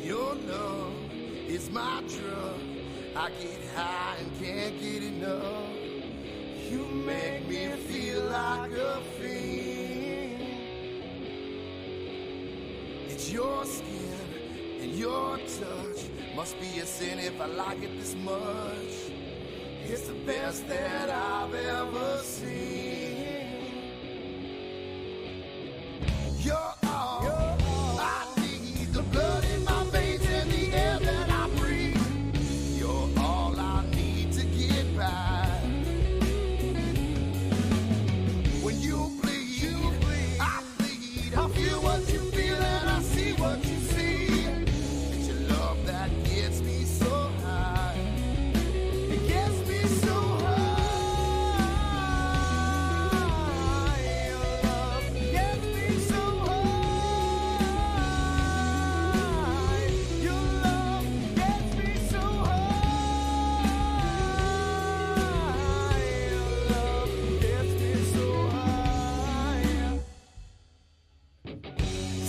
Your love is my drug. I get high and can't get enough. You make me feel like a fiend. It's your skin and your touch. Must be a sin if I like it this much. It's the best that I've ever seen. You're all I need. The blood in my veins and the air that I breathe. You're all I need to get by. When you bleed, I bleed. I feel what you feel and I see what you see. It's your love that gets me so high. It gets me so high. Your love gets me so high. Your love gets me so high. Your love gets me so high.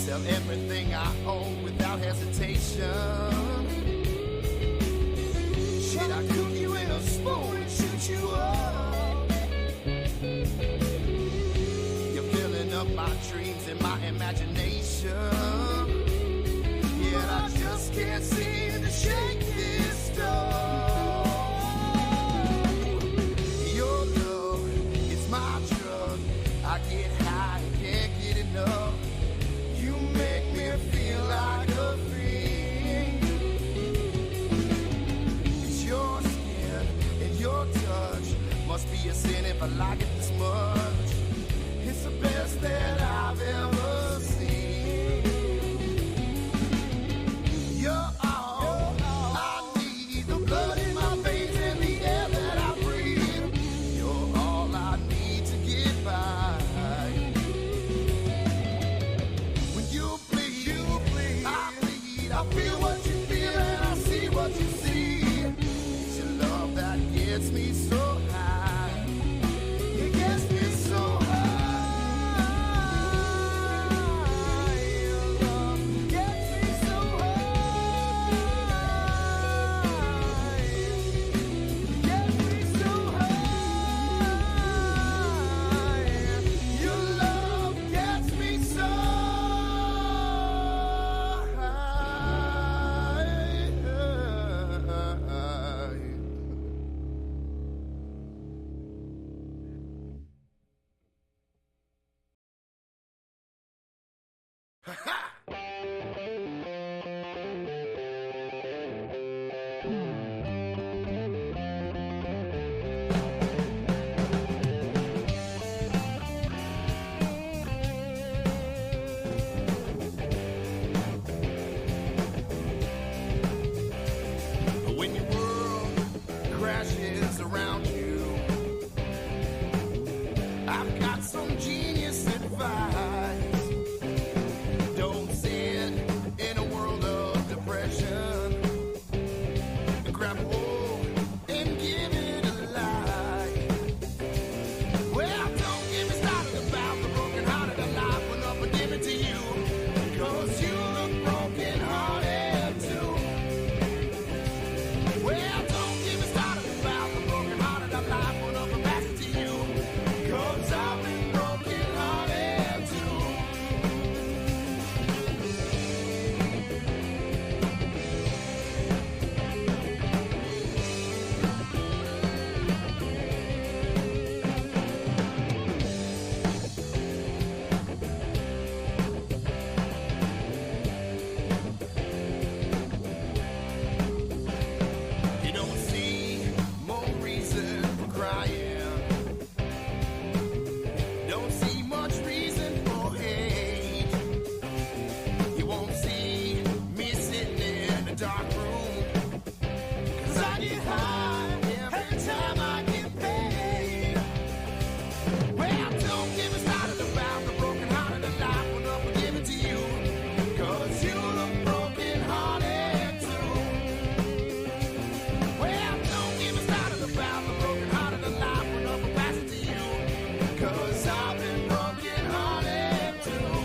Sell everything I own without hesitation. Shit, I cook you in a spoon and shoot you up. You're filling up my dreams and my imagination. Yet I just can't seem to shake this stuff. Your love is my drug. I get high and can't get enough. You make me feel like a fiend. It's your skin and your touch. Must be a sin if I like it this much. It's the best that I've ever seen. You're all I need. The blood in my veins and the air that I breathe. You're all I need to get by. When you bleed, I bleed. I feel what you feel and I see what you see. It's your love that gets me so high. It gets me so high. Your love gets me so high. Gets me so high. Your love gets me so high. When your world crashes around you, I've got some genius advice. Don't sit in a world of depression. Grab hold and give it a light. Well, don't get me started about the broken-hearted alive when up and give it to you. 'Cause you look broken-hearted too. Well, don't get me started about the broken-hearted alive when up and pass it to you. 'Cause I've been broken-hearted too. You don't see more reason for crying. Don't see much reason for hate. You won't see me sitting in a dark room. 'Cause I get high every time I get paid. Well, don't get me started about the broken-hearted alive when up and give it to you. 'Cause you look broken-hearted too. Well, don't get me started about the broken-hearted alive when up and pass it to you. 'Cause I've been broken-hearted too.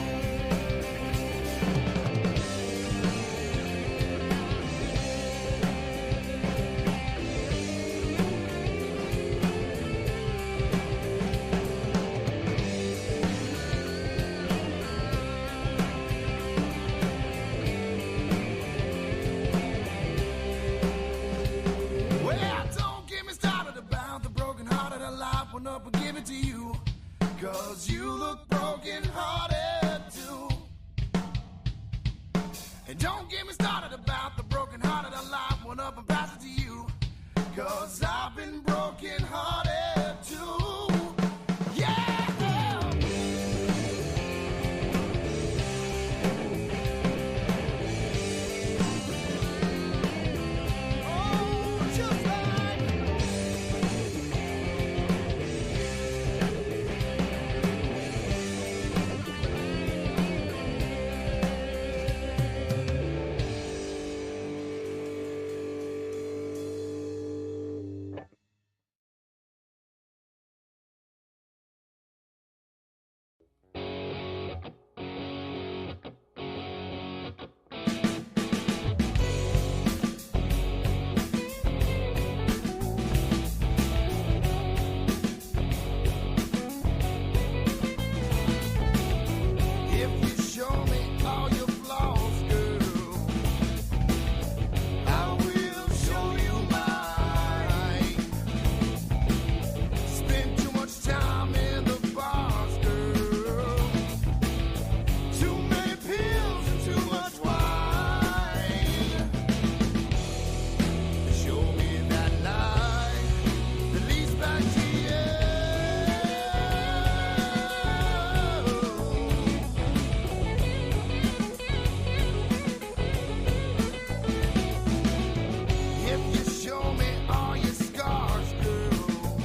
And don't get me started about the broken-hearted alive. One up and pass it to you. 'Cause I've been broken-hearted too. Yeah! Oh, just like if you show me all your flaws, girl, I will show you mine. Spend too much time in the bars, girl. Too many pills and too much wine. Show me that line that leads back to you. If you show me all your scars, girl,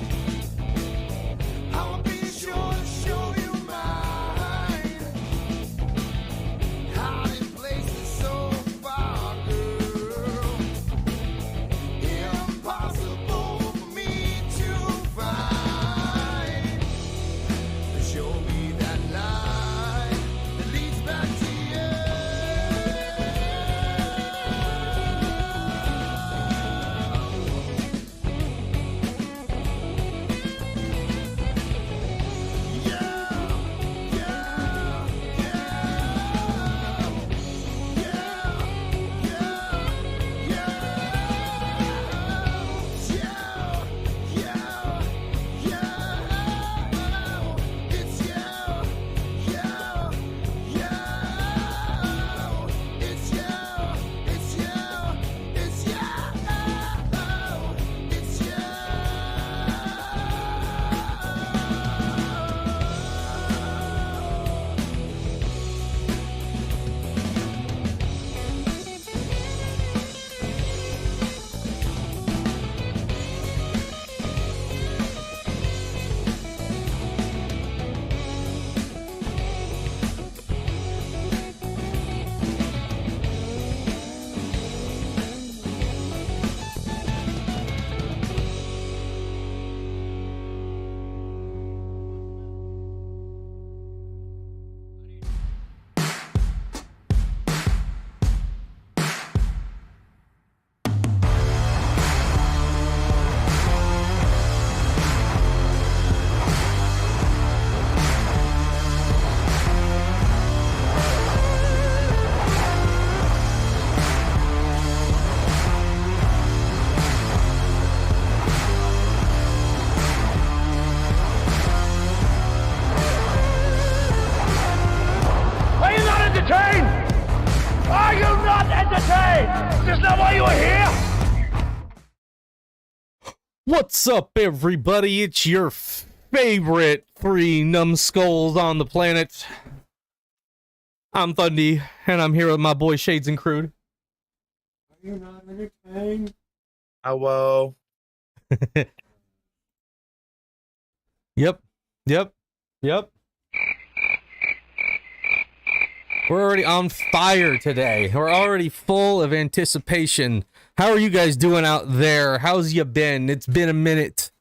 I'll be sure to show you mine. Hiding places so far, girl, impossible for me to find. Show me that line that leads back to you. Are you not entertained? Are you not entertained? Is this not why you are here? What's up, everybody? It's your favorite three numbskulls on the planet. I'm Thundy, and I'm here with my boy Shades and Crude. Are you not entertained? Hello. Yep. We're already on fire today. We're already full of anticipation. How are you guys doing out there? How's you been? It's been a minute.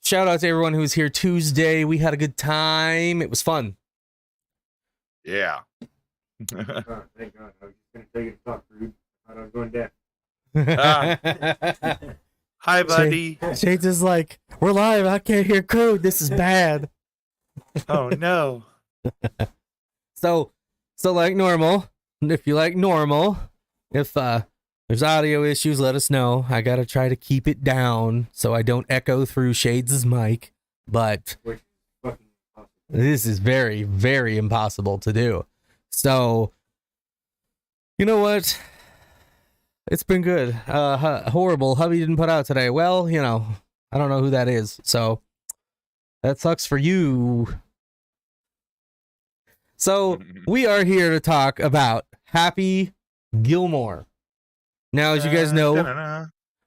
Shout out to everyone who was here Tuesday. We had a good time. It was fun. Yeah. Oh, thank God. I was just going to take it to talk, Crude. I thought I was going deaf. Hi, buddy. Shades is like, we're live. I can't hear Crude. This is bad. Oh, no. So like normal, if you like normal, if there's audio issues, let us know. I gotta try to keep it down so I don't echo through Shades' mic, but Which is fucking impossible. this is very, very impossible to do. So You know what? It's been good. Horrible. Hubby didn't put out today. Well, you know, I don't know who that is. So that sucks for you. So we are here to talk about Happy Gilmore. Now, as you guys know,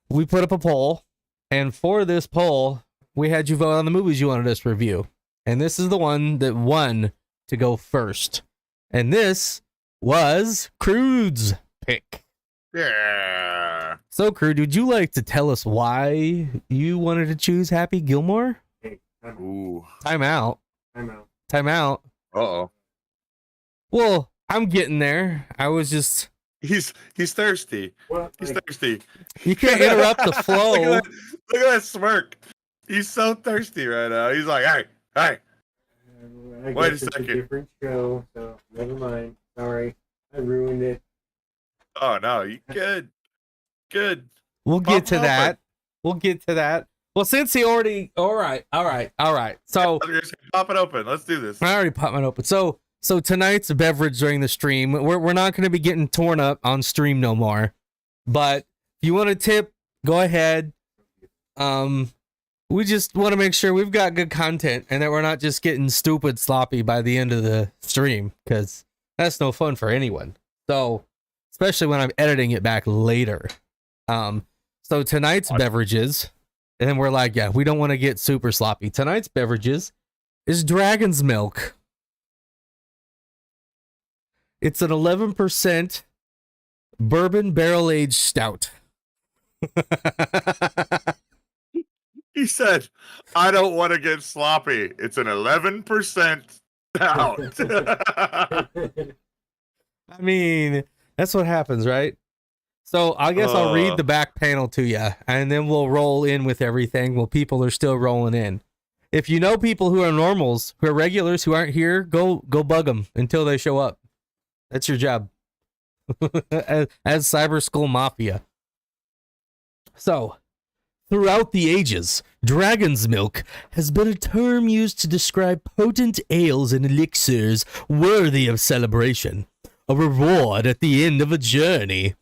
we put up a poll, and for this poll, we had you vote on the movies you wanted us to review. And this is the one that won to go first. And this was Crude's pick. Yeah. So, Crude, would you like to tell us why you wanted to choose Happy Gilmore? Hey, Ooh. Time out. I'm out. Time out. Uh-oh. Well, I'm getting there. I was just... He's thirsty. Well, He's thirsty. You can't interrupt the flow. Look at that smirk. He's so thirsty right now. He's like, hey. I Wait guess a it's second. a different show, so never mind. Sorry, I ruined it. Oh, no. You good. Good. We'll Pop get to it that. open. We'll get to that. Well, since he already... All right. So... I was gonna say, pop it open. Let's do this. I already popped mine open. So tonight's beverage during the stream, we're not going to be getting torn up on stream no more. But if you want to tip, go ahead. We just want to make sure we've got good content and that we're not just getting stupid sloppy by the end of the stream, because that's no fun for anyone. So, especially when I'm editing it back later. So tonight's beverages, and then we're like, yeah, we don't want to get super sloppy. Tonight's beverages is Dragon's Milk. It's an 11% bourbon barrel-aged stout. He said, I don't want to get sloppy. It's an 11% stout. I mean, that's what happens, right? So I guess I'll read the back panel to you, and then we'll roll in with everything while people are still rolling in. If you know people who are normals, who are regulars, who aren't here, go bug them until they show up. That's your job. as Cyber Skull Mafia. So, throughout the ages, Dragon's Milk has been a term used to describe potent ales and elixirs worthy of celebration, a reward at the end of a journey.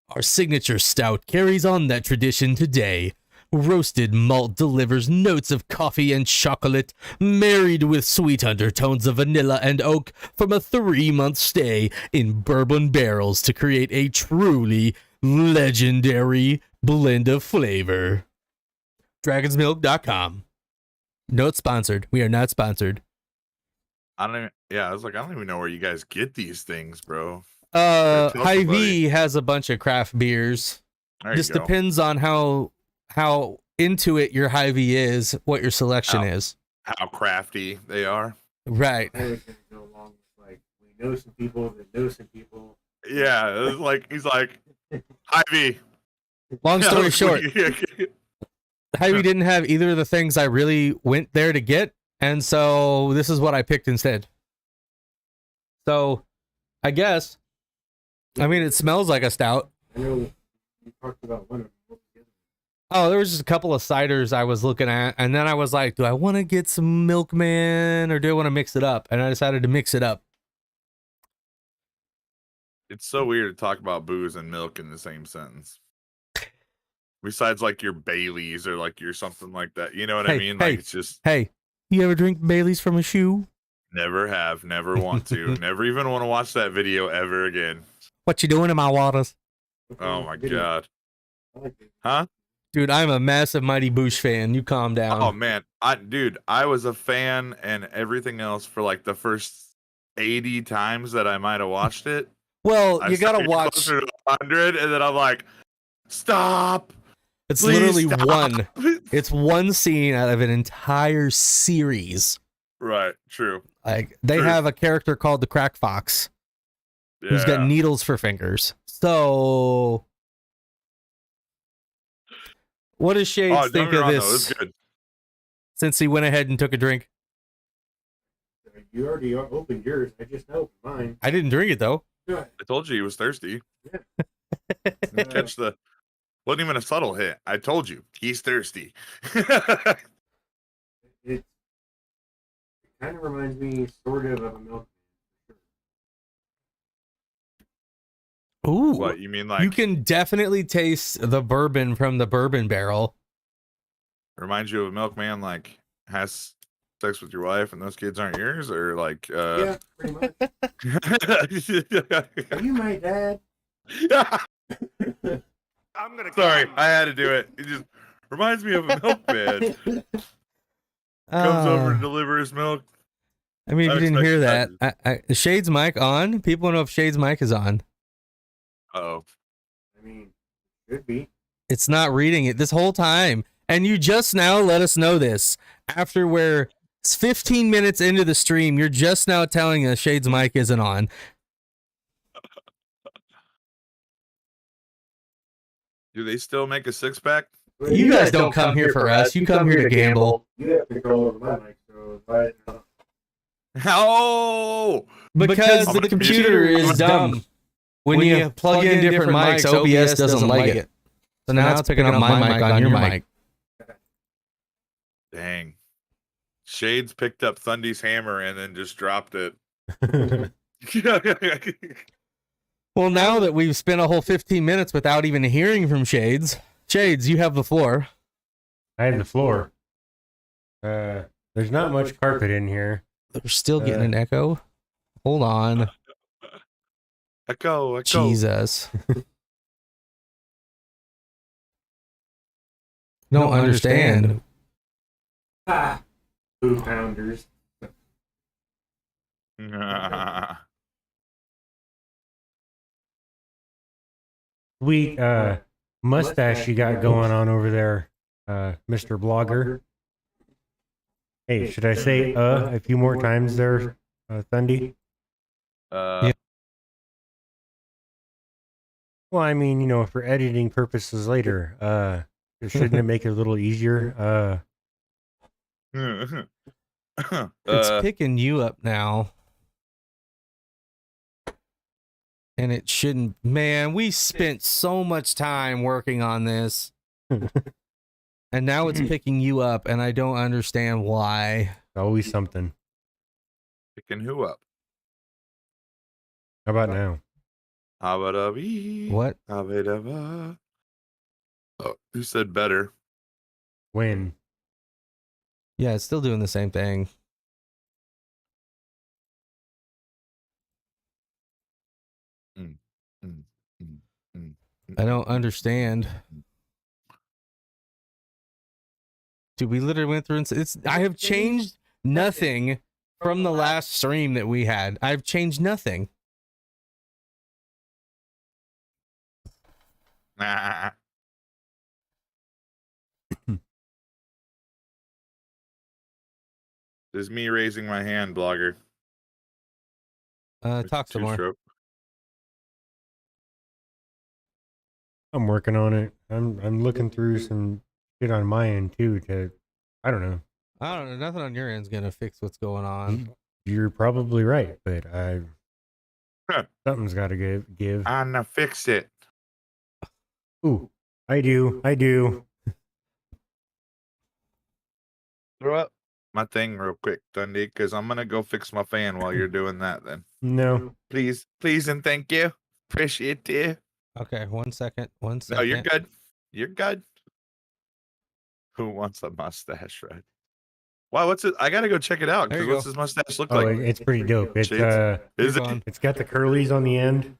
Our signature stout carries on that tradition today. Roasted malt delivers notes of coffee and chocolate, married with sweet undertones of vanilla and oak from a 3-month stay in bourbon barrels to create a truly legendary blend of flavor. Dragonsmilk.com. Not sponsored. We are not sponsored. I don't even know where you guys get these things, bro. Tell Hy-Vee has a bunch of craft beers. There you Just go. depends on how into it your Hy-Vee is, what your selection is. How crafty they are. Right. I was gonna go along with like we know some people that know some people. Yeah, it was like he's like, Ivy. Long story short, Hy-Vee didn't have either of the things I really went there to get, and so this is what I picked instead. So, I guess, I mean, it smells like a stout. I know you talked about one of them. Oh, there was just a couple of ciders I was looking at, and then I was like, do I want to get some Milkman, or do I want to mix it up? And I decided to mix it up. It's so weird to talk about booze and milk in the same sentence. Besides, like your Baileys or like your something like that. You know what I mean? Like it's just Hey, you ever drink Bailey's from a shoe? never have, never want to, never even want to watch that video ever again. What you doing in my waters? Oh my god. I like it. Huh? Dude, I'm a massive Mighty Boosh fan. You calm down. Oh man, I was a fan and everything else for like the first 80 times that I might have watched it. Well, I you gotta started watch. closer to 100, and then I'm like, stop. It's Please literally stop. one. It's one scene out of an entire series. Right, true. Like they True. have a character called the Crack Fox Yeah. who's got needles for fingers. So, what does Shades don't think get me of wrong, though, it was this? good. Since he went ahead and took a drink, You already opened yours. I just opened mine. I didn't drink it though. Good. I told you he was thirsty. Uh, Catch the wasn't even a subtle hit. I told you he's thirsty. It kind of reminds me sort of a milk. Ooh, What you mean? Like you can definitely taste the bourbon from the bourbon barrel. reminds you of a milkman like has sex with your wife and those kids aren't yours, or like Yeah, pretty much. Are you my dad? I'm gonna Sorry, I had to do it. It just reminds me of a milkman. Comes over to deliver his milk. I mean, if you didn't hear that, Unexpected is Shade's mic on? People want to know if Shade's mic is on. Oh, I mean, could be. It's not reading it this whole time. And you just now let us know this. After we're 15 minutes into the stream, you're just now telling us Shade's mic isn't on. do they still make a 6-pack? You guys don't come here for us. You come here to gamble. You have control over my mic, so if I don't. Oh, Because the computer is dumb. When you plug in different mics, OBS doesn't like it. So now it's picking up my mic on your mic. dang. Shades picked up Thundy's hammer and then just dropped it. Well, now that we've spent a whole 15 minutes without even hearing from Shades, you have the floor. I have the floor. There's not much carpet in here. We're still getting an echo. Hold on. Echo. Jesus. Don't understand. Food pounders. Sweet mustache you got going on over there, Mr. Blogger. Hey, should I say a few more times there, Thundy? Yeah. Well, I mean, you know, for editing purposes later, shouldn't it make it a little easier? It's picking you up now. And it shouldn't. Man, we spent so much time working on this. And now it's picking you up, and I don't understand why. Always something. Picking who up? How about now? What? Oh, who said better? When? Yeah, it's still doing the same thing. I don't understand. Dude, we literally went through and I have changed nothing from the last stream that we had. I've changed nothing. Nah. This is me raising my hand, blogger. Talk some more. Two-stroke. I'm working on it. I'm looking through some shit on my end too. I don't know. I don't know. Nothing on your end's gonna fix what's going on. You're probably right, but something's got to give. I'm gonna fix it. Ooh, I do. Throw up my thing real quick, Dundee, because I'm gonna go fix my fan while you're doing that. Then No. please and thank you. Appreciate it. Okay, 1 second. 1 second. No, you're good. You're good. Who wants a mustache, right? Wow, what's it? I gotta go check it out. There Because you what's go. his mustache look Oh, like? it's pretty dope. It's Shades. Is You're it? gone. it's got the curlies on the end.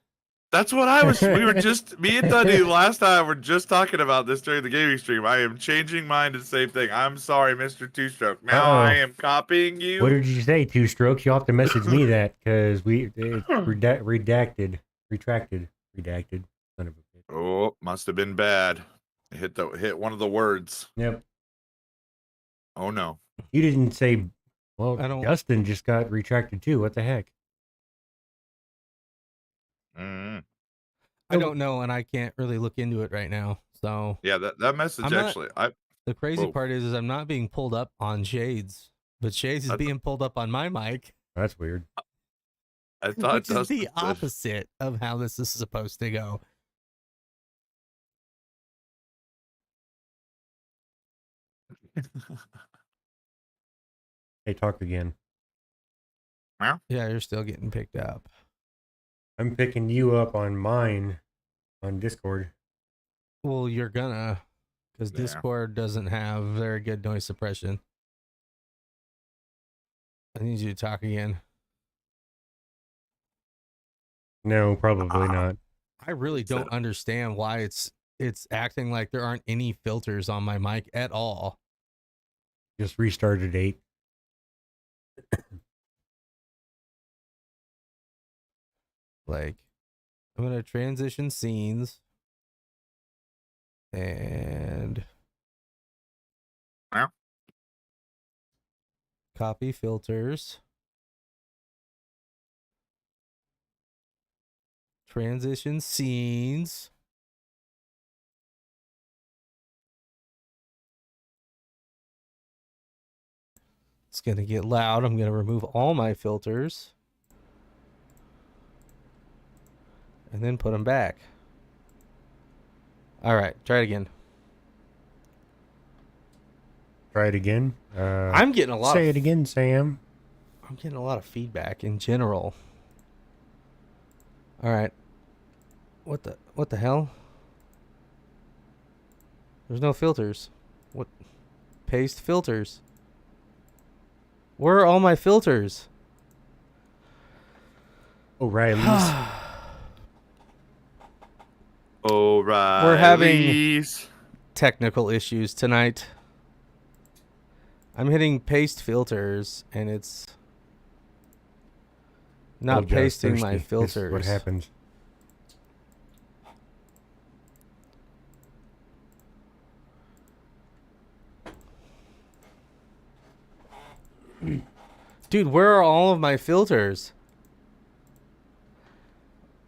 That's what I was. We were just me and Dundee last time. We're just talking about this during the gaming stream. I am changing mine to the same thing. I'm sorry, Mr. Two Stroke. Now I am copying you. What did you say? 2 strokes. You'll have to message me that because it's retracted. Son of a bitch. Oh, must have been bad. Hit one of the words. Yep. Oh no. You didn't say. Well, I don't- Justin just got retracted too. What the heck? Mm. I don't know, and I can't really look into it right now. So Yeah, that message I'm not- actually. the crazy Whoa. part is I'm not being pulled up on Shades, but Shades is That's- being pulled up on my mic, That's weird. I thought which is Dustin the said- opposite of how this is supposed to go. Hey, talk again. Yeah, you're still getting picked up. I'm picking you up on mine. on Discord. Well, you're gonna, because Yeah. Discord doesn't have very good noise suppression. I need you to talk again. No, probably not. I really don't understand why it's acting like there aren't any filters on my mic at all. Just restarted 8. Like, I'm gonna transition scenes and Yeah. copy filters. Transition scenes. It's gonna get loud. I'm gonna remove all my filters and then put them back. All right, try it again. Try it again. I'm getting a lot. Say it again, Sam. I'm getting a lot of feedback in general. All right. What the hell? There's no filters. What? Paste filters. Where are all my filters? O'Reilly's. O'Reilly's. We're having technical issues tonight. I'm hitting paste filters and it's not Told you I was pasting my thirsty. This is filters. what happens? Dude, where are all of my filters?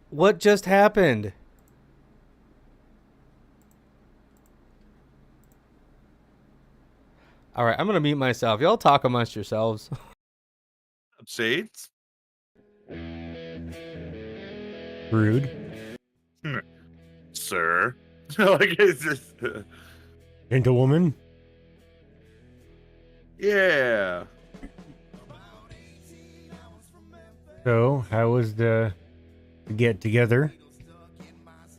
What just happened? All right, I'm going to mute myself. Y'all talk amongst yourselves. Shades? Rude. Sir. Like, it's just. Gentlewoman. Yeah. So, how was the get together?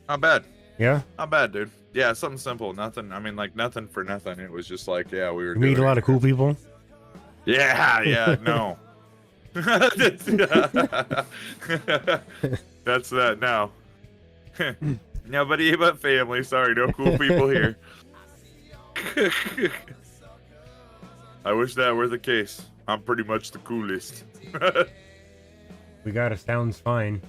Not bad. Yeah? Not bad, dude. Yeah, something simple. Nothing. I mean, like, nothing for nothing. It was just like, yeah, we were You meet a doing lot it. of cool people? Yeah, no. That's that now. Nobody but family. Sorry, no cool people here. I wish that were the case. I'm pretty much the coolest. We got a sounds fine.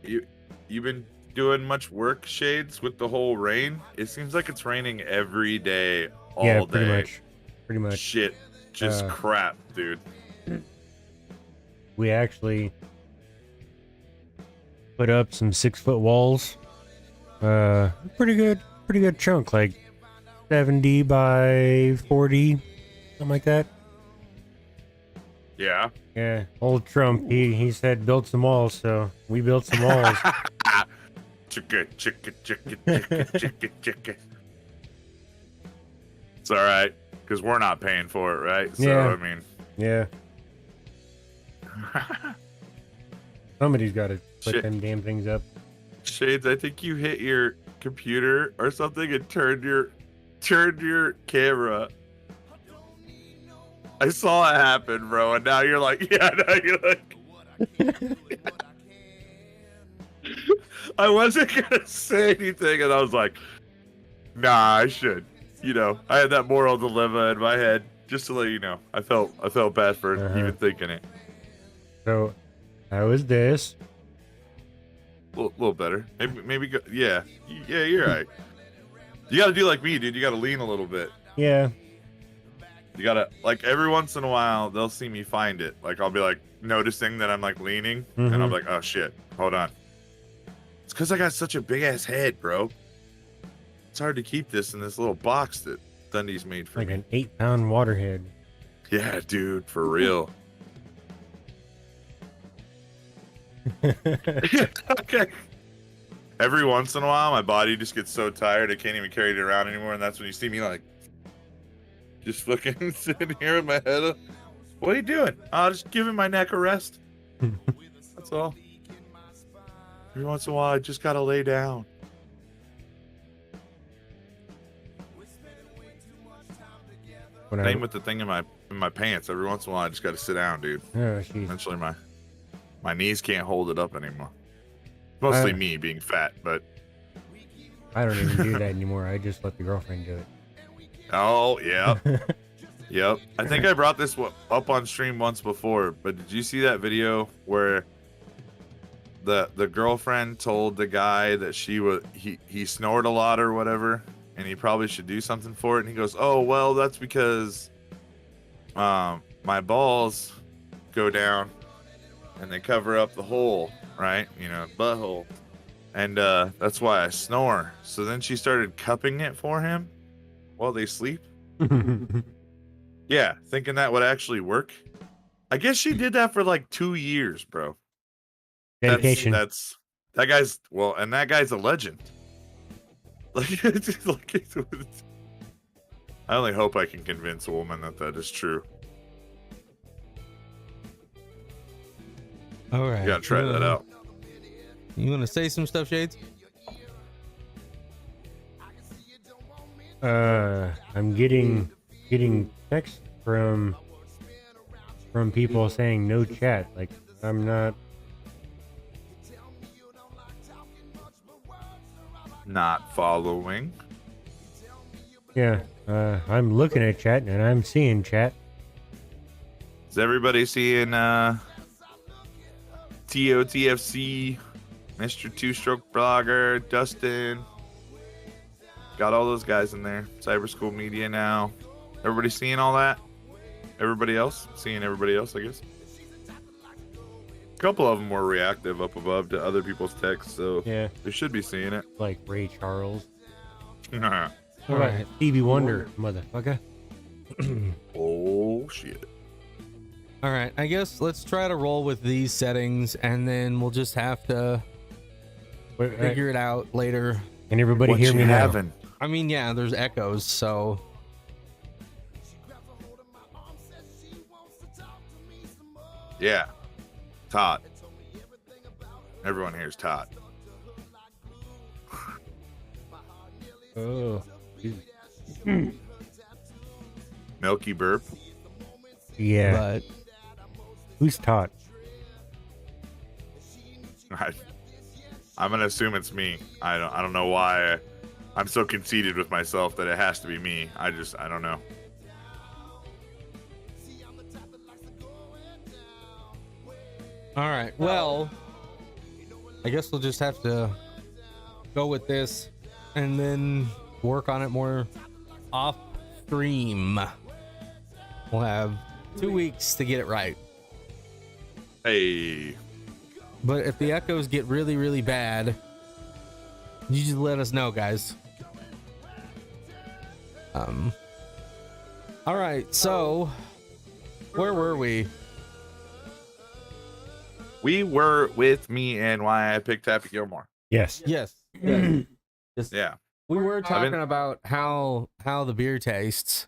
You've been doing much work, Shades, with the whole rain? It seems like it's raining every day, all Yeah, day. pretty much. Pretty much. Shit, just crap, dude. We actually put up some 6-foot walls. Pretty good chunk, like 70 by 40, something like that. Yeah. Yeah, old Trump, he said build some walls, so we built some walls. Chicka. It's all right, because we're not paying for it, right? So, Yeah. I mean. Yeah. Somebody's got to put Shit. them damn things up. Shades, I think you hit your computer or something and turned your camera. I saw it happen, bro, and now you're like, yeah, now you're like. I wasn't gonna say anything, and I was like, nah, I should. You know, I had that moral dilemma in my head, just to let you know. I felt bad for even thinking it. So, how is this? A little better. Maybe go, yeah, you're right. You gotta do like me, dude. You gotta lean a little bit. Yeah. You gotta, like, every once in a while, they'll see me find it. Like, I'll be, like, noticing that I'm, like, leaning, and I'm like, oh, shit, hold on. It's because I got such a big-ass head, bro. It's hard to keep this in this little box that Dundee's made for Like me. an 8-pound waterhead. Yeah, dude, for real. Okay. Every once in a while, my body just gets so tired, I can't even carry it around anymore, and that's when you see me, like, Just fucking sitting here with my head up. What are you doing? I'll just giving my neck a rest. That's all. Every once in a while, I just gotta lay down. Same with the thing in my pants. Every once in a while, I just gotta sit down, dude. Oh, jeez. Eventually, my knees can't hold it up anymore. Mostly me being fat, but I don't even do that anymore. I just let the girlfriend do it. oh yeah, yep. I think I brought this up on stream once before, but did you see that video where the girlfriend told the guy that he snored a lot or whatever, and he probably should do something for it, and he goes, "Oh well, that's because my balls go down and they cover up the hole, right? You know, butthole, and that's why I snore." So then she started cupping it for him while they sleep. Yeah, thinking that would actually work. I guess she did that for like 2 years, bro. Dedication. That's that guy's and that guy's a legend. Like, I only hope I can convince a woman that is true. All right. You gotta try that out. You want to say some stuff, Shades? I'm getting texts from people saying no chat. Like, I'm not. Not following. Yeah, I'm looking at chat and I'm seeing chat. Is everybody seeing TOTFC, Mr. Two-Stroke Blogger, Dustin? Got all those guys in there. Cyber School Media now. Everybody seeing all that? Everybody else? Seeing everybody else, I guess. A couple of them were reactive up above to other people's texts, so Yeah, they should be seeing it. like Ray Charles. All What about right. Stevie Wonder, motherfucker? Oh, shit. All right. I guess let's try to roll with these settings, and then we'll just have to figure it out later. Can everybody What hear you me now? having? I mean, yeah, there's echoes, so Yeah. Todd. Everyone here's Todd. Oh, Milky Burp. yeah. but Who's Todd? I'm gonna assume it's me. I don't know why I'm so conceited with myself that it has to be me. I don't know. all right. Well, I guess we'll just have to go with this and then work on it more off stream. We'll have 2 weeks to get it right. Hey, But if the echoes get really, really bad, you just let us know, guys. All right, so where were we? we were with me and why I picked Happy Gilmore. Yes. Yes. Yeah, We were talking about how the beer tastes.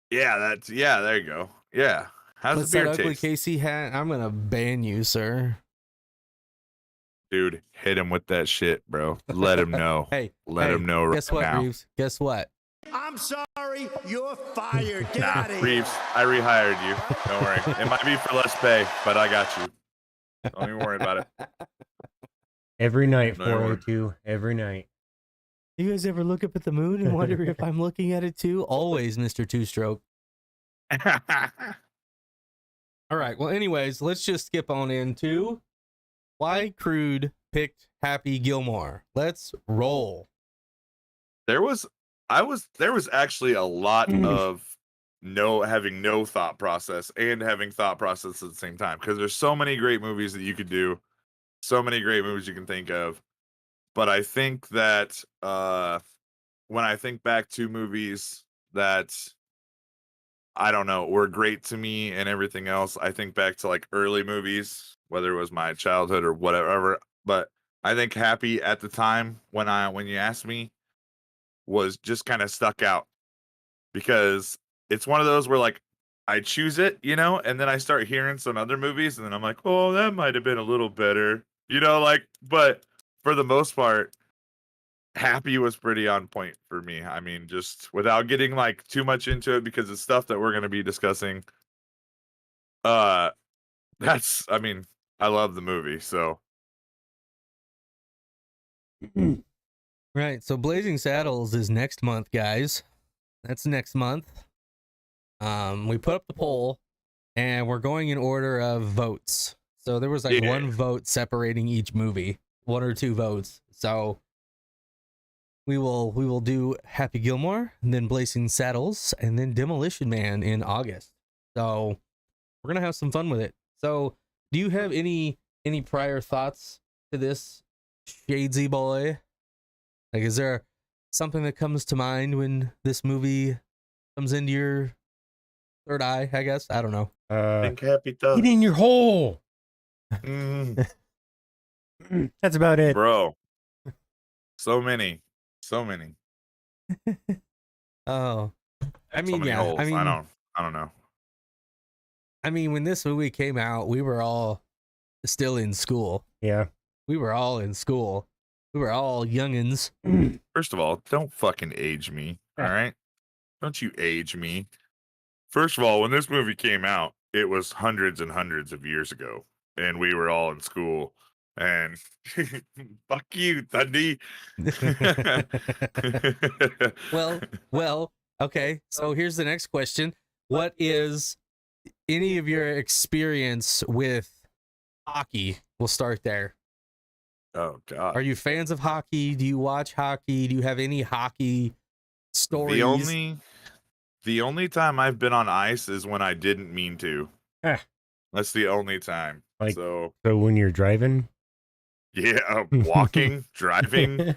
yeah, there you go. Yeah, how's What's the beer that ugly taste, Casey hat? I'm gonna ban you, sir. dude? Hit him with that shit, bro. Let him know. Hey, Let hey, him know right guess what, now. Reeves? Guess what? I'm sorry, you're fired. Get Nah, out of here. Reeves, I rehired you. Don't worry. It might be for less pay, but I got you. Don't even worry about it. Every night, No, 402. Every night. You guys ever look up at the moon and wonder if I'm looking at it too? Always, Mr. Two Stroke. All right. Well, anyways, let's just skip on into why Crude picked Happy Gilmore. Let's roll. There was actually a lot of having no thought process and having thought process at the same time, because there's so many great movies that you could do, so many great movies you can think of. But I think that when I think back to movies that I don't know were great to me and everything else, I think back to like early movies, whether it was my childhood or whatever. But I think Happy at the time when you asked me was just kind of stuck out because it's one of those where like I choose it, you know, and then I start hearing some other movies, and then I'm like, oh, that might have been a little better, you know, like. But for the most part, Happy was pretty on point for me. I mean, just without getting like too much into it because it's stuff that we're going to be discussing. That's, I mean, I love the movie, so. Right. So Blazing Saddles is next month, guys. That's next month. We put up the poll, and we're going in order of votes. So there was like one vote separating each movie, 1 or 2 votes. So we will do Happy Gilmore, and then Blazing Saddles, and then Demolition Man in August. So we're gonna have some fun with it. So do you have any prior thoughts to this, Shadesy boy? Like, is there something that comes to mind when this movie comes into your third eye, I guess? I don't know. Think happy thoughts. Get in your hole. Mm, That's about it. bro. So many. Oh, I So mean, many yeah. holes. I mean, I don't know. I mean, when this movie came out, we were all still in school. Yeah. We were all in school. We were all youngins. First of all, don't fucking age me. All right? Don't you age me. First of all, when this movie came out, it was hundreds and hundreds of years ago, and we were all in school. And fuck you, Thundy. Well, okay. So here's the next question. What is any of your experience with hockey? We'll start there. Oh God. Are you fans of hockey? Do you watch hockey? Do you have any hockey stories? The only time I've been on ice is when I didn't mean to. That's the only time. Like- So So when you're driving, yeah, walking, driving.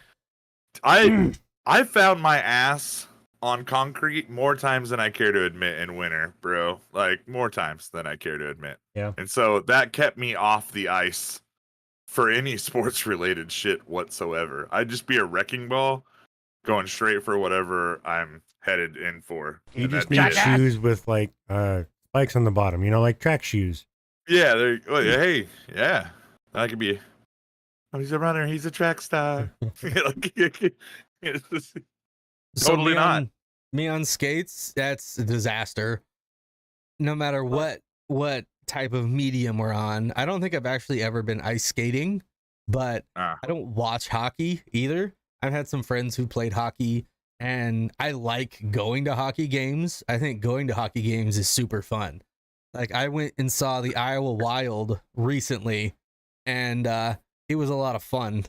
I found my ass on concrete more times than I care to admit in winter, bro. Like more times than I care to admit. Yeah. And so that kept me off the ice for any sports related shit whatsoever. I'd just be a wrecking ball going straight for whatever I'm headed in for. you And just that's need it. shoes with like spikes on the bottom, you know, like track shoes. Yeah, hey, yeah. That could be he's a runner, he's a track star. It's just- So Totally not. Me on skates, that's a disaster. No matter what type of medium we're on. I don't think I've actually ever been ice skating, but I don't watch hockey either. I've had some friends who played hockey, and I like going to hockey games. I think going to hockey games is super fun. Like, I went and saw the Iowa Wild recently, and it was a lot of fun.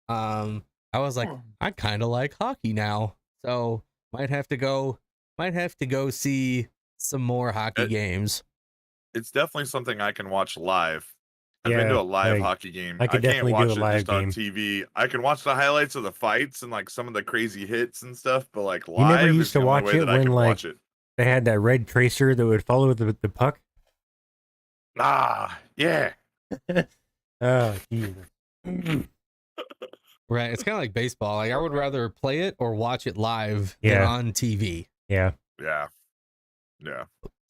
I was like, I kind of like hockey now, so might have to go see some more hockey games. It's definitely something I can watch live. I've Yeah, been to a live like, hockey game. I could can't definitely watch do a it live just on game. TV. I can watch the highlights of the fights and like some of the crazy hits and stuff, but like live, You never is used the to only watch way it that I when can like watch it. they had that red tracer that would follow the puck. Yeah. Oh, Jesus. Right, it's kind of like baseball. Like, I would rather play it or watch it live than Yeah. on TV. Yeah. Yeah.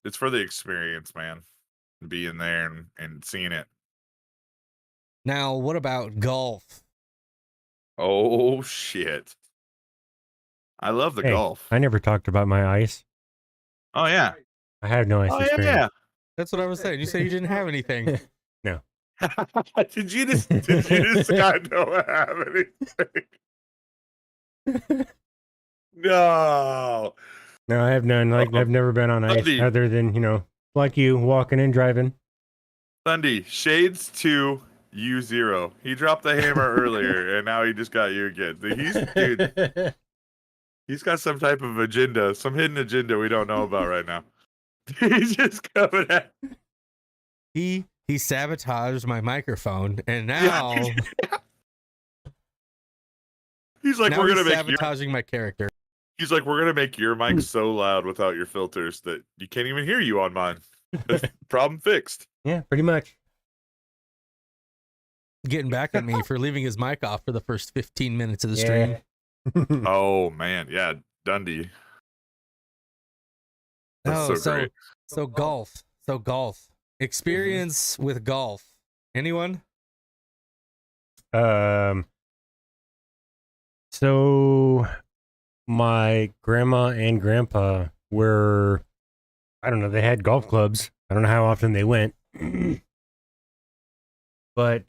It's for the experience, man. Being there and seeing it. Now, what about golf? Oh shit. I love the Hey, golf. I never talked about my ice. Oh yeah. I have no ice Oh experience. yeah. That's what I was saying. You said you didn't have anything. Did you just not know have anything? No. No, I have none. Like, I've never been on ice Buddy. other than, you know, like you walking and driving. Thundy, Shades 2, U0. He dropped the hammer earlier, and now he just got you again. Dude, he's got some type of agenda, some hidden agenda we don't know about right now. He's just coming at. He sabotaged my microphone, and now He's like, now we're he's gonna make your. sabotaging my character. He's like, we're gonna make your mic so loud without your filters that you can't even hear you on mine. Problem fixed. Yeah, pretty much. Getting back at me for leaving his mic off for the first 15 minutes of the stream. Yeah. Oh man, yeah, Dundee. That's Oh, so great. so golf. So golf. Experience with golf. Anyone? So my grandma and grandpa were, I don't know, they had golf clubs. I don't know how often they went, but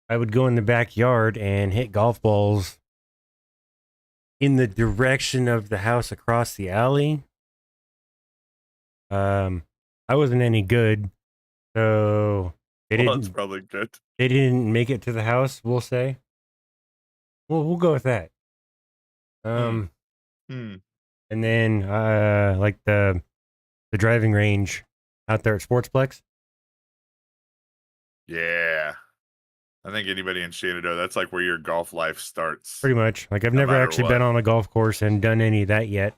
I would go in the backyard and hit golf balls in the direction of the house across the alley. I wasn't any good, so That's probably good. they didn't make it to the house, we'll say. Well, we'll go with that. Hmm. And then like the driving range out there at Sportsplex. Yeah. I think anybody in Shenandoah, that's like where your golf life starts. Pretty much. Like I've No never matter actually what. been on a golf course and done any of that yet.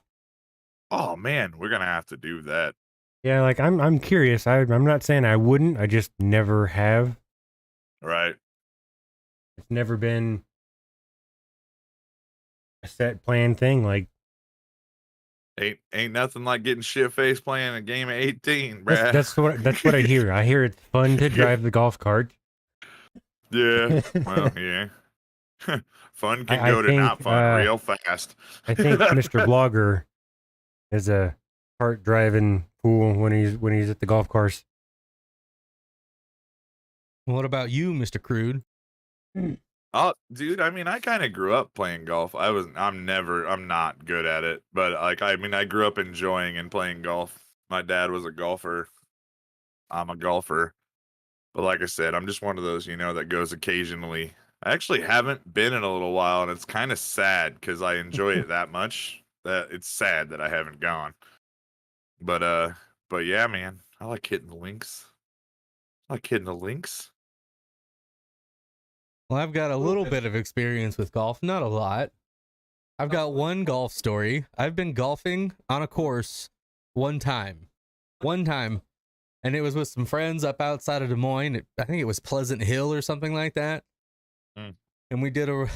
Oh man, we're gonna have to do that. Yeah, like I'm curious. I'm not saying I wouldn't. I just never have. Right. It's never been a set plan thing. Like Ain't nothing like getting shit faced playing a game of 18, bruh. that's what I hear. I hear it's fun to drive the golf cart. Yeah. Well, yeah. Fun can I go to not think, fun real fast. I think Mr. Blogger is a cart driving fool when he's at the golf course. What about you, Mr. Crude? Oh, dude, I mean, I kind of grew up playing golf. I'm not good at it, but like, I mean, I grew up enjoying and playing golf. My dad was a golfer. I'm a golfer. But like I said, I'm just one of those, that goes occasionally. I actually haven't been in a little while, and it's kind of sad because I enjoy it that much that it's sad that I haven't gone. But yeah, man, I like hitting the links. Well, I've got a little bit of experience with golf, not a lot. I've got one golf story. I've been golfing on a course one time, and it was with some friends up outside of Des Moines. I think it was Pleasant Hill or something like that. And we did a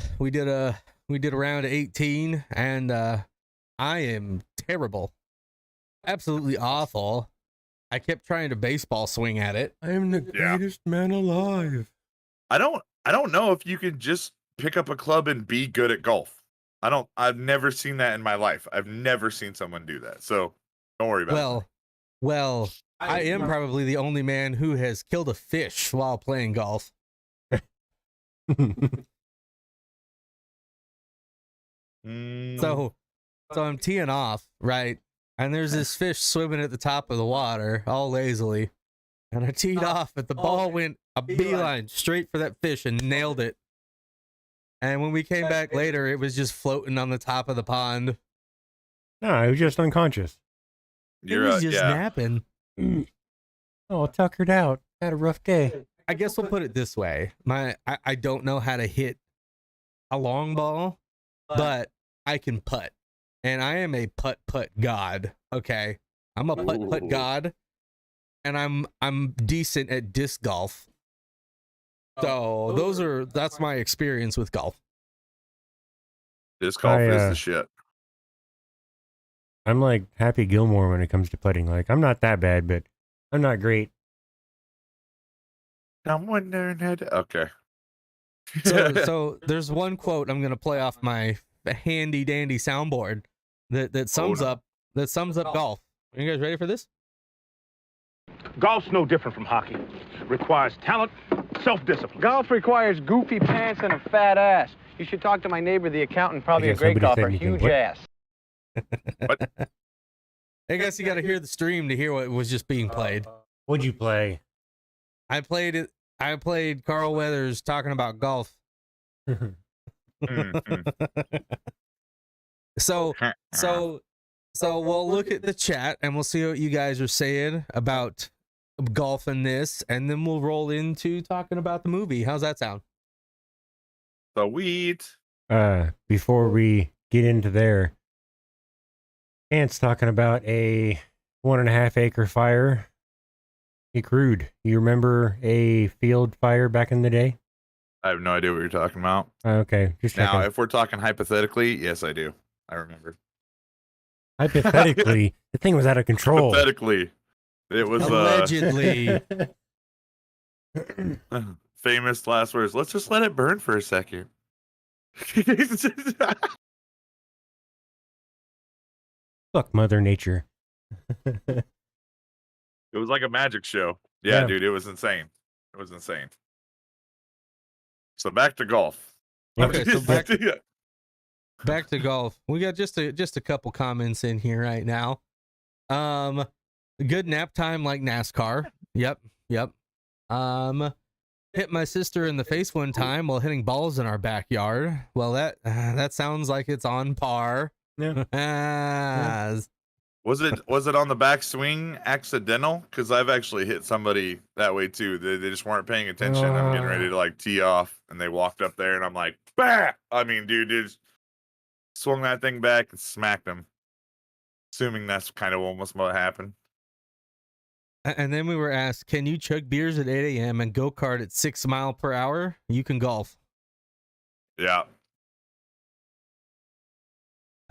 round of 18, and I am terrible, absolutely awful. I kept trying to baseball swing at it. I am the greatest man alive. I don't know if you can just pick up a club and be good at golf. I've never seen that in my life. I've never seen someone do that. So don't worry about it. Well, I am probably the only man who has killed a fish while playing golf. So I'm teeing off, right? And there's this fish swimming at the top of the water, all lazily. And I teed off, but the ball went a beeline straight for that fish and nailed it. And when we came back later, it was just floating on the top of the pond. No, I was just unconscious. It was just napping. Oh, tuckered out. Had a rough day. I guess we'll put it this way. I don't know how to hit a long ball, but I can putt. And I am a putt god. Okay. I'm a putt god. And I'm decent at disc golf. So that's my experience with golf. Disc golf is the shit. I'm like Happy Gilmore when it comes to putting. Like I'm not that bad, but I'm not great. I'm wondering how to. Okay. So there's one quote I'm gonna play off my handy dandy soundboard that sums up golf. Are you guys ready for this? Golf's no different from hockey. Requires talent, self-discipline. Golf requires goofy pants and a fat ass. You should talk to my neighbor, the accountant, probably a great golfer, huge ass. What? I guess you got to hear the stream to hear what was just being played. What'd you play? I played Carl Weathers talking about golf. So we'll look at the chat and we'll see what you guys are saying about golf and this, and then we'll roll into talking about the movie. How's that sound? Sweet. Before we get into there, Ant's talking about a 1.5 acre fire. Hey, Crude, you remember a field fire back in the day? I have no idea what you're talking about. Okay, just Now, checking. if we're talking hypothetically, yes, I do. I remember. Hypothetically, the thing was out of control. Hypothetically, it was Allegedly. famous last words. Let's just let it burn for a second. Fuck Mother Nature. It was like a magic show. Yeah, Yeah. dude, it was insane. It was insane. So back to golf. Okay, so back to golf. We got just a couple comments in here right now. Good nap time like NASCAR. Yep. Hit my sister in the face one time while hitting balls in our backyard. Well, that sounds like it's on par. Yeah. Was it on the backswing accidental? Because I've actually hit somebody that way too. They just weren't paying attention. I'm getting ready to like tee off, and they walked up there, and I'm like, bah! I mean, dude, just swung that thing back and smacked him. Assuming that's kind of almost what happened. And then we were asked, can you chug beers at 8 a.m. and go kart at 6 miles per hour? You can golf. Yeah.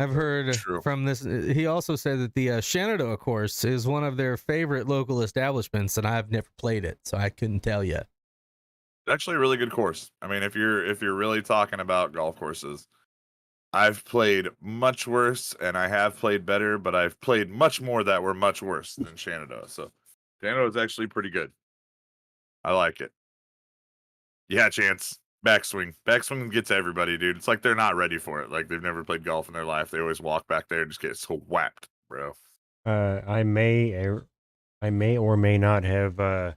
I've heard True. from this. He also said that the Shenandoah course is one of their favorite local establishments, and I've never played it, so I couldn't tell you. It's actually a really good course. I mean, if you're really talking about golf courses, I've played much worse, and I have played better, but I've played much more that were much worse than Shenandoah. So Shenandoah is actually pretty good. I like it. Yeah, Chance. Backswing. Backswing gets everybody, dude. It's like they're not ready for it. Like they've never played golf in their life. They always walk back there and just get so whacked, bro. I may or may not have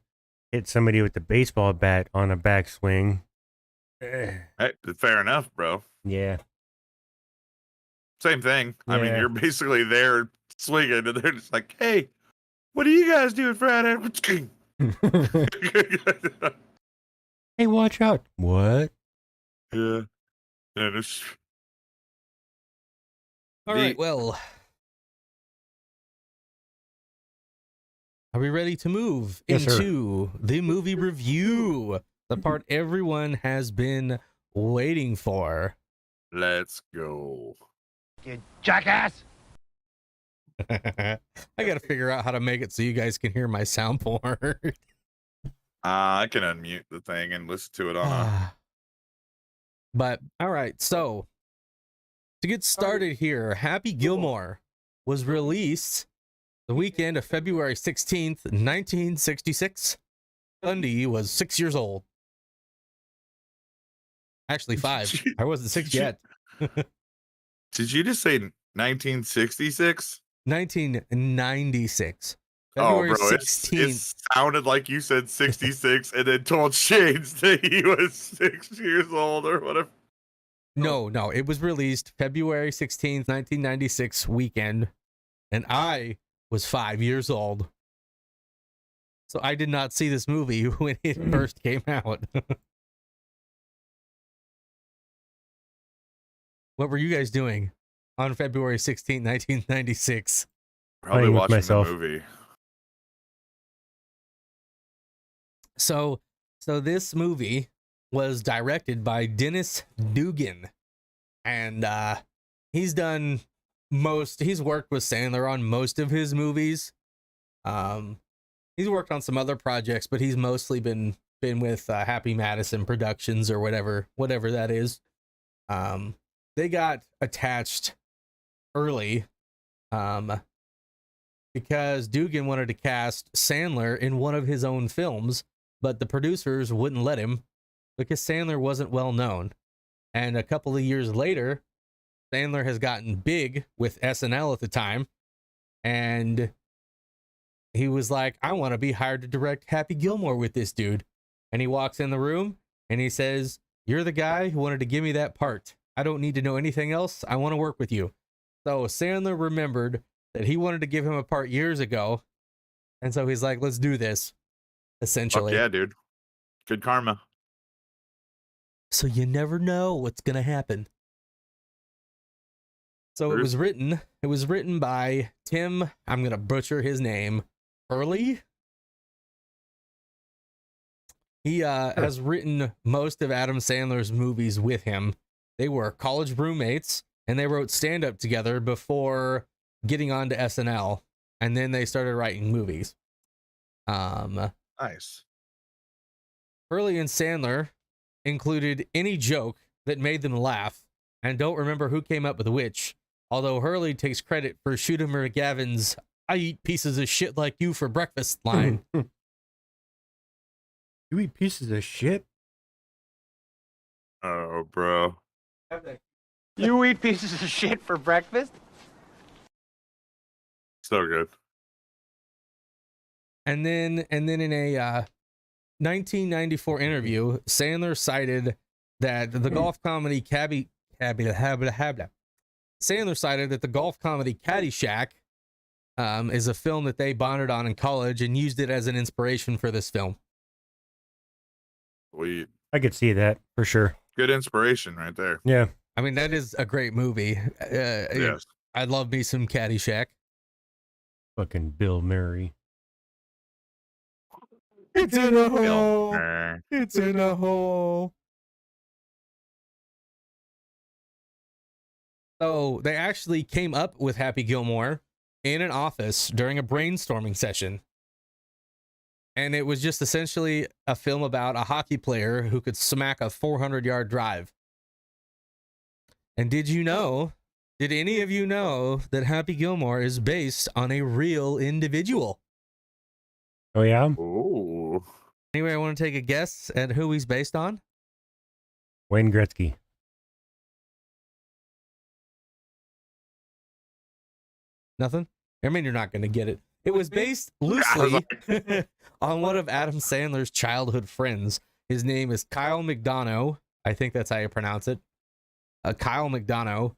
hit somebody with the baseball bat on a backswing. Hey, fair enough, bro. Yeah. Same thing. I mean, Yeah. you're basically there swinging, and they're just like, "Hey, what are you guys doing Friday?" Hey, watch out. What? Yeah. And it's All right, well. Are we ready to move Yes, sir. into the movie review? The part everyone has been waiting for. let's go. You jackass! I got to figure out how to make it so you guys can hear my soundboard. I can unmute the thing and listen to it on a... But all right, so to get started here, Happy Gilmore was released the weekend of February 16th, 1966. Bundy was 6 years old. Actually, 5. I wasn't 6 yet. Did you just say 1966? 1996. Oh, February bro, it 16th. sounded like you said 66 and then told Shades that he was 6 years old or whatever. No, it was released February 16th, 1996 weekend, and I was 5 years old. So I did not see this movie when it first came out. What were you guys doing on February 16th, 1996? Probably Playing with watching myself. the movie. So this movie was directed by Dennis Dugan, and he's worked with Sandler on most of his movies. He's worked on some other projects, but he's mostly been with Happy Madison Productions or whatever that is. They got attached early because Dugan wanted to cast Sandler in one of his own films, but the producers wouldn't let him because Sandler wasn't well known. And a couple of years later, Sandler has gotten big with SNL at the time, and he was like, I want to be hired to direct Happy Gilmore with this dude. And he walks in the room and he says, you're the guy who wanted to give me that part. I don't need to know anything else. I want to work with you. So Sandler remembered that he wanted to give him a part years ago. And so he's like, let's do this, essentially. Fuck yeah, dude. Good karma. So you never know what's going to happen. So it was written by Tim, I'm going to butcher his name, Hurley. He has written most of Adam Sandler's movies with him. They were college roommates, and they wrote stand-up together before getting onto SNL, and then they started writing movies. Nice. Hurley and Sandler included any joke that made them laugh, and don't remember who came up with which, although Hurley takes credit for Shooter McGavin's "I eat pieces of shit like you for breakfast" line. You eat pieces of shit? Oh, bro. You eat pieces of shit for breakfast? So good. And then in a 1994 interview, Sandler cited that the golf comedy Sandler cited that the golf comedy Caddyshack is a film that they bonded on in college and used it as an inspiration for this film. Sweet. I could see that for sure. Good inspiration right there. Yeah. I mean, that is a great movie. Yes. I love me some Caddyshack. Fucking Bill Murray. It's in a hole. Eh. It's in a hole. So they actually came up with Happy Gilmore in an office during a brainstorming session. And it was just essentially a film about a hockey player who could smack a 400-yard drive. And did any of you know that Happy Gilmore is based on a real individual? Oh, yeah? Ooh. Anyway, I want to take a guess at who he's based on? Wayne Gretzky. Nothing? I mean, you're not going to get it. It was based loosely on one of Adam Sandler's childhood friends. His name is Kyle McDonough. I think that's how you pronounce it. Kyle McDonough,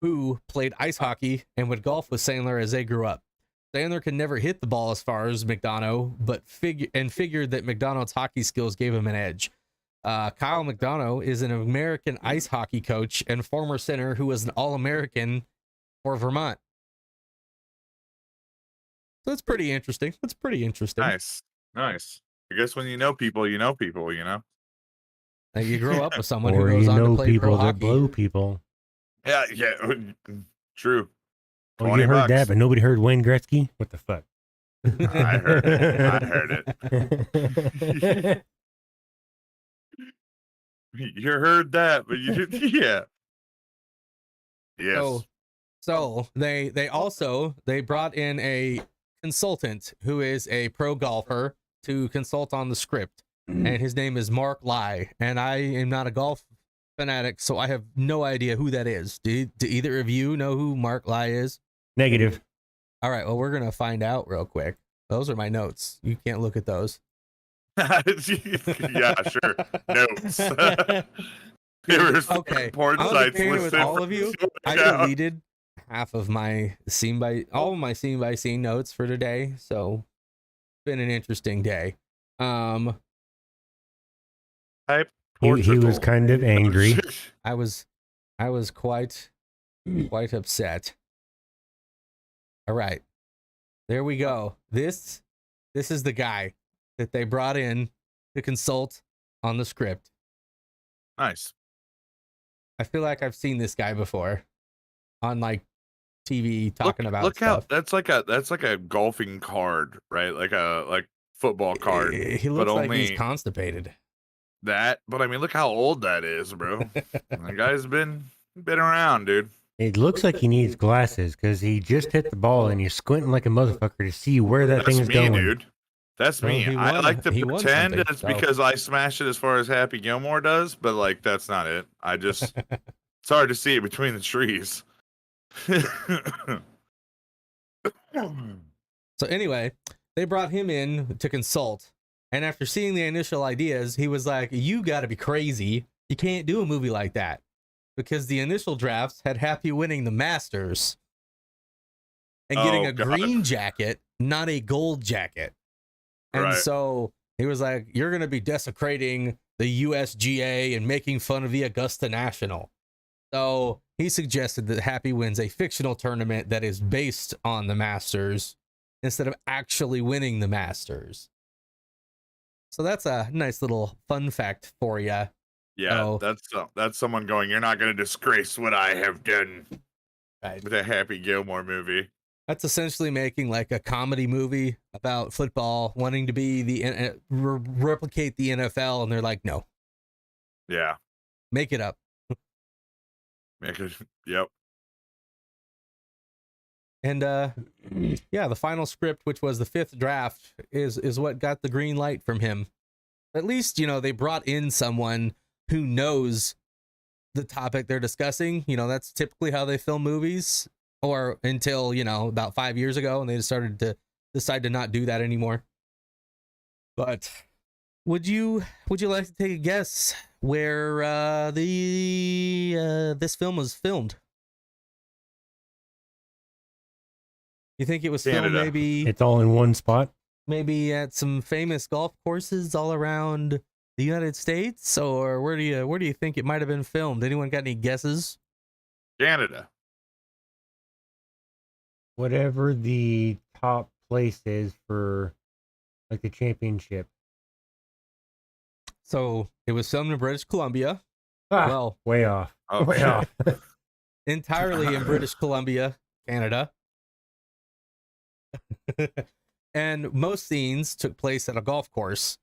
who played ice hockey and would golf with Sandler as they grew up. Sandler could never hit the ball as far as McDonough, but figured that McDonough's hockey skills gave him an edge. Kyle McDonough is an American ice hockey coach and former center who was an All-American for Vermont. So that's pretty interesting. Nice. Nice. I guess when you know people, you know people, you know? Like you grow up with someone Or who goes you on to know play people pro that hockey. blow people. Yeah. True. Oh, you 20 heard bucks. that, but nobody heard Wayne Gretzky? What the fuck? I heard it. I heard it. You heard that, but you didn't. Yeah. Yes. So they brought in a consultant who is a pro golfer to consult on the script, and his name is Mark Lai. And I am not a golf fanatic, so I have no idea who that is. Do either of you know who Mark Lai is? Negative. All right, well, we're gonna find out real quick. Those are my notes. You can't look at those. Yeah, sure. Notes. There's Okay, porn I'm sites with listed all for of you. this I account. deleted half of my all of my scene by scene notes for today, so it's been an interesting day. Type He was Portugal. kind of angry. I was quite upset. All right, there we go. This is the guy that they brought in to consult on the script. Nice. I feel like I've seen this guy before on like TV talking about Look stuff. how that's like a golfing card, right? Like a football card. He but looks like only he's constipated. that. But I mean, look how old that is, bro. The guy's been around, dude. It looks like he needs glasses because he just hit the ball and he's squinting like a motherfucker to see where that thing That's is me, going. dude. That's Well, me. he I won- like to he won pretend something, it's so. because I smash it as far as Happy Gilmore does, but like that's not it. I just it's hard to see it between the trees. So anyway, they brought him in to consult, and after seeing the initial ideas, he was like, "You got to be crazy! You can't do a movie like that," because the initial drafts had Happy winning the Masters and getting Oh, a God. green jacket, not a gold jacket. And Right. so he was like, "You're going to be desecrating the USGA and making fun of the Augusta National." So he suggested that Happy wins a fictional tournament that is based on the Masters instead of actually winning the Masters. So that's a nice little fun fact for you. Yeah, Oh. that's someone going, "You're not going to disgrace what I have done" Right. with a Happy Gilmore movie. That's essentially making like a comedy movie about football, wanting to be replicate the NFL, and they're like, no, Yeah. make it up. Yep. And yeah, the final script, which was the 5th draft, is what got the green light from him. At least, you know, they brought in someone who knows the topic they're discussing. You know, that's typically how they film movies, or until, you know, about 5 years ago, and they started to decide to not do that anymore. But would you like to take a guess where this film was filmed? You think it was filmed Canada. maybe It's all in one spot. maybe at some famous golf courses all around the United States, or where do you think it might have been filmed? Anyone got any guesses? Canada. Whatever the top place is for like the championship. So it was filmed in British Columbia. Ah, Well, way off. Oh, Way shit. off. entirely in British Columbia, Canada. And most scenes took place at a golf course,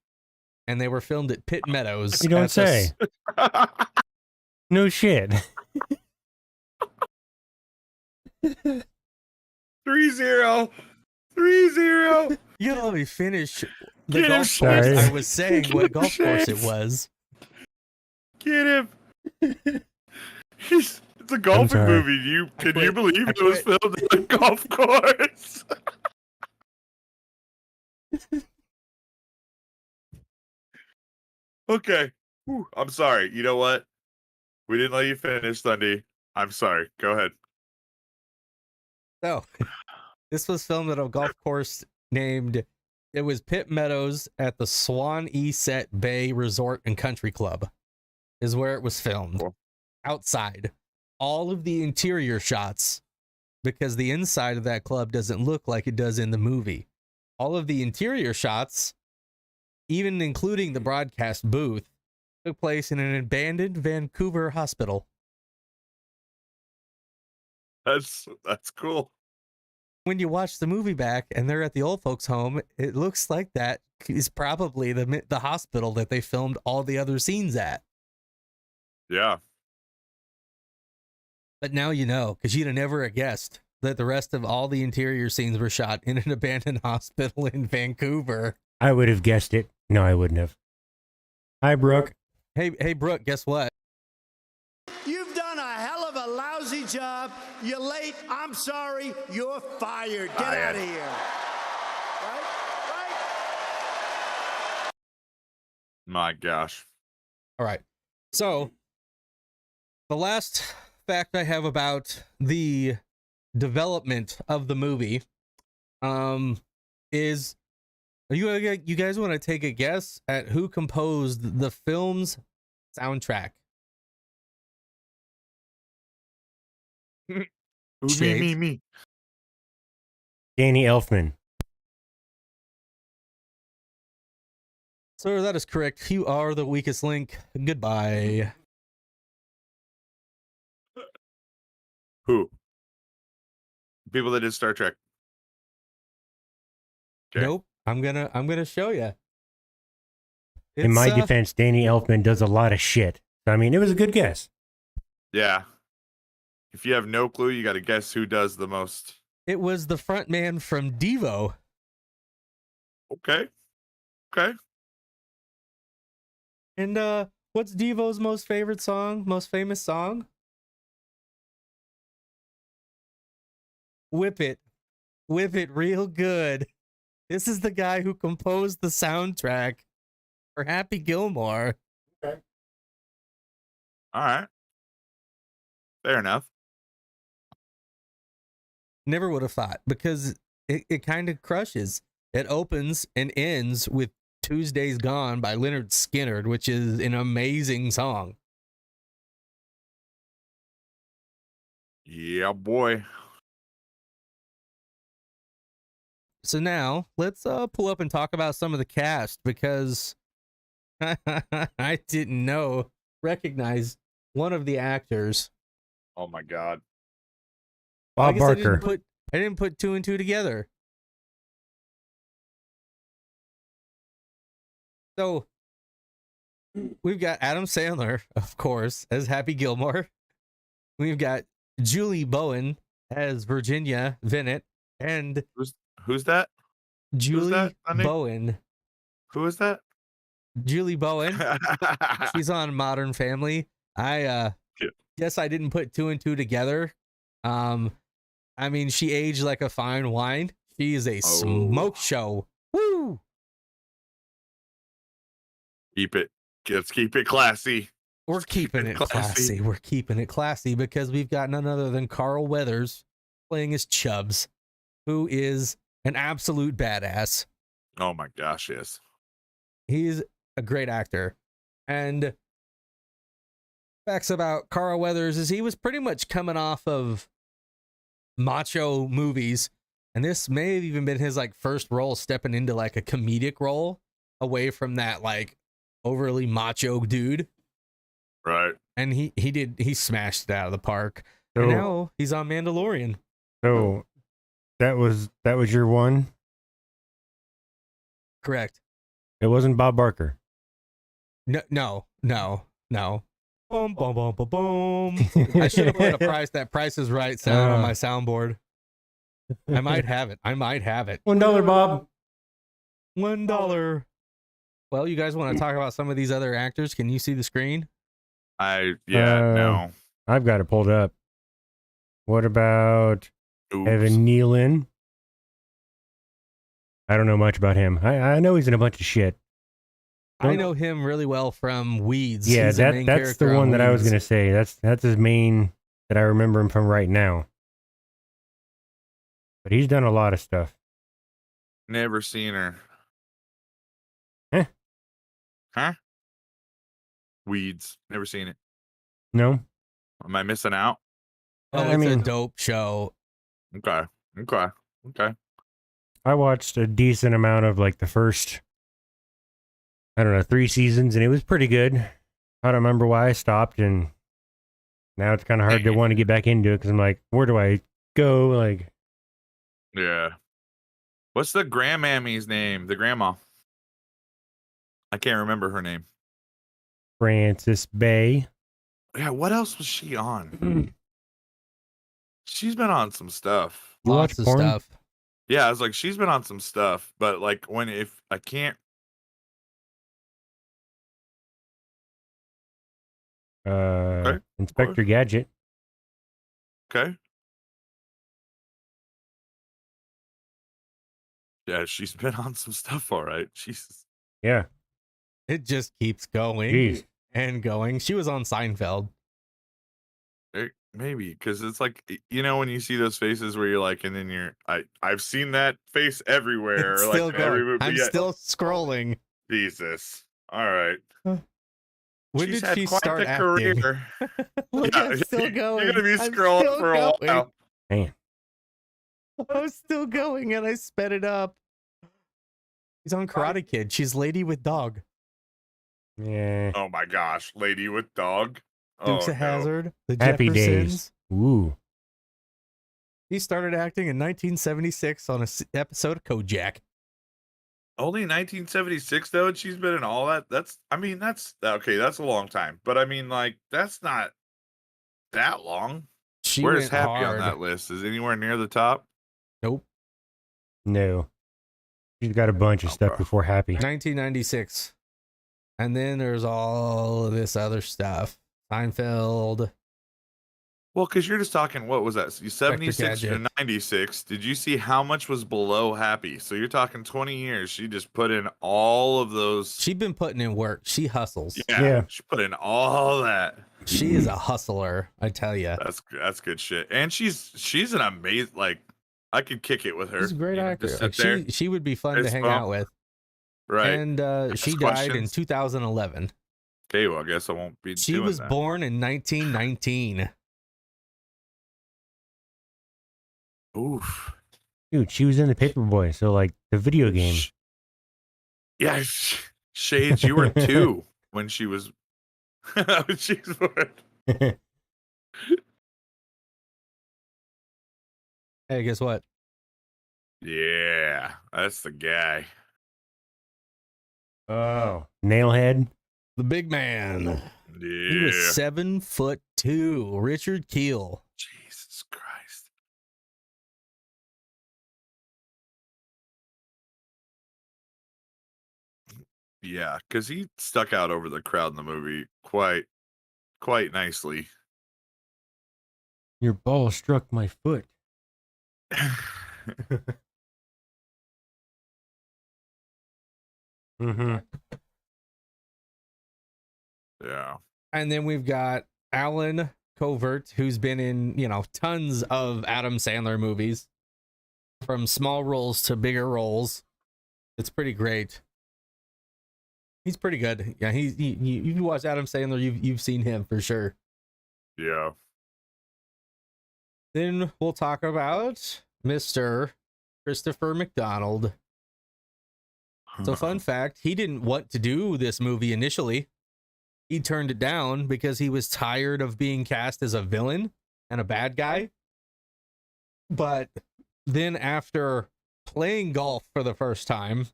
and they were filmed at Pitt Meadows. You don't at the say. No shit. 3-0. 3-0. You gotta let me finish the Get him, golf course. sorry. I was saying what golf course it Shit. was. Get him. It's a golfing sorry. movie. Can you believe I it was filmed at a golf course? Okay. Whew, I'm sorry. You know what? We didn't let you finish, Thundy. I'm sorry. Go ahead. So, this was filmed at a golf course named, it was Pitt Meadows at the Swan Eset Bay Resort and Country Club, is where it was filmed. Cool. Outside. All of the interior shots, because the inside of that club doesn't look like it does in the movie. All of the interior shots, even including the broadcast booth, took place in an abandoned Vancouver hospital. That's cool. When you watch the movie back and they're at the old folks' home, it looks like that is probably the hospital that they filmed all the other scenes at. Yeah. But now you know, because you'd have never guessed that the rest of all the interior scenes were shot in an abandoned hospital in Vancouver. I would have guessed it. No, I wouldn't have. Hi, Brooke. Hey, Brooke, guess what? You've done a hell of a lousy job. You're late. I'm sorry. You're fired. Get Fired. out of here. Right? My gosh. All right. So, the last fact I have about the development of the movie is, you guys want to take a guess at who composed the film's soundtrack? Ooh, Shades. me. Danny Elfman. Sir, that is correct. You are the weakest link. Goodbye. Who? People that did Star Trek. Okay. Nope. I'm gonna show you. In my defense, Danny Elfman does a lot of shit. I mean, it was a good guess. Yeah. If you have no clue, you got to guess who does the most. It was the front man from Devo. Okay. And what's Devo's most famous song? Whip It real good. This is the guy who composed the soundtrack for Happy Gilmore. All right. Fair enough. Never would have thought, because it kind of crushes. It opens and ends with Tuesday's Gone by Leonard Skinner, which is an amazing song. Yeah, boy. So now let's pull up and talk about some of the cast, because I didn't recognize one of the actors. Oh my God. I Bob guess I didn't Barker. put I didn't put two and two together. So we've got Adam Sandler, of course, as Happy Gilmore. We've got Julie Bowen as Virginia Bennett, and Who's that? Julie that, honey? Bowen. Who is that? Julie Bowen. She's on Modern Family. I guess I didn't put two and two together. I mean, she aged like a fine wine. She is a smoke show. Woo! Let's keep it classy. We're keeping it classy. We're keeping it classy because we've got none other than Carl Weathers playing as Chubbs, who is an absolute badass. Oh my gosh, yes. He's a great actor. And facts about Carl Weathers is he was pretty much coming off of macho movies, and this may have even been his like first role stepping into like a comedic role away from that like overly macho dude. Right. And he smashed it out of the park. So, and now he's on Mandalorian. So that was your one? Correct. It wasn't Bob Barker. No. Boom, boom, boom, boom, boom. I should have put that Price is Right sound on my soundboard. I might have it. $1, Bob. $1. Well, you guys want to talk about some of these other actors? Can you see the screen? No. I've got it pulled up. What about Oops. Evan Nealon? I don't know much about him. I know he's in a bunch of shit. I know him really well from Weeds. Yeah, He's the main that's the character one on that I was Weeds. gonna say. That's his main that I remember him from right now. But he's done a lot of stuff. Never seen her. Huh? Weeds. Never seen it. No? Am I missing out? Oh, I it's mean- a dope show. Okay. I watched a decent amount of like the first, 3 seasons, and it was pretty good. I don't remember why I stopped, and now it's kind of hard to want to get back into it because I'm like, where do I go? Like, Yeah. What's the grandmammy's name? The grandma. I can't remember her name. Frances Bay. Yeah, what else was she on? She's been on some stuff. You Lots watch of porn? stuff. Yeah, I was like, she's been on some stuff, but like if I can't. Inspector Gadget. Okay. Yeah, she's been on some stuff, all right. Jesus. Yeah. It just keeps going Jeez. and going. She was on Seinfeld. Maybe because it's like when you see those faces where you're like, and then I've seen that face everywhere. It's like still in every going. movie. I'm Yeah. still scrolling. Jesus. All right. When She's did had she quite start the acting? career. Look, Yeah, I'm still going. You're gonna be I'm scrolling still for a going. while. Man. I'm still going, and I sped it up. He's on Karate Kid. She's Lady with Dog. Yeah. Oh my gosh, Lady with Dog. Dukes Oh, of no. Hazzard. The Happy Jeffersons. Days. Ooh. He started acting in 1976 on an episode of Kojak. Only 1976 though, and she's been in all that. That's okay. That's a long time, but I mean, like, that's not that long. She Where's went Happy hard. on that list? Is anywhere near the top? Nope. No. She's got a bunch of stuff Okay. before Happy. 1996. And then there's all of this other stuff. Seinfeld. Well, because you're just talking. What was that? 76 Gadget. to 96. Did you see how much was below Happy? So you're talking 20 years. She just put in all of those. She's been putting in work. She hustles. Yeah. She put in all that. She is a hustler, I tell you. That's good shit. And she's an amazing, like, I could kick it with her. She's a great actor. Just Like, sit there. she would be fun to fist hang bump. out with. Right. And she Ask died in questions. 2011. Okay, well, I guess I won't be She doing was that. born in 1919. Oof. Dude, she was in the Paperboy, so like the video game. Yeah, Shades, you were 2 when she was when she was born. Hey, guess what? Yeah, that's the guy. Oh, Nailhead. The big man. He was Yeah. 7'2", Richard Kiel. Jesus Christ. Yeah, because he stuck out over the crowd in the movie quite nicely. Your ball struck my foot. Mm-hmm. Yeah. And then we've got Alan Covert, who's been in, tons of Adam Sandler movies, from small roles to bigger roles. It's pretty great. He's pretty good. Yeah, you watch Adam Sandler, you've seen him for sure. Yeah. Then we'll talk about Mr. Christopher McDonald. So, fun fact, he didn't want to do this movie initially. He turned it down because he was tired of being cast as a villain and a bad guy. But then after playing golf for the first time,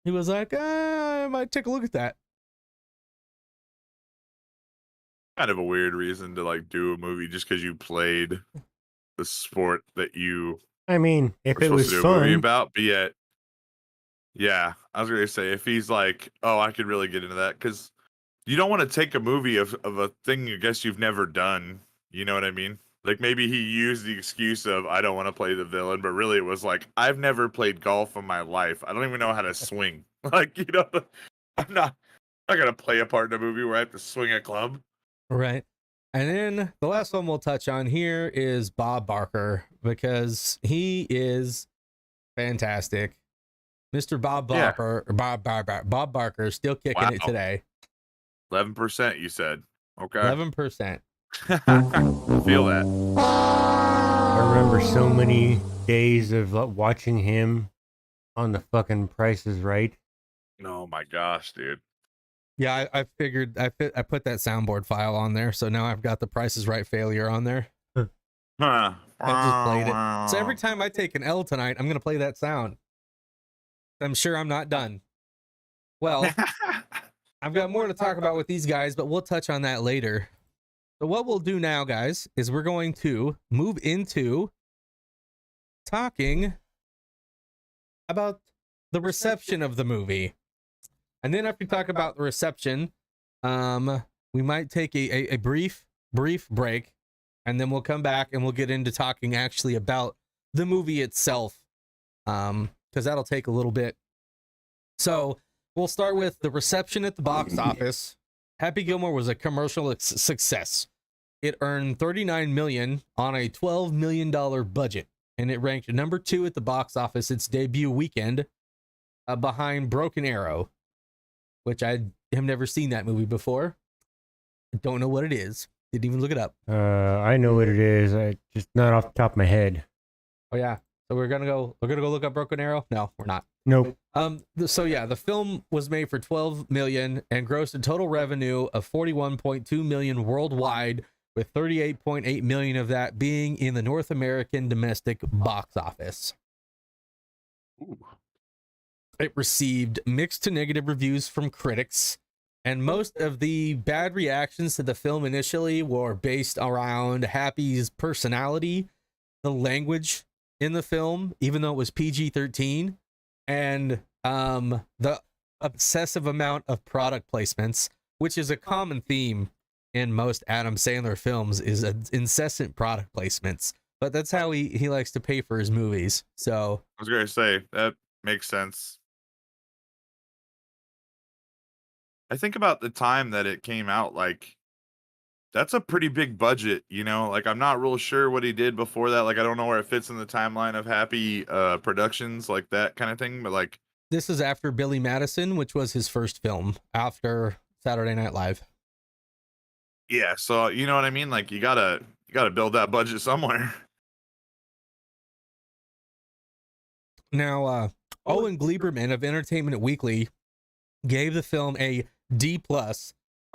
he was like, I might take a look at that. Kind of a weird reason to like do a movie just because you played the sport that you I mean, if were it supposed was to do a movie fun, about, but yet, yeah, I was gonna say if he's like, oh, I could really get into that, because you don't want to take a movie of a thing I guess you've never done. You know what I mean? Like maybe he used the excuse of I don't want to play the villain, but really it was like I've never played golf in my life. I don't even know how to swing. Like, I'm not gonna play a part in a movie where I have to swing a club. Right. And then the last one we'll touch on here is Bob Barker, because he is fantastic. Mr. Bob Barker, Bob Barker is still kicking it today. 11%, you said. Okay. 11%. Feel that. I remember so many days of watching him on the fucking Price is Right. Oh my gosh, dude. Yeah, I figured I put that soundboard file on there, so now I've got the Price is Right failure on there. Huh. I just played it. So every time I take an L tonight, I'm gonna play that sound. I'm sure I'm not done. Well, I've got more to talk about with these guys, but we'll touch on that later. So what we'll do now, guys, is we're going to move into talking about the reception of the movie. And then after we talk about the reception, we might take a brief break, and then we'll come back and we'll get into talking actually about the movie itself, because that'll take a little bit. So we'll start with the reception at the box office. Happy Gilmore was a commercial success. It earned $39 million on a $12 million budget, and it ranked number 2 at the box office its debut weekend, behind Broken Arrow, which I have never seen that movie before. I don't know what it is. Didn't even look it up. I know what it is. I just not off the top of my head. Oh yeah. So we're gonna go look up Broken Arrow? No, we're not. Nope. So yeah, the film was made for $12 million and grossed a total revenue of $41.2 million worldwide, with $38.8 million of that being in the North American domestic box office. Ooh. It received mixed to negative reviews from critics, and most of the bad reactions to the film initially were based around Happy's personality, the language in the film, even though it was PG-13, and the obsessive amount of product placements, which is a common theme in most Adam Sandler films, is incessant product placements. But that's how he likes to pay for his movies. So I was gonna say that makes sense. I think about the time that it came out, like that's a pretty big budget, like I'm not real sure what he did before that. Like I don't know where it fits in the timeline of Happy Productions, like that kind of thing, but like this is after Billy Madison, which was his first film after Saturday Night Live. Yeah, so you know what I mean? Like you gotta build that budget somewhere. Now, Owen Gleiberman of Entertainment Weekly gave the film a D+,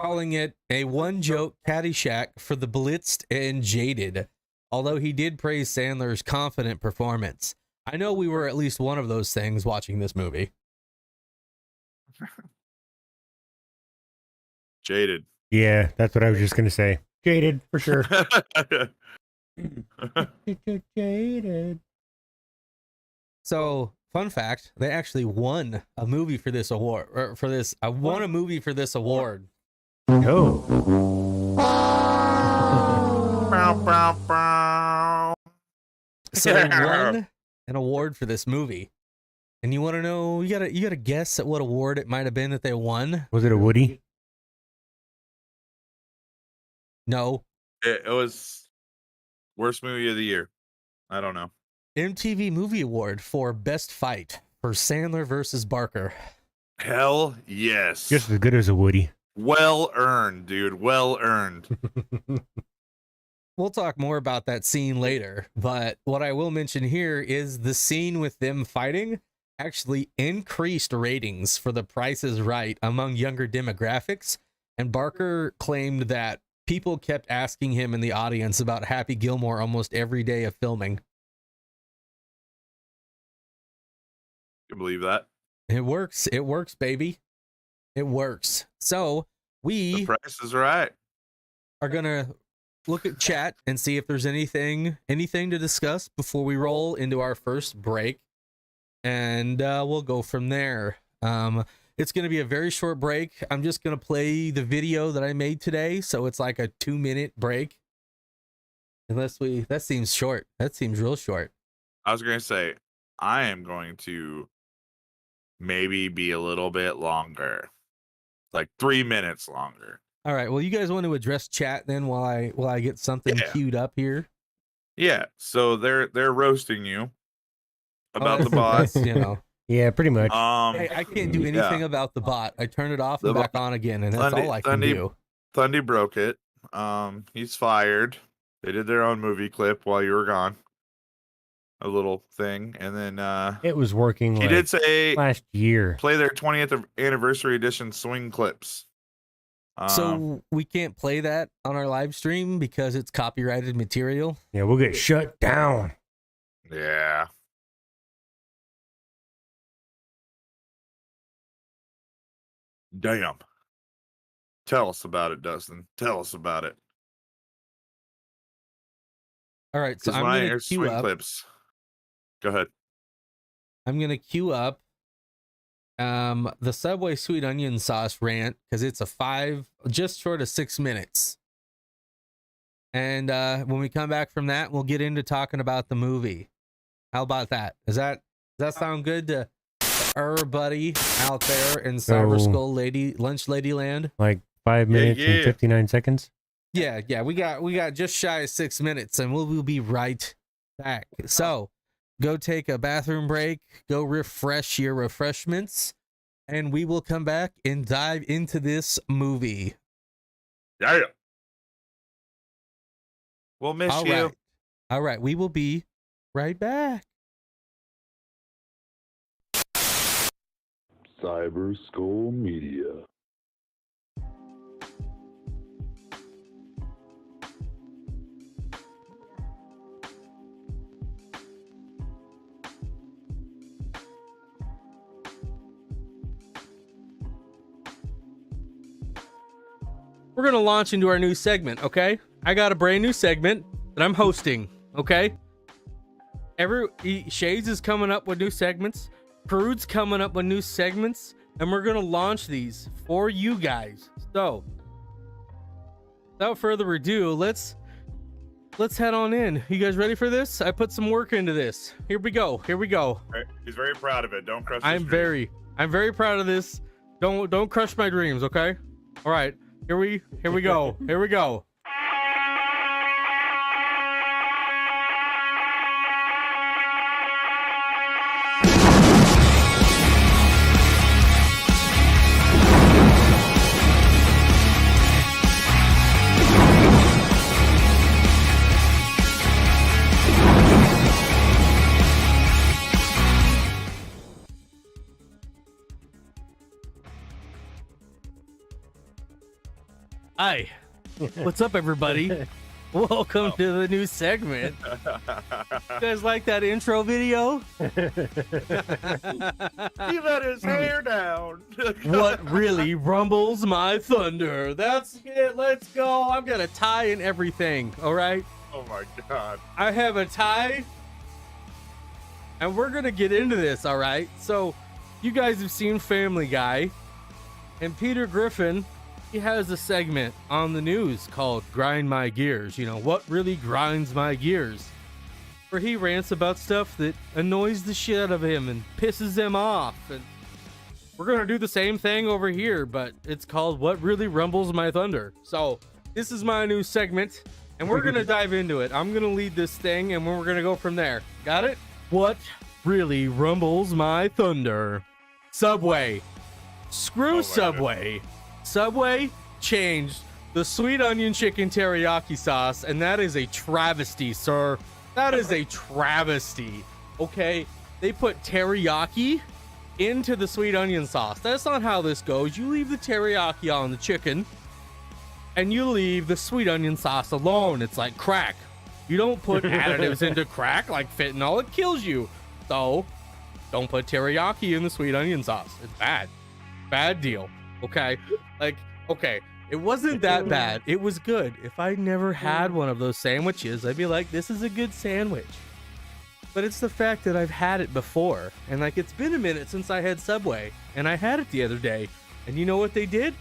calling it a one-joke Caddyshack for the blitzed and jaded. although he did praise Sandler's confident performance. I know we were at least one of those things watching this movie. Jaded. Yeah, that's what I was just gonna say. Jaded for sure. Jaded. So, fun fact, they actually won a movie for this award. I won a movie for this award. Oh. So they won an award for this movie. And you want to know, you gotta guess at what award it might have been that they won? Was it a Woody? No. It was worst movie of the year. I don't know. MTV Movie Award for Best Fight for Sandler versus Barker. Hell yes. Just as good as a Woody. Well earned, dude. Well earned. We'll talk more about that scene later, but what I will mention here is the scene with them fighting actually increased ratings for The Price is Right among younger demographics, and Barker claimed that people kept asking him in the audience about Happy Gilmore almost every day of filming. You believe that? It works, baby. It works. So The Price is Right. are gonna look at chat and see if there's anything to discuss before we roll into our first break, and we'll go from there. It's going to be a very short break. I'm just going to play the video that I made today, so it's like a 2-minute break. That seems short. That seems real short. I was going to say, I am going to maybe be a little bit longer, like 3 minutes longer. All right. Well, you guys want to address chat then while I get something queued up here? Yeah. So they're roasting you about the bots. bot. You know. Yeah, pretty much. Hey, I can't do anything about the bot. I turn it off and back on again, and that's all I can do. Thundy broke it. He's fired. They did their own movie clip while you were gone. A little thing, and then it was working. He did say last year play their 20th anniversary edition swing clips. So we can't play that on our live stream because it's copyrighted material. Yeah, we'll get shut down. Yeah. Damn. Tell us about it, Dustin. Tell us about it. All right, so I'm going to queue up. Clips. Go ahead. I'm going to queue up the Subway sweet onion sauce rant because it's just short of 6 minutes. And when we come back from that, we'll get into talking about the movie. How about that? Does that sound good to everybody out there in Cyber Skull Lunch Lady Land? Like 5 minutes and 59 seconds? Yeah. We got just shy of 6 minutes, and we'll be right back. So go take a bathroom break, go refresh your refreshments, and we will come back and dive into this movie. Yeah. We'll miss you. All right. We will be right back. Cyber Skull Media. We're going to launch into our new segment, okay? I got a brand new segment that I'm hosting, okay? Shades is coming up with new segments. Crude's coming up with new segments. And we're going to launch these for you guys. So, without further ado, let's head on in. You guys ready for this? I put some work into this. Here we go. He's very proud of it. Don't crush I'm very proud of this. Don't crush my dreams, okay? All right. Here we go. Here we go. Hi. What's up, everybody? Welcome to the new segment. You guys like that intro video? He let his hair down. What really rumbles my thunder? That's it. Let's go. I've got a tie and everything. All right. Oh my god. I have a tie, and we're gonna get into this. All right. So, you guys have seen Family Guy, and Peter Griffin. He has a segment on the news called Grind My Gears. You know, what really grinds my gears? Where he rants about stuff that annoys the shit out of him and pisses him off. And we're going to do the same thing over here, but it's called What Really Rumbles My Thunder. So this is my new segment, and we're going to dive into it. I'm going to lead this thing, and we're going to go from there. Got it? What really rumbles my thunder? Subway. Screw Subway. Subway changed the sweet onion chicken teriyaki sauce, and that is a travesty, sir. That is a travesty. Okay, they put teriyaki into the sweet onion sauce. That's not how this goes. You leave the teriyaki on the chicken, and you leave the sweet onion sauce alone. It's like crack. You don't put additives into crack like fentanyl. It kills you. So, don't put teriyaki in the sweet onion sauce. It's bad. Bad deal. Okay, like, okay, it wasn't that bad. It was good. If I never had one of those sandwiches, I'd be like, this is a good sandwich. But it's the fact that I've had it before, and like, it's been a minute since I had Subway, and I had it the other day, and you know what they did?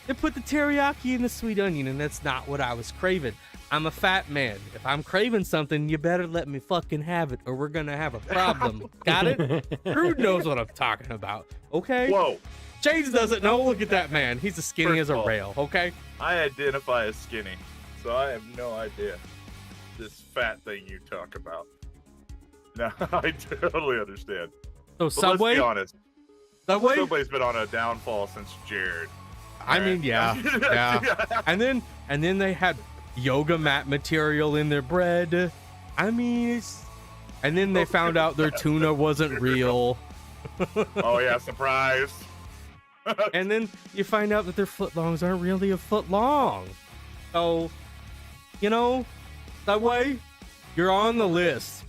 They put the teriyaki in the sweet onion, and that's not what I was craving. I'm a fat man. If I'm craving something, you better let me fucking have it, or we're gonna have a problem. Got it? Crude knows what I'm talking about. Okay? Whoa. Shades doesn't know. Look at that man. He's as skinny First as a of all, rail, okay? I identify as skinny, so I have no idea this fat thing you talk about. No, I totally understand. So But Subway? let's be honest. Subway? Subway's been on a downfall since Jared. I mean, yeah. Yeah. And then they had yoga mat material in their bread. I mean, and then they found out their tuna wasn't real. Oh yeah, surprise. And then you find out that their footlongs aren't really a foot long. So, you know, Subway, you're on the list.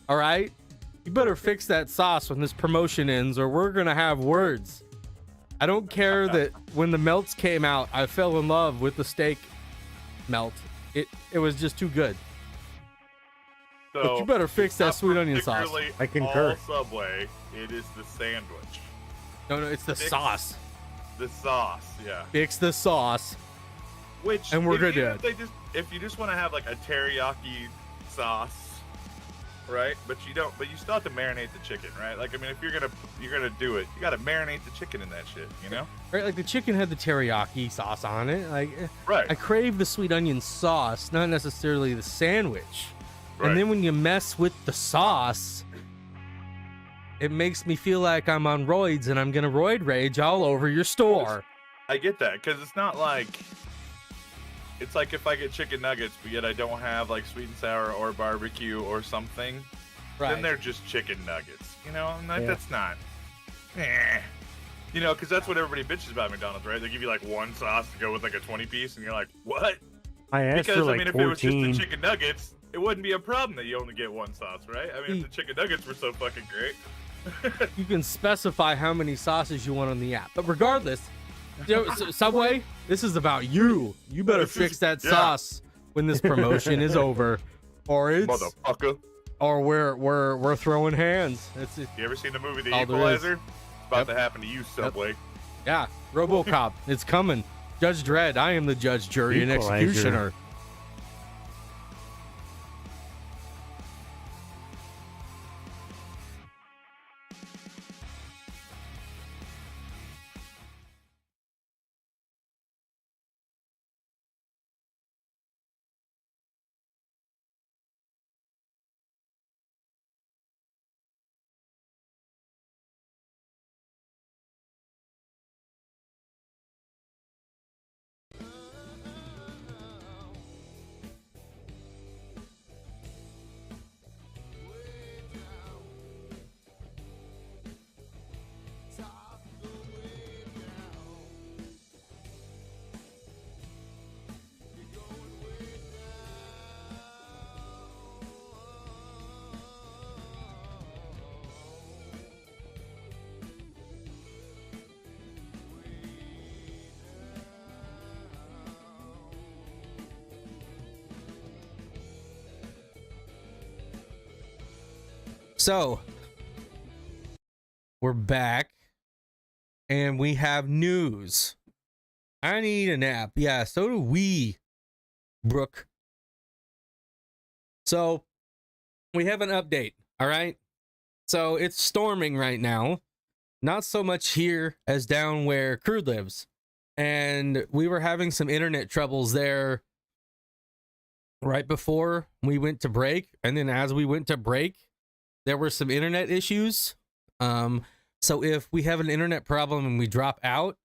All right? You better fix that sauce when this promotion ends, or we're going to have words. I don't care that when the melts came out, I fell in love with the steak melt. It was just too good. So, But you better fix that sweet onion sauce. particularly I concur. all Subway, it is the sandwich. No, it's the Fix sauce. The sauce, yeah. Fix the sauce. Which And we're if good you- at if you just want to have like a teriyaki sauce, right? But you still have to marinate the chicken, right? Like, I mean, if you're gonna do it, you gotta marinate the chicken in that shit, you know? Right, like the chicken had the teriyaki sauce on it. Like, Right. I crave the sweet onion sauce, not necessarily the sandwich. Right. And then when you mess with the sauce, it makes me feel like I'm on roids and I'm gonna roid rage all over your store. I get that, because it's not like it's like if I get chicken nuggets, but yet I don't have like sweet and sour or barbecue or something, then they're just chicken nuggets. You know, and like, Yeah. that's not. You know, because that's what everybody bitches about McDonald's, right? They give you like one sauce to go with like a 20-piece, and you're like, what? I asked Because for I like mean, if it was just 14. the chicken nuggets, it wouldn't be a problem that you only get one sauce, right? I mean, if the chicken nuggets were so fucking great. You can specify how many sauces you want on the app. But regardless, you know, Subway, this is about you. You better This is- fix that yeah. sauce when this promotion is over, or it's Motherfucker. or we're throwing hands. It's You ever seen the movie The All there is. Equalizer? It's about to happen to you, Subway. yeah, RoboCop. It's coming. Judge Dredd. I am the judge, jury, and Equalizer. executioner. So we're back and we have news. I need a nap. Yeah, so do we, Brooke. So we have an update. All right. So it's storming right now. Not so much here as down where Crude lives. And we were having some internet troubles there right before we went to break. And then as we went to break, there were some internet issues. So if we have an internet problem and we drop out,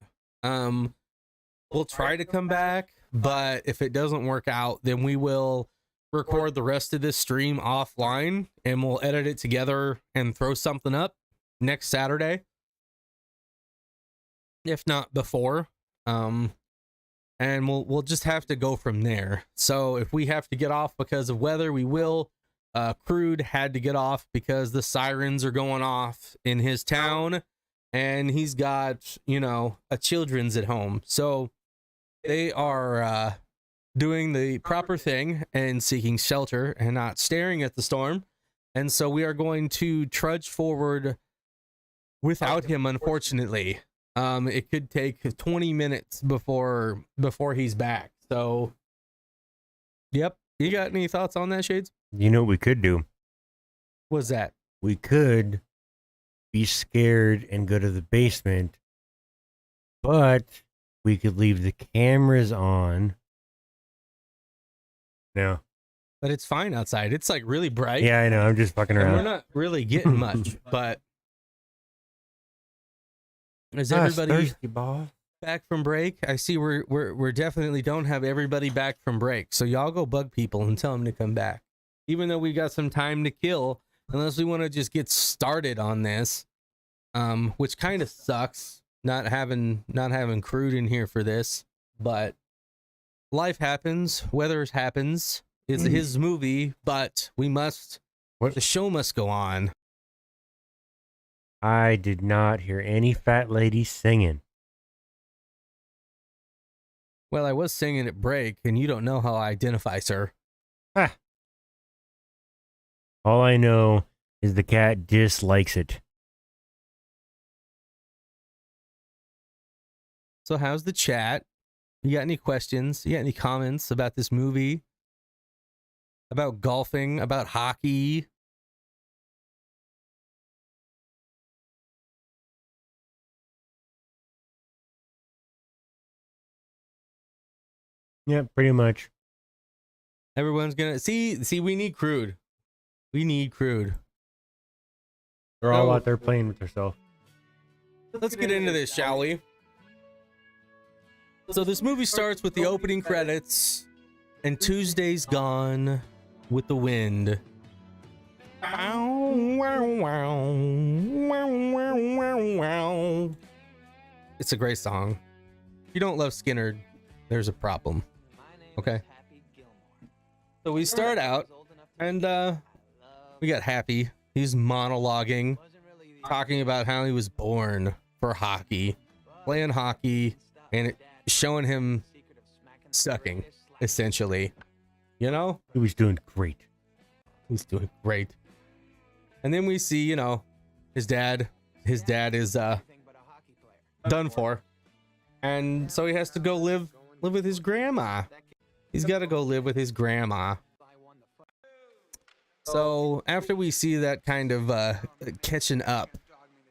we'll try to come back. But if it doesn't work out, then we will record the rest of this stream offline and we'll edit it together and throw something up next Saturday. If not before. And we'll just have to go from there. So if we have to get off because of weather, we will. Crude had to get off because the sirens are going off in his town and he's got, you know, a children's at home. So they are doing the proper thing and seeking shelter and not staring at the storm. And so we are going to trudge forward without him, unfortunately. It could take 20 minutes before he's back. So, yep. You got any thoughts on that, Shades? You know what we could do? What's that? We could be scared and go to the basement, but we could leave the cameras on. No. But it's fine outside. It's like really bright. Yeah, I know. I'm just fucking And around. we're not really getting much, but is everybody thirsty, boss? back from break? I see we're definitely don't have everybody back from break. So y'all go bug people and tell them to come back. Even though we got some time to kill, unless we want to just get started on this. Which kind of sucks not having Crude in here for this, but life happens, weather happens. It's his movie, but the show must go on. I did not hear any fat lady singing. Well, I was singing at break, and you don't know how I identify, sir. Ah. All I know is the cat dislikes it. So how's the chat? You got any questions? You got any comments about this movie? About golfing? About hockey? Yeah, pretty much. Everyone's gonna see. We need Crude. We need Crude. They're all out there playing with themselves. Let's get into this, shall we? So this movie starts with the opening credits, and Tuesday's gone with the wind. It's a great song. If you don't love Skinner, there's a problem. Okay. So we start out, and we got Happy. He's monologuing, talking about how he was born for hockey, playing hockey, and showing him sucking, essentially. You know? He was doing great. He's doing great. And then we see, you know, his dad. His dad is done for. And so he has to go live with his grandma. He's got to go live with his grandma. So after we see that kind of catching up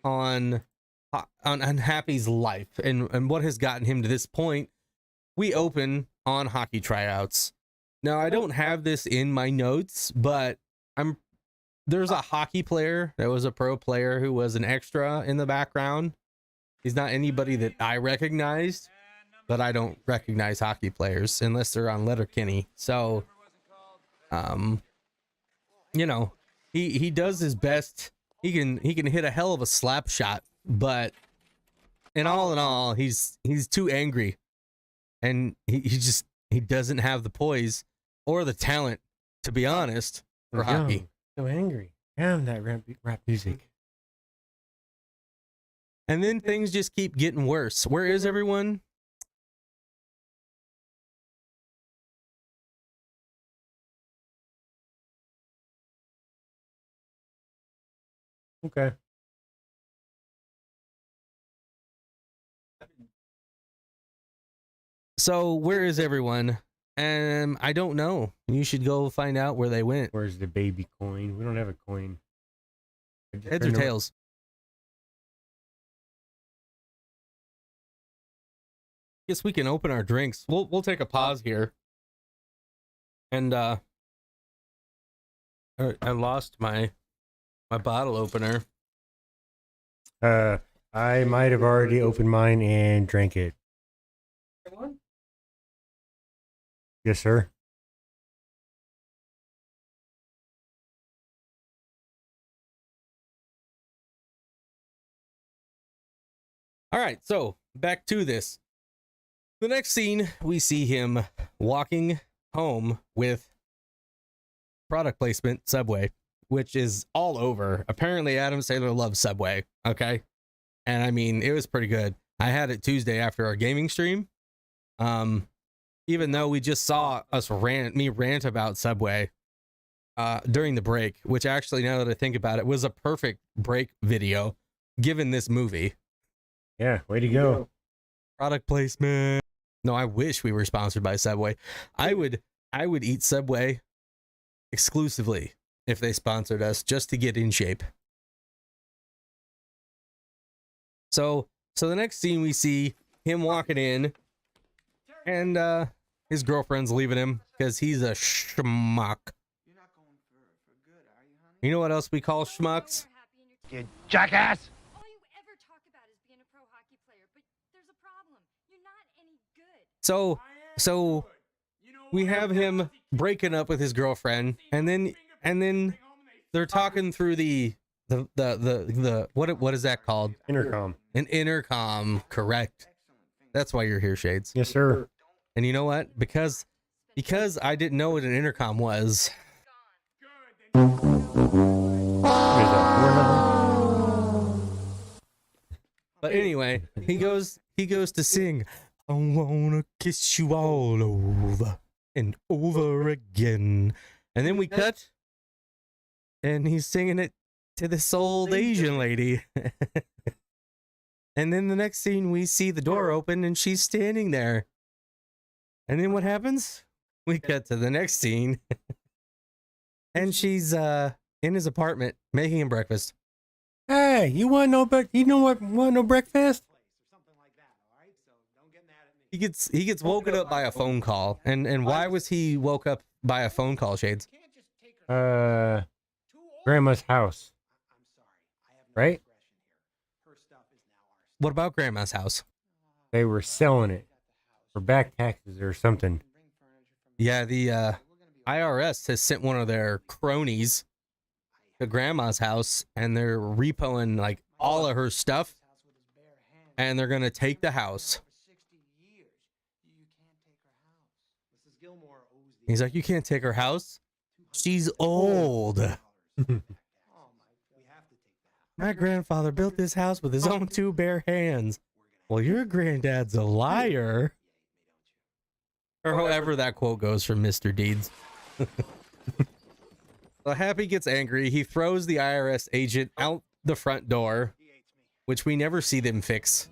on Happy's life and what has gotten him to this point, we open on hockey tryouts. Now, I don't have this in my notes, but there's a hockey player that was a pro player who was an extra in the background. He's not anybody that I recognized, but I don't recognize hockey players unless they're on Letterkenny. So, you know, he does his best. He can hit a hell of a slap shot, but in all, he's too angry, and he doesn't have the poise or the talent, to be honest, for hockey. So angry. Damn that rap music. And then things just keep getting worse. Where is everyone? Okay. So where is everyone? I don't know. You should go find out where they went. Where's the baby coin? We don't have a coin. Heads or tails? Guess we can open our drinks. We'll take a pause here. And I lost my bottle opener. I might have already opened mine and drank it. Yes, sir. All right, so back to this. The next scene, we see him walking home with product placement Subway, which is all over. Apparently, Adam Sandler loves Subway. Okay, and I mean, it was pretty good. I had it Tuesday after our gaming stream. Even though we just saw us rant about Subway during the break, which actually, now that I think about it, was a perfect break video given this movie. Yeah, way to go. Product placement. No, I wish we were sponsored by Subway. I would eat Subway exclusively if they sponsored us, just to get in shape. So the next scene, we see him walking in, and his girlfriend's leaving him because he's a schmuck. You know what else we call schmucks? You jackass! All you ever talk about is being a pro hockey player, but there's a problem. You're not any good. So we have him breaking up with his girlfriend, and then they're talking through the what is that called? Intercom. An intercom, correct. That's why you're here, Shades. Yes, sir. And you know what? Because I didn't know what an intercom was. What is that? But anyway, he goes to sing, I wanna kiss you all over and over again. And then we cut, and he's singing it to this old Asian lady. And then the next scene, we see the door open and she's standing there. And then what happens? We cut to the next scene. And she's in his apartment making him breakfast. Hey, you want no want no breakfast? He gets woken up by a phone call. And why was he woke up by a phone call, Shades? Grandma's house. Right? What about Grandma's house? They were selling it for back taxes or something. Yeah, the IRS has sent one of their cronies to Grandma's house, and they're repoing like all of her stuff, and they're gonna take the house. He's like, you can't take her house. She's old. My grandfather built this house with his own two bare hands. Well, your granddad's a liar. Or however that quote goes from Mr. Deeds. So Happy gets angry. He throws the IRS agent out the front door, which we never see them fix.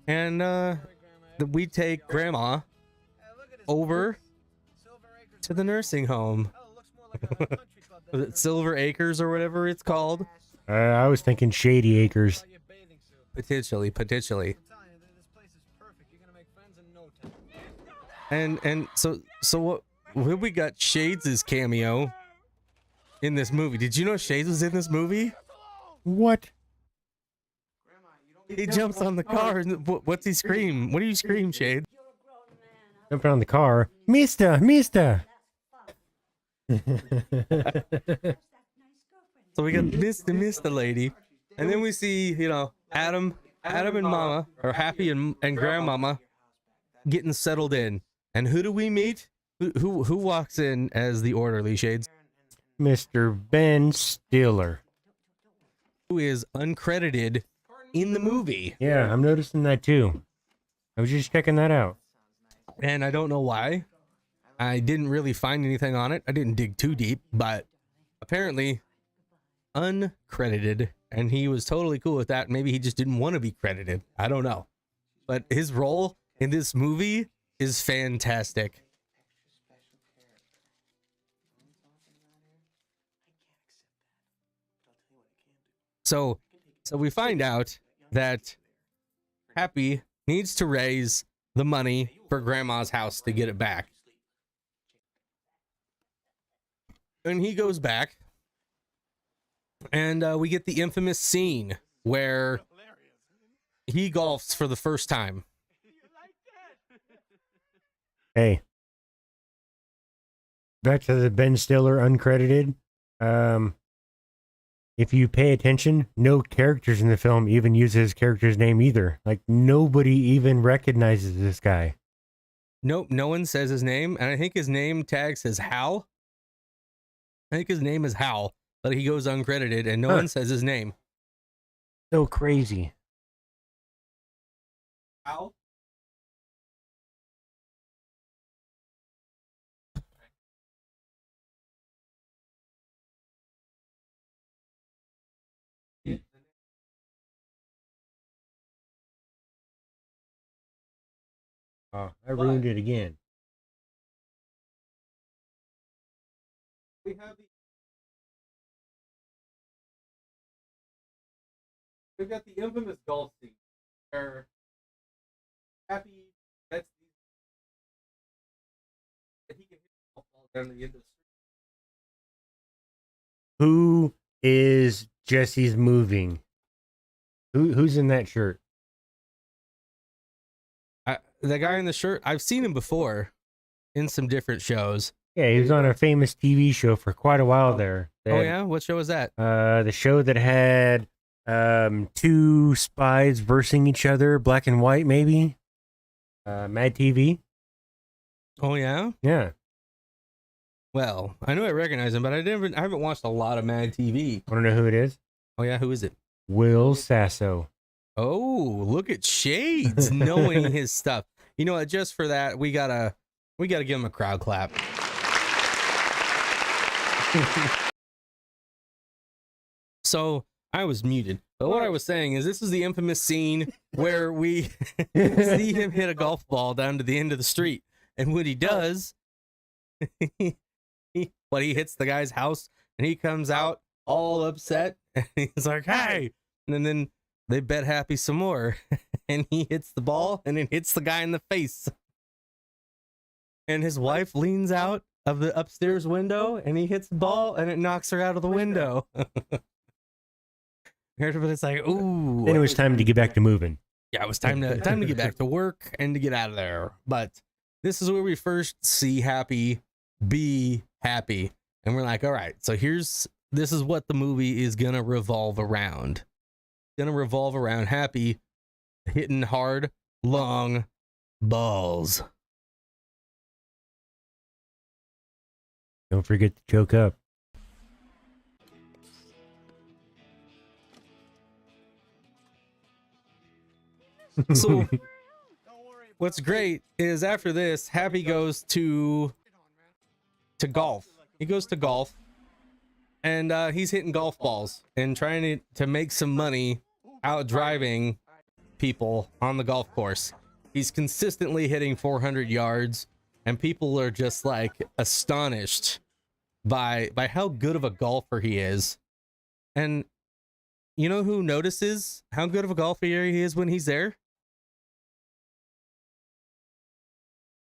And we take Grandma over to the nursing home. Was it Silver Acres or whatever it's called? I was thinking Shady Acres. Potentially. And so what we got Shades' cameo in this movie. Did you know Shades was in this movie? What? He jumps on the car and what's he scream? What do you scream, Shades? Jumping on the car. Mister. So we got Mr. Lady, and then we see, Adam and Mama, or Happy and Grandmama getting settled in. And who do we meet? Who walks in as the orderly, Shades? Mr. Ben Stiller. Who is uncredited in the movie. Yeah, I'm noticing that too. I was just checking that out. And I don't know why. I didn't really find anything on it. I didn't dig too deep, but apparently uncredited, and he was totally cool with that. Maybe he just didn't want to be credited. I don't know. But his role in this movie is fantastic. So we find out that Happy needs to raise the money for Grandma's house to get it back. And he goes back, and we get the infamous scene where he golfs for the first time. Hey, back to the Ben Stiller uncredited. If you pay attention, no characters in the film even use his character's name either. Like, nobody even recognizes this guy. Nope, no one says his name, and I think his name tag says Hal. I think his name is Hal, but he goes uncredited, and no one says his name. So crazy. Hal? Oh, I ruined it again. We have we've got the infamous golf scene where Happy bets that he can hit the golf ball down the end of the street. Who is Jesse's moving? Who's in that shirt? The guy in the shirt, I've seen him before in some different shows. Yeah, he was on a famous TV show for quite a while there. Oh yeah, what show was that? The show that had two spies versing each other, black and white, maybe. Mad TV. Oh yeah. Yeah. Well, I know I recognize him, but I haven't watched a lot of Mad TV. Want to know who it is? Oh yeah, who is it? Will Sasso. Oh, look at Shades knowing his stuff. You know what? Just for that, we gotta give him a crowd clap. So I was muted, but what I was saying is this is the infamous scene where we see him hit a golf ball down to the end of the street, and what he does, he hits the guy's house, and he comes out all upset, and he's like, "Hey!" And then they bet Happy some more, and he hits the ball, and it hits the guy in the face, and his wife leans out of the upstairs window, and he hits the ball, and it knocks her out of the window. Everybody's like, "Ooh!" Then it was time to get back to moving. Yeah, it was time to get back to work and to get out of there. But this is where we first see Happy be happy, and we're like, "All right, so this is what the movie is gonna revolve around. It's gonna revolve around Happy hitting hard, long balls." Don't forget to choke up. So what's great is after this, Happy goes to golf. He goes to golf, and he's hitting golf balls and trying to make some money out driving people on the golf course. He's consistently hitting 400 yards, and people are just like astonished by how good of a golfer he is. And you know who notices how good of a golfer he is when he's there?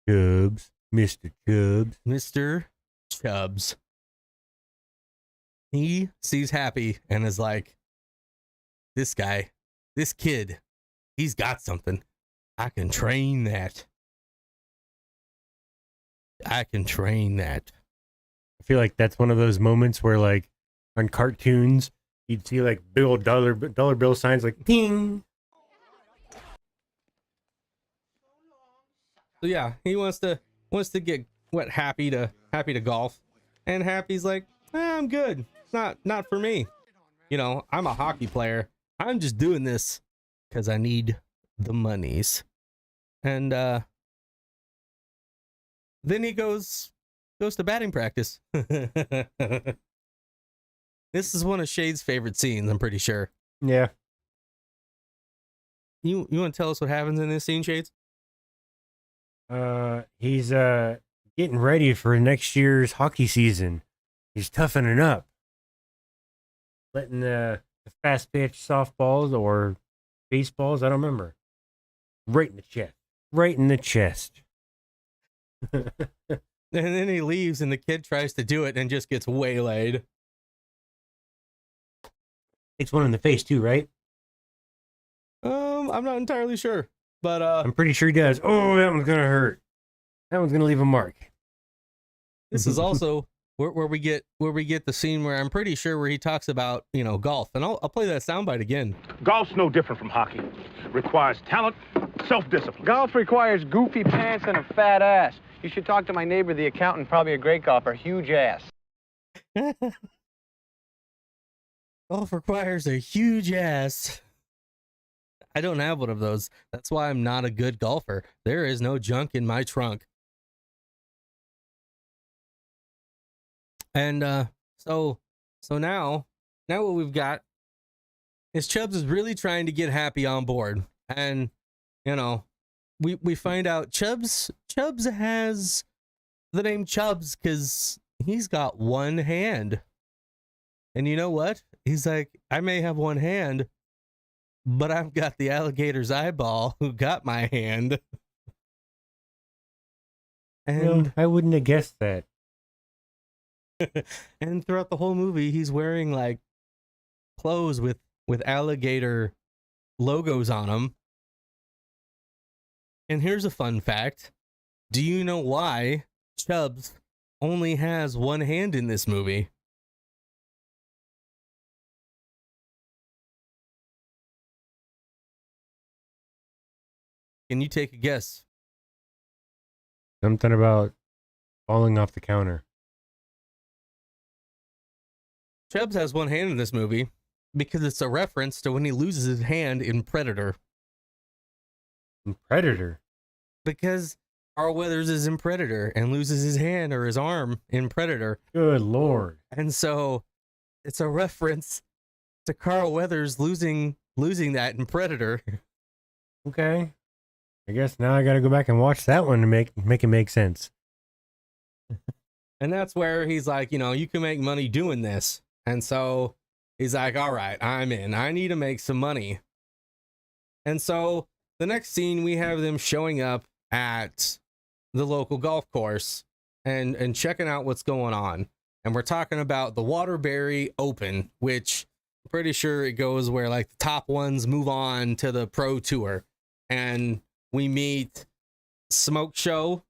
Chubbs. Mr. Chubbs. Mr. Chubbs. He sees Happy and is like, this kid, he's got something. I can train that. I feel like that's one of those moments where, like, on cartoons, you'd see like big old dollar bill signs like ding. So yeah, he wants to get Happy to golf, and Happy's like, I'm good. It's not for me. You know, I'm a hockey player. I'm just doing this because I need the monies. And then he goes to batting practice. This is one of Shade's favorite scenes, I'm pretty sure. Yeah. You want to tell us what happens in this scene, Shades? He's getting ready for next year's hockey season. He's toughening up. Letting the fast pitch softballs or baseballs, I don't remember. Right in the chest. Right in the chest. And then he leaves and the kid tries to do it and just gets waylaid. Takes one in the face too, right? I'm not entirely sure, but I'm pretty sure he does. Oh, that one's gonna hurt. That one's gonna leave a mark. this is also where we get the scene where I'm pretty sure where he talks about, you know, golf, and I'll play that soundbite again. Golf's no different from hockey. Requires talent, self-discipline. Golf requires goofy pants and a fat ass. You should talk to my neighbor, the accountant, probably a great golfer, huge ass. Golf requires a huge ass. I don't have one of those. That's why I'm not a good golfer. There is no junk in my trunk. And so now what we've got is Chubbs is really trying to get Happy on board. And, you know, we find out Chubbs has the name Chubbs because he's got one hand. And you know what? He's like, I may have one hand, but I've got the alligator's eyeball who got my hand. And well, I wouldn't have guessed that. And throughout the whole movie, he's wearing like clothes with alligator logos on them. And here's a fun fact. Do you know why Chubbs only has one hand in this movie? Can you take a guess? Something about falling off the counter. Chubbs has one hand in this movie because it's a reference to when he loses his hand in Predator. In Predator? Because Carl Weathers is in Predator and loses his hand or his arm in Predator. Good Lord. And so it's a reference to Carl Weathers losing that in Predator. Okay. I guess now I gotta go back and watch that one to make it make sense. And that's where he's like, you know, you can make money doing this. And so he's like, all right, I'm in. I need to make some money. And so the next scene, we have them showing up at the local golf course and checking out what's going on. And we're talking about the Waterbury Open, which I'm pretty sure it goes where like the top ones move on to the pro tour. And we meet Smoke Show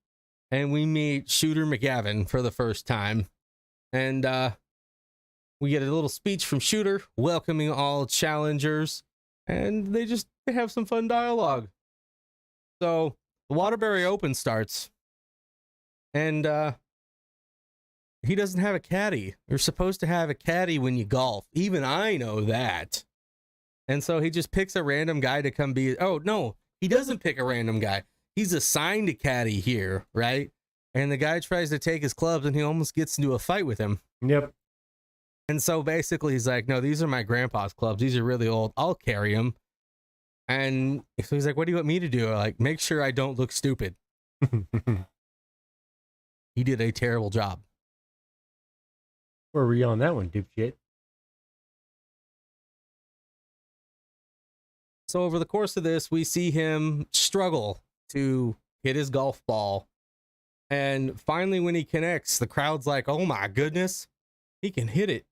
and we meet Shooter McGavin for the first time. And we get a little speech from Shooter welcoming all challengers, and they have some fun dialogue. So the Waterbury Open starts, and he doesn't have a caddy. You're supposed to have a caddy when you golf. Even I know that. And so he just picks a random guy to come be. Oh, no, he doesn't pick a random guy. He's assigned a caddy here, right? And the guy tries to take his clubs, and he almost gets into a fight with him. Yep. And so basically he's like, no, these are my grandpa's clubs. These are really old. I'll carry them. And so he's like, what do you want me to do? Like, make sure I don't look stupid. He did a terrible job. Where were you on that one, dipshit? So over the course of this, we see him struggle to hit his golf ball. And finally, when he connects, the crowd's like, oh my goodness, he can hit it.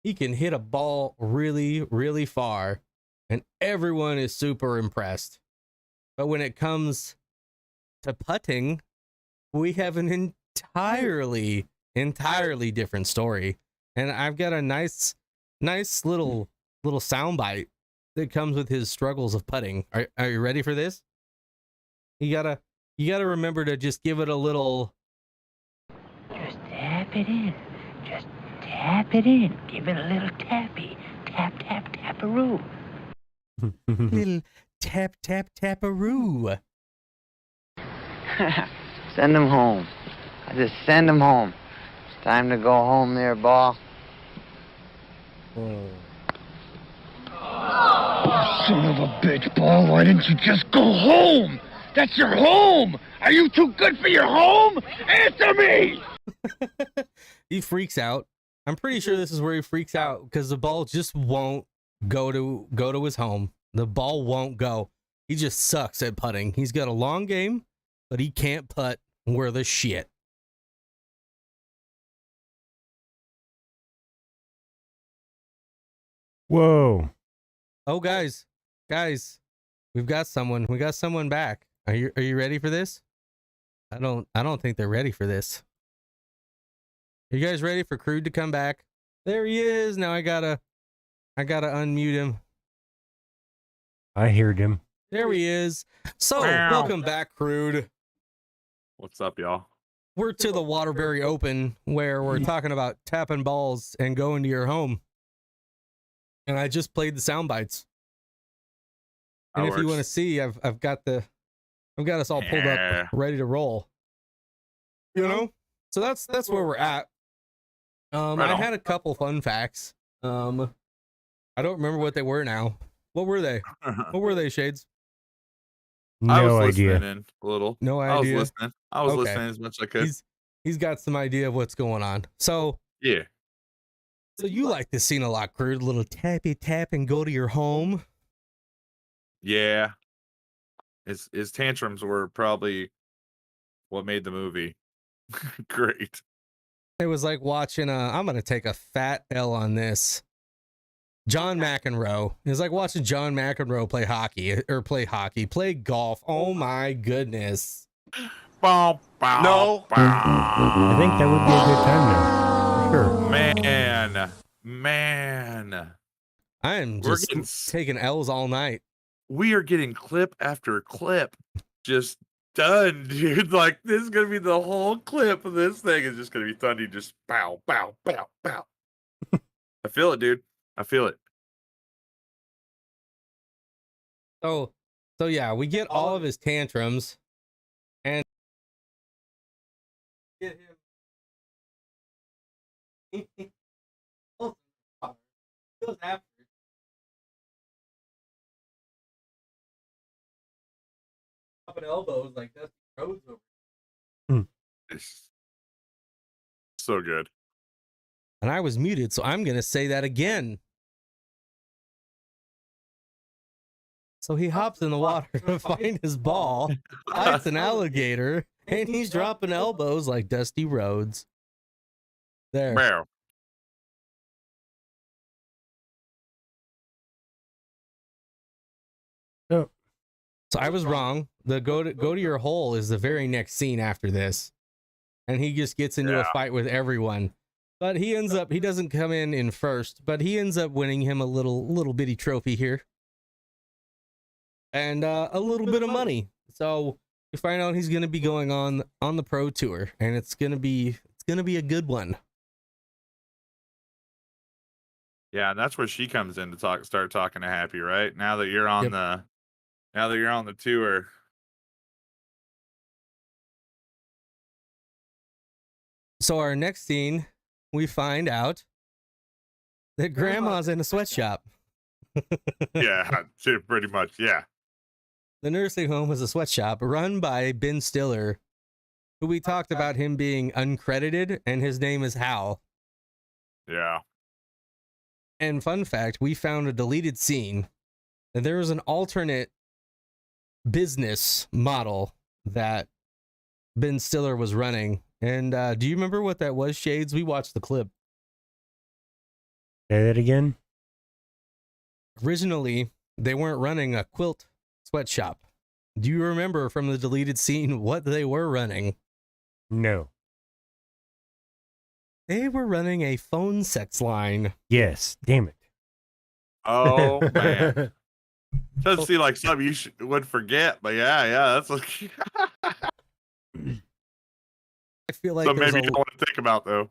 He can hit a ball really, really far. And everyone is super impressed. But when it comes to putting, we have an entirely different story. And I've got a nice little soundbite that comes with his struggles of putting. Are you ready for this? You gotta remember to just give it a little. Just tap it in. Just tap it in. Give it a little tappy. Tap, tap, tap-a-roo. Little tap, tap, tap-a-roo. Send him home. I just send him home. It's time to go home there, ball. Son of a bitch, Ball, why didn't you just go home? That's your home! Are you too good for your home? Answer me! He freaks out. I'm pretty sure this is where he freaks out because the ball just won't go to his home. The ball won't go. He just sucks at putting. He's got a long game, but he can't putt worth a shit. Whoa. Oh, guys, we've got someone. We got someone back. Are you ready for this? I don't think they're ready for this. Are you guys ready for Crude to come back? There he is. Now I gotta unmute him. I heard him. There he is. So welcome back, Crude. What's up, y'all? We're to the Waterbury Open where we're talking about tapping balls and going to your home. And I just played the sound bites. And if you want to see, I've got us all pulled up, ready to roll. You know? So that's where we're at. I had a couple fun facts. I don't remember what they were now. What were they? What were they, Shades? No idea. Listening a little. No idea. I was listening as much as I could. He's got some idea of what's going on. So yeah. So you like this scene a lot, Crude? A little tappy tap and go to your home. Yeah. His tantrums were probably what made the movie great. It was like watching I'm gonna take a fat L on this. John McEnroe. It was like watching John McEnroe play golf. Oh my goodness. No. I think that would be a good time though. For sure. Man. I am just taking L's all night. We are getting clip after clip. Just done, dude. Like, this is gonna be the whole clip of this thing is just gonna be Thundy just pow, pow, pow, pow. I feel it, dude. I feel it. So yeah, we get all of his tantrums and get him. He goes after it. Up at elbows like Dusty Rhodes over. So good. And I was muted, so I'm gonna say that again. So he hops in the water to find his ball, fights an alligator, and he's dropping elbows like Dusty Rhodes. There. Meow. Oh. So I was wrong. The go to your hole is the very next scene after this. And he just gets into a fight with everyone. But he doesn't come in first, but he ends up winning him a little bitty trophy here. And a little bit of money. So you find out he's going to be going on the pro tour, and it's going to be a good one. Yeah, and that's where she comes in to start talking to Happy, right? Now that you're on the tour. So our next scene, we find out that Grandma's in a sweatshop. Yeah, pretty much, yeah. The nursing home is a sweatshop run by Ben Stiller, who we talked about him being uncredited, and his name is Hal. Yeah. And fun fact, we found a deleted scene, and there was an alternate business model that Ben Stiller was running. And do you remember what that was, Shades? We watched the clip. Say that again? Originally, they weren't running a quilt sweatshop. Do you remember from the deleted scene what they were running? No. They were running a phone sex line. Yes, damn it. Oh, man. Doesn't seem like something you would forget, but yeah, that's like... I feel like so maybe you don't want to think about, though.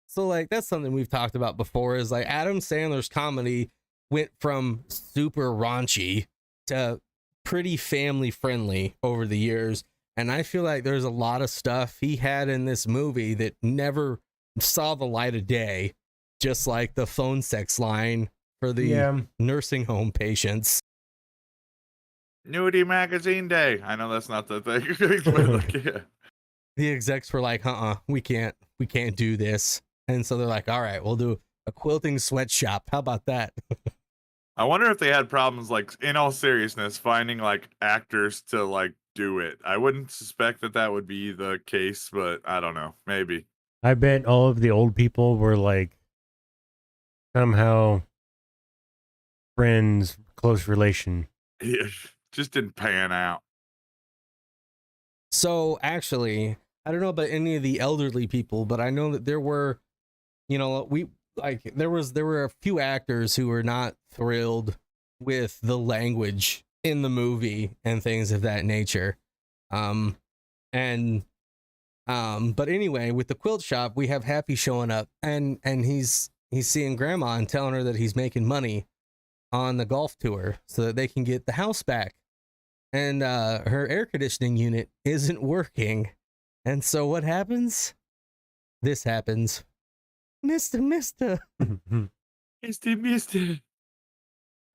So, like, that's something we've talked about before, is like Adam Sandler's comedy went from super raunchy to pretty family friendly over the years. And I feel like there's a lot of stuff he had in this movie that never saw the light of day just like the phone sex line for the nursing home patients. Nudie magazine day. I know that's not the thing. But like, yeah. The execs were like, we can't do this. And so they're like, all right, we'll do a quilting sweatshop. How about that? I wonder if they had problems, like, in all seriousness, finding like actors to like do it. I wouldn't suspect that would be the case, but I don't know. Maybe. I bet all of the old people were like somehow friends, close relation. Yeah, just didn't pan out. So actually, I don't know about any of the elderly people, but I know that there were, there were a few actors who were not thrilled with the language in the movie and things of that nature. But anyway, with the quilt shop, we have Happy showing up, and he's seeing Grandma and telling her that he's making money on the golf tour so that they can get the house back. And her air conditioning unit isn't working. And so what happens? This happens. Mister. Mister.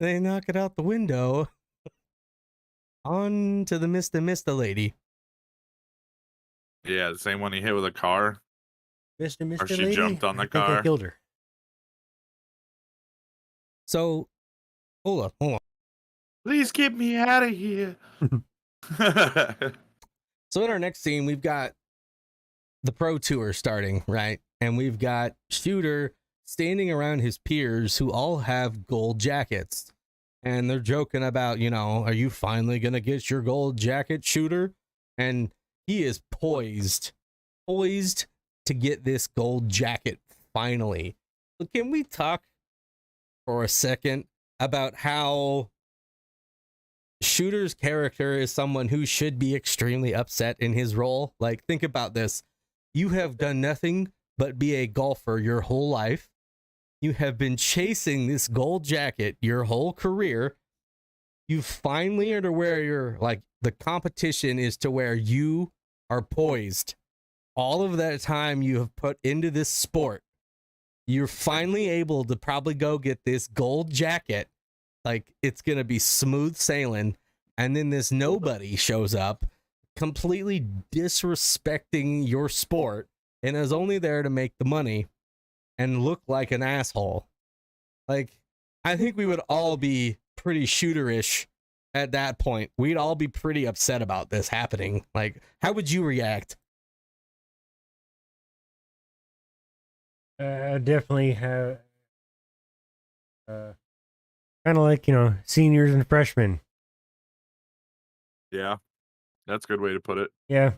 They knock it out the window. On to the Mister lady. Yeah, the same one he hit with a car. Mister Or she lady? jumped on the I think I car. killed her. So, hold on. Please get me out of here. So in our next scene, we've got the pro tour starting, right? And we've got Shooter standing around his peers who all have gold jackets. And they're joking about, are you finally going to get your gold jacket, Shooter? And he is poised to get this gold jacket finally. So can we talk for a second about how Shooter's character is someone who should be extremely upset in his role? Like, think about this. You have done nothing but be a golfer your whole life. You have been chasing this gold jacket your whole career. You finally are to where you're like, the competition is to where you are poised. All of that time you have put into this sport, you're finally able to probably go get this gold jacket. Like, it's going to be smooth sailing. And then this nobody shows up, completely disrespecting your sport, and is only there to make the money and look like an asshole. Like, I think we would all be pretty shooterish at that point. We'd all be pretty upset about this happening. Like, how would you react? Definitely have kind of like, seniors and freshmen. Yeah, that's a good way to put it. Yeah.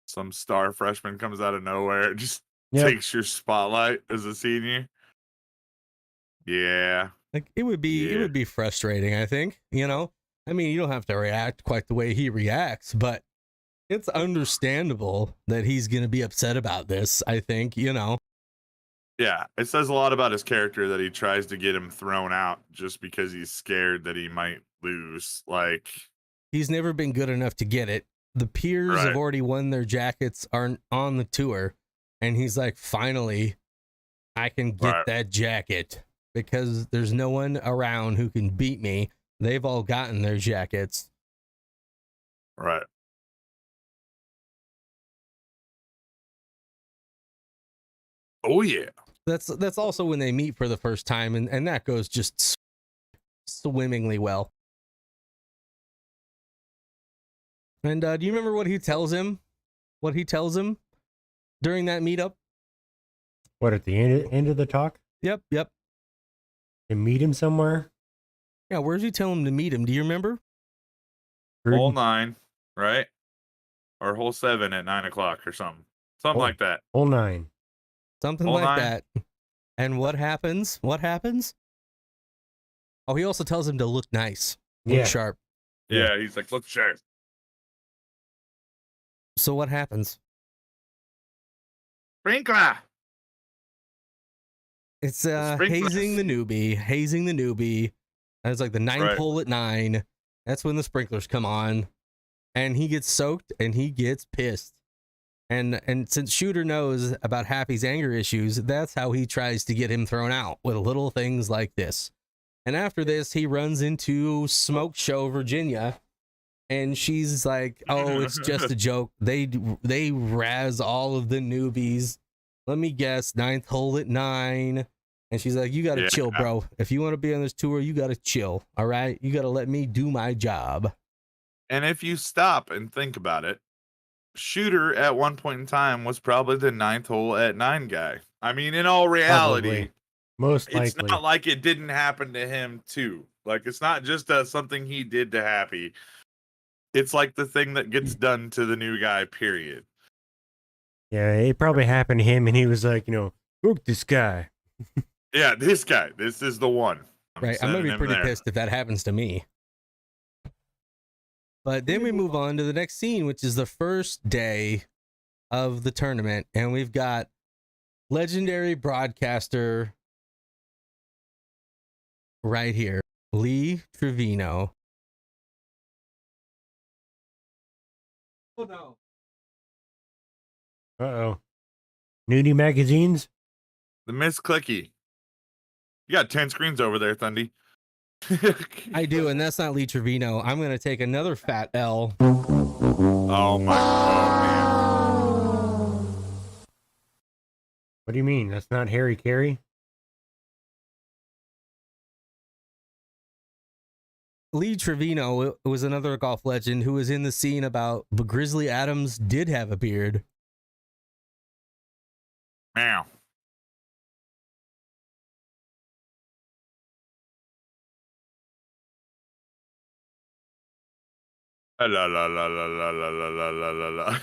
Some star freshman comes out of nowhere, just Yep. takes your spotlight as a senior. Yeah. Like, it would be frustrating, I think, I mean, you don't have to react quite the way he reacts, but it's understandable that he's going to be upset about this, I think, Yeah, it says a lot about his character that he tries to get him thrown out just because he's scared that he might lose. Like, he's never been good enough to get it. The peers have already won their jackets, aren't on the tour, and he's like, finally, I can get that jacket because there's no one around who can beat me. They've all gotten their jackets. Right. Oh yeah. That's also when they meet for the first time, and that goes just swimmingly well. And do you remember what he tells him? What he tells him during that meetup? What, at the end of the talk? Yep. To meet him somewhere? Yeah, where's he tell him to meet him? Do you remember? Hole 9, right? Or hole 7 at 9 o'clock or something. Something like that. Hole 9. Something Hole like 9. that. And what happens? Oh, he also tells him to look nice. Look sharp. Yeah, he's like, look sharp. So what happens? Sprinkler. It's hazing the newbie. And it's like the 9th hole at 9. That's when the sprinklers come on. And he gets soaked and he gets pissed. And since Shooter knows about Happy's anger issues, that's how he tries to get him thrown out, with little things like this. And after this, he runs into Smoke Show Virginia, and she's like, "Oh, it's just a joke. They razz all of the newbies. Let me guess, 9th hole at 9." And she's like, "You gotta chill, bro. If you want to be on this tour, you gotta chill. All right, you gotta let me do my job." And if you stop and think about it, Shooter at one point in time was probably the 9th hole at 9 guy. I mean, in all reality. Probably. Most likely. It's not like it didn't happen to him too. Like, it's not just something he did to Happy. It's like the thing that gets done to the new guy, period. Yeah, it probably happened to him, and he was like, look, this guy. Yeah, this guy. This is the one. I'm gonna be pretty pissed if that happens to me. But then we move on to the next scene, which is the first day of the tournament, and we've got legendary broadcaster right here, Lee Trevino. Oh no. Uh-oh. Nudie magazines? The Miss Clicky. You got 10 screens over there, Thundy. I do, and that's not Lee Trevino. I'm going to take another fat L. Oh, my God, man. What do you mean? That's not Harry Carey? Lee Trevino was another golf legend who was in the scene about but Grizzly Adams did have a beard. Meow. La la la la la la la la la la la.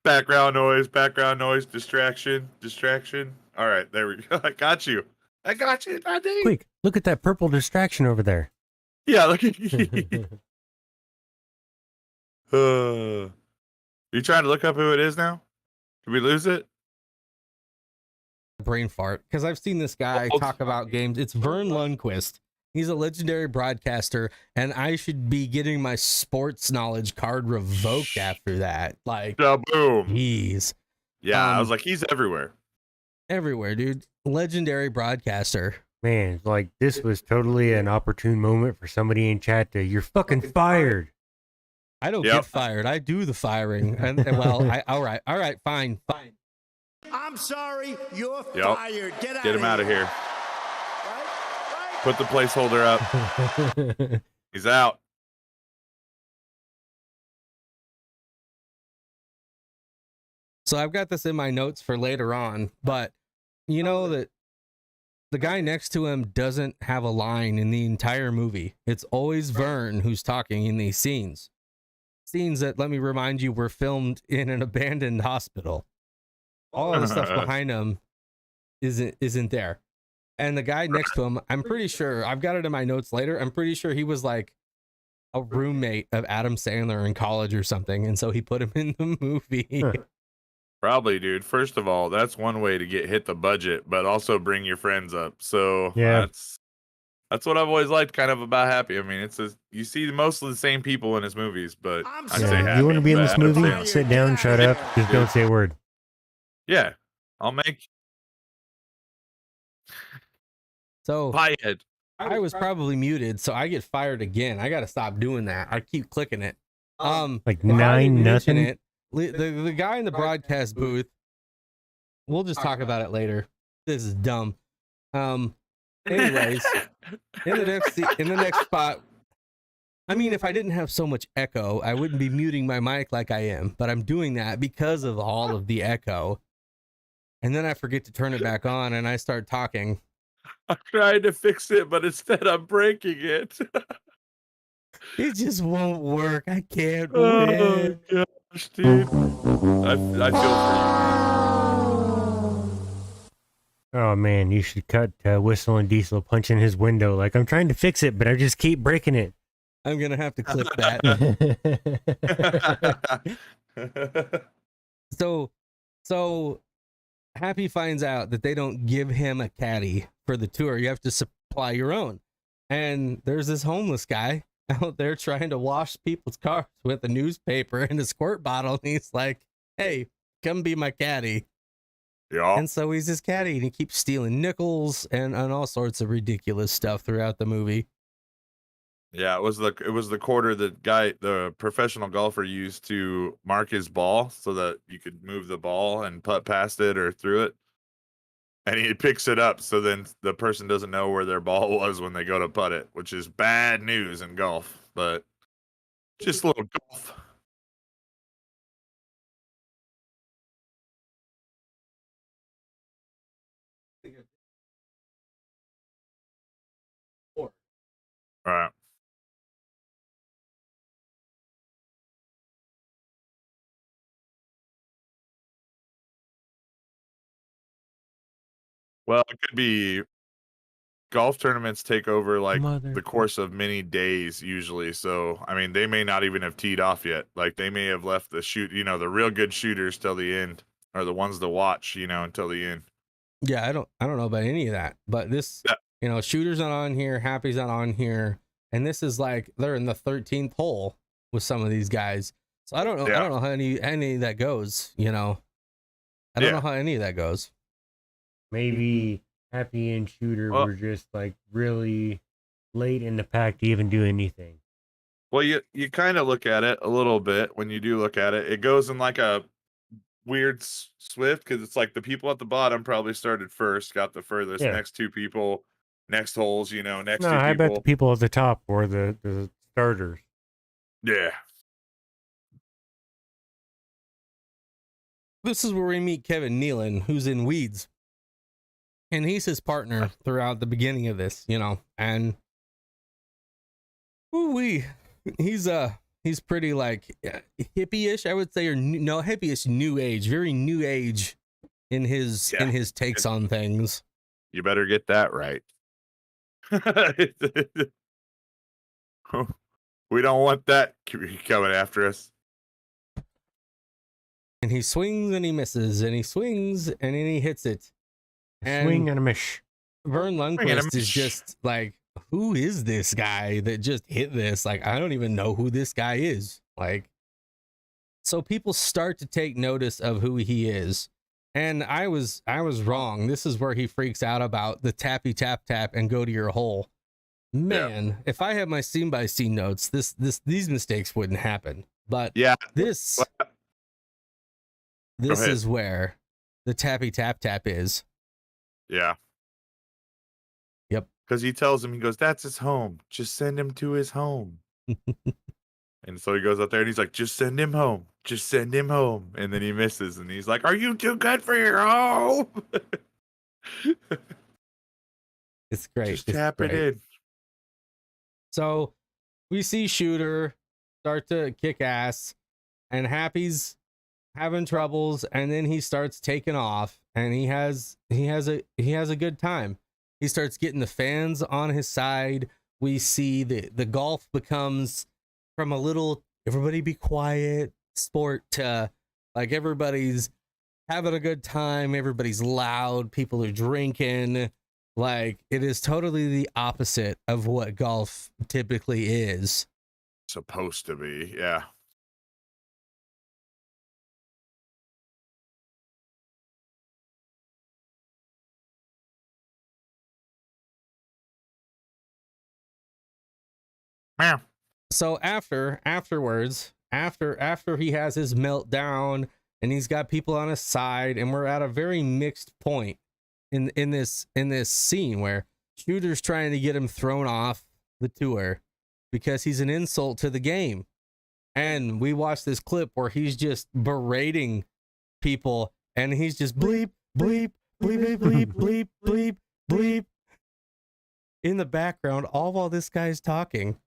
Background noise, distraction. All right, there we go. I got you, Thundy. Quick, look at that purple distraction over there. Yeah, look at you. You trying to look up who it is now? Did we lose it? Brain fart, because I've seen this guy talk about games. It's Vern Lundquist. He's a legendary broadcaster, and I should be getting my sports knowledge card revoked after that. Like, boom. Jeez. Yeah, I was like, he's everywhere. Everywhere, dude. Legendary broadcaster. Man, like, this was totally an opportune moment for somebody in chat to, you're fucking fired. I don't get fired. I do the firing. And well, all right, fine. I'm sorry, you're fired. Get him out of here. Put the placeholder up. He's out. So I've got this in my notes for later on, but you know that the guy next to him doesn't have a line in the entire movie. It's always Vern who's talking in these scenes. Scenes that, let me remind you, were filmed in an abandoned hospital. All of the stuff behind him isn't there. And the guy next to him, I'm pretty sure, I've got it in my notes later, I'm pretty sure he was like a roommate of Adam Sandler in college or something, and so he put him in the movie. Probably, dude. First of all, that's one way to hit the budget, but also bring your friends up. So yeah, that's what I've always liked kind of about Happy. I mean, you see most of the same people in his movies, but I say Happy. You want to be in this movie? Sit down, shut up, just don't say a word. Yeah, I'll make. So Fired. I was probably muted, so I get fired again. I got to stop doing that. I keep clicking it. Like 9-0. The guy in the broadcast booth. We'll just talk about it later. This is dumb. Anyways, in the next spot. I mean, if I didn't have so much echo, I wouldn't be muting my mic like I am. But I'm doing that because of all of the echo. And then I forget to turn it back on, and I start talking. I'm trying to fix it, but instead I'm breaking it. It just won't work. I can't win. Oh gosh, dude. I feel for you. Oh man, you should cut Whistle and Diesel punching his window. Like, I'm trying to fix it, but I just keep breaking it. I'm gonna have to clip that. So Happy finds out that they don't give him a caddy for the tour. You have to supply your own. And there's this homeless guy out there trying to wash people's cars with a newspaper and a squirt bottle. And he's like, hey, come be my caddy. Yeah. And so he's his caddy and he keeps stealing nickels and all sorts of ridiculous stuff throughout the movie. Yeah, it was the quarter that the professional golfer used to mark his ball so that you could move the ball and putt past it or through it. And he picks it up so then the person doesn't know where their ball was when they go to putt it, which is bad news in golf, but just a little golf. All right. Well, it could be golf tournaments take over like the course of many days usually. So, I mean, they may not even have teed off yet. Like they may have left the real good shooters till the end, or the ones to watch, until the end. Yeah, I don't know about any of that, but this, Shooter's not on here, Happy's not on here, and this is like they're in the 13th hole with some of these guys. So I don't know. I don't know how any of that goes. I don't know how any of that goes. Maybe Happy and Shooter were just like really late in the pack to even do anything. Well, you kind of look at it a little bit when you do look at it. It goes in like a weird swift because it's like the people at the bottom probably started first, got the furthest. Next two people, next holes, next two people. I bet the people at the top were the starters. Yeah. This is where we meet Kevin Nealon, who's in Weeds. And he's his partner throughout the beginning of this, and he's pretty like hippie-ish, I would say, or hippie-ish, new age, very new age in his takes on things. You better get that right. We don't want that coming after us. And he swings and he misses, and he swings and then he hits it. And swing and a mish. Vern Lundquist is just like, who is this guy that just hit this? Like, I don't even know who this guy is. Like, so people start to take notice of who he is. And I was wrong. This is where he freaks out about the tappy tap tap and go to your hole. Man, if I had my scene by scene notes, these mistakes wouldn't happen. But this is where the tappy tap tap is. Yeah. Yep. Because he tells him, he goes, that's his home. Just send him to his home. And so he goes out there and he's like, just send him home. Just send him home. And then he misses and he's like, are you too good for your home? It's great. Just tap it in. So we see Shooter start to kick ass and Happy's having troubles, and then he starts taking off, and he has a good time. He starts getting the fans on his side. We see the golf becomes from a little everybody be quiet sport to like everybody's having a good time, everybody's loud, people are drinking. Like, it is totally the opposite of what golf typically is supposed to be. Yeah. So afterwards, after he has his meltdown and he's got people on his side, and we're at a very mixed point in this scene where Shooter's trying to get him thrown off the tour because he's an insult to the game. And we watch this clip where he's just berating people and he's just bleep, bleep, bleep, bleep, bleep, bleep, bleep in the background, all while this guy's talking.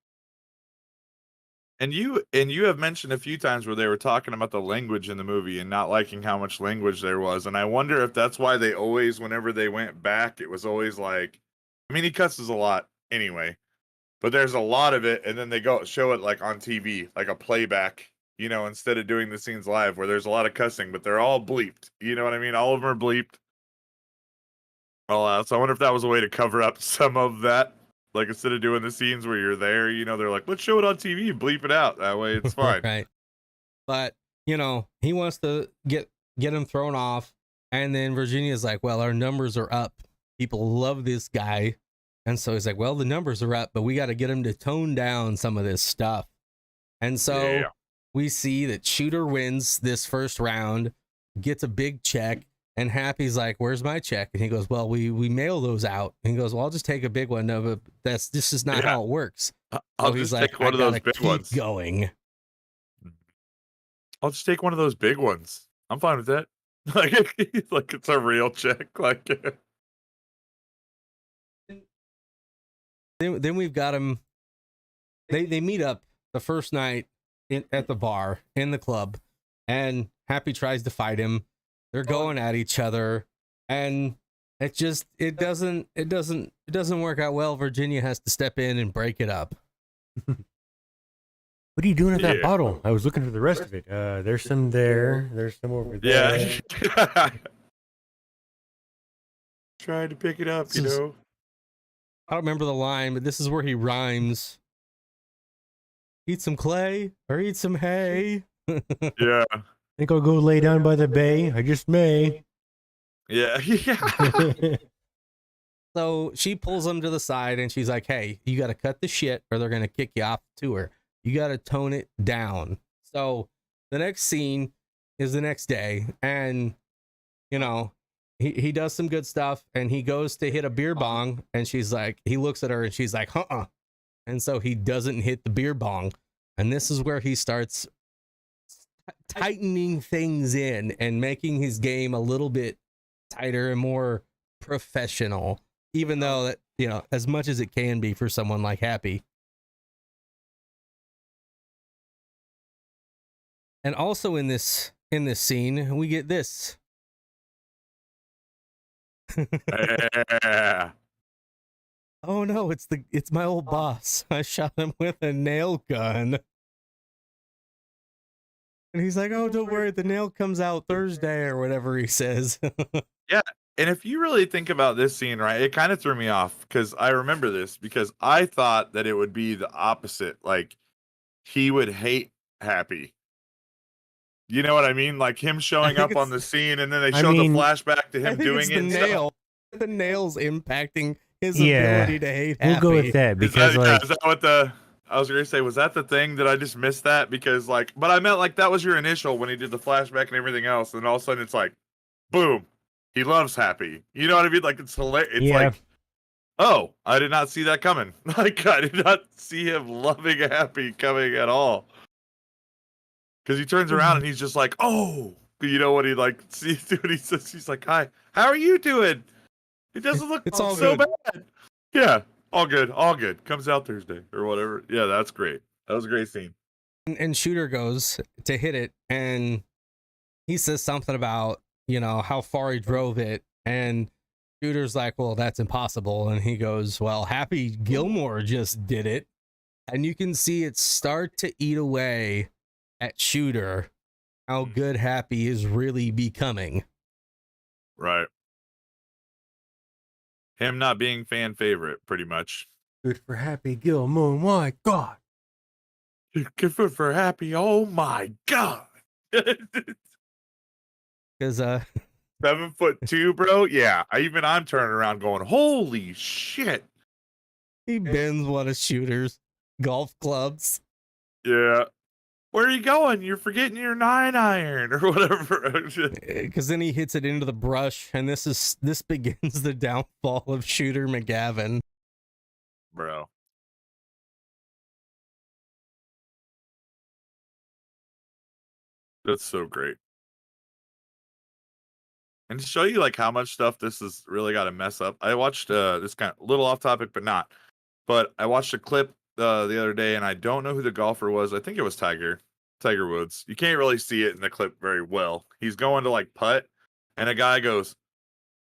And you have mentioned a few times where they were talking about the language in the movie and not liking how much language there was. And I wonder if that's why they always, whenever they went back, it was always like, I mean, he cusses a lot anyway, but there's a lot of it. And then they go show it like on TV, like a playback, instead of doing the scenes live where there's a lot of cussing, but they're all bleeped. You know what I mean? All of them are bleeped. All out. So I wonder if that was a way to cover up some of that. Like instead of doing the scenes where you're there, you know, they're like, let's show it on TV and bleep it out. That way it's fine. Right. But, you know, he wants to get him thrown off. And then Virginia's like, well, our numbers are up. People love this guy. And so he's like, well, the numbers are up, but we got to get him to tone down some of this stuff. And so we see that Shooter wins this first round, gets a big check, and Happy's like, where's my check? And he goes, well, we mail those out. And he goes, well, I'll just take a big one. No, but this is not how it works. I'll just take one of those big ones. Going. I'll just take one of those big ones. I'm fine with that. Like it's a real check. Like then we've got him. They meet up the first night at the bar in the club, and Happy tries to fight him. They're going at each other, and it doesn't work out well. Virginia has to step in and break it up. What are you doing at that bottle? I was looking for the rest of it. There's some there. There's some over there. Yeah. Trying to pick it up, you know. I don't remember the line, but this is where he rhymes. Eat some clay or eat some hay. Yeah. Think I'll go lay down by the bay. I just may. Yeah. So she pulls him to the side and she's like, hey, you got to cut the shit or they're going to kick you off the tour. You got to tone it down. So the next scene is the next day. And, you know, he does some good stuff and he goes to hit a beer bong. And she's like, he looks at her and she's like, And so he doesn't hit the beer bong. And this is where he starts tightening things in and making his game a little bit tighter and more professional, even though that, you know, as much as it can be for someone like Happy. And also in this scene, we get this. Oh no, it's my old boss. I shot him with a nail gun. And he's like, oh, don't worry, the nail comes out Thursday or whatever he says. Yeah. And if you really think about this scene, right, it kind of threw me off because I remember this because I thought that it would be the opposite. Like he would hate Happy. You know what I mean? Like him showing up on the scene and then they show the flashback to him doing it. The nail's impacting his ability to hate Happy. We'll go with that because is that what I was gonna say? Was that the thing? Did I just miss that? Because but I meant like that was your initial when he did the flashback and everything else, and all of a sudden it's like, boom, he loves Happy. You know what I mean? Like it's hilarious. It's like, oh, I did not see that coming. Like I did not see him loving Happy coming at all. Because he turns around and he's just like, oh, you know what he sees what he says. He's like, hi, how are you doing? It doesn't look all so good. bad. Yeah, all good. Comes out Thursday or whatever. Yeah, that's great. That was a great scene. And Shooter goes to hit it, and he says something about, you know, how far he drove it, and Shooter's like, well, that's impossible. And he goes, well, Happy Gilmore just did it. And you can see it start to eat away at Shooter, how good Happy is really becoming. Right. Him not being fan favorite, pretty much. Good for Happy Gilmore, my God. Good for Happy, oh my God. Because 7'2", bro. Yeah, I'm turning around going, holy shit. He bends one of Shooter's golf clubs. Yeah. Where are you going? You're forgetting your 9-iron or whatever. Because then he hits it into the brush, and this begins the downfall of Shooter McGavin. Bro. That's so great. And to show you like how much stuff this has really got to mess up, I watched this kind of little off topic, but not. But I watched a clip the other day, and I don't know who the golfer was. I think it was Tiger Woods. You can't really see it in the clip very well. He's going to like putt, and a guy goes,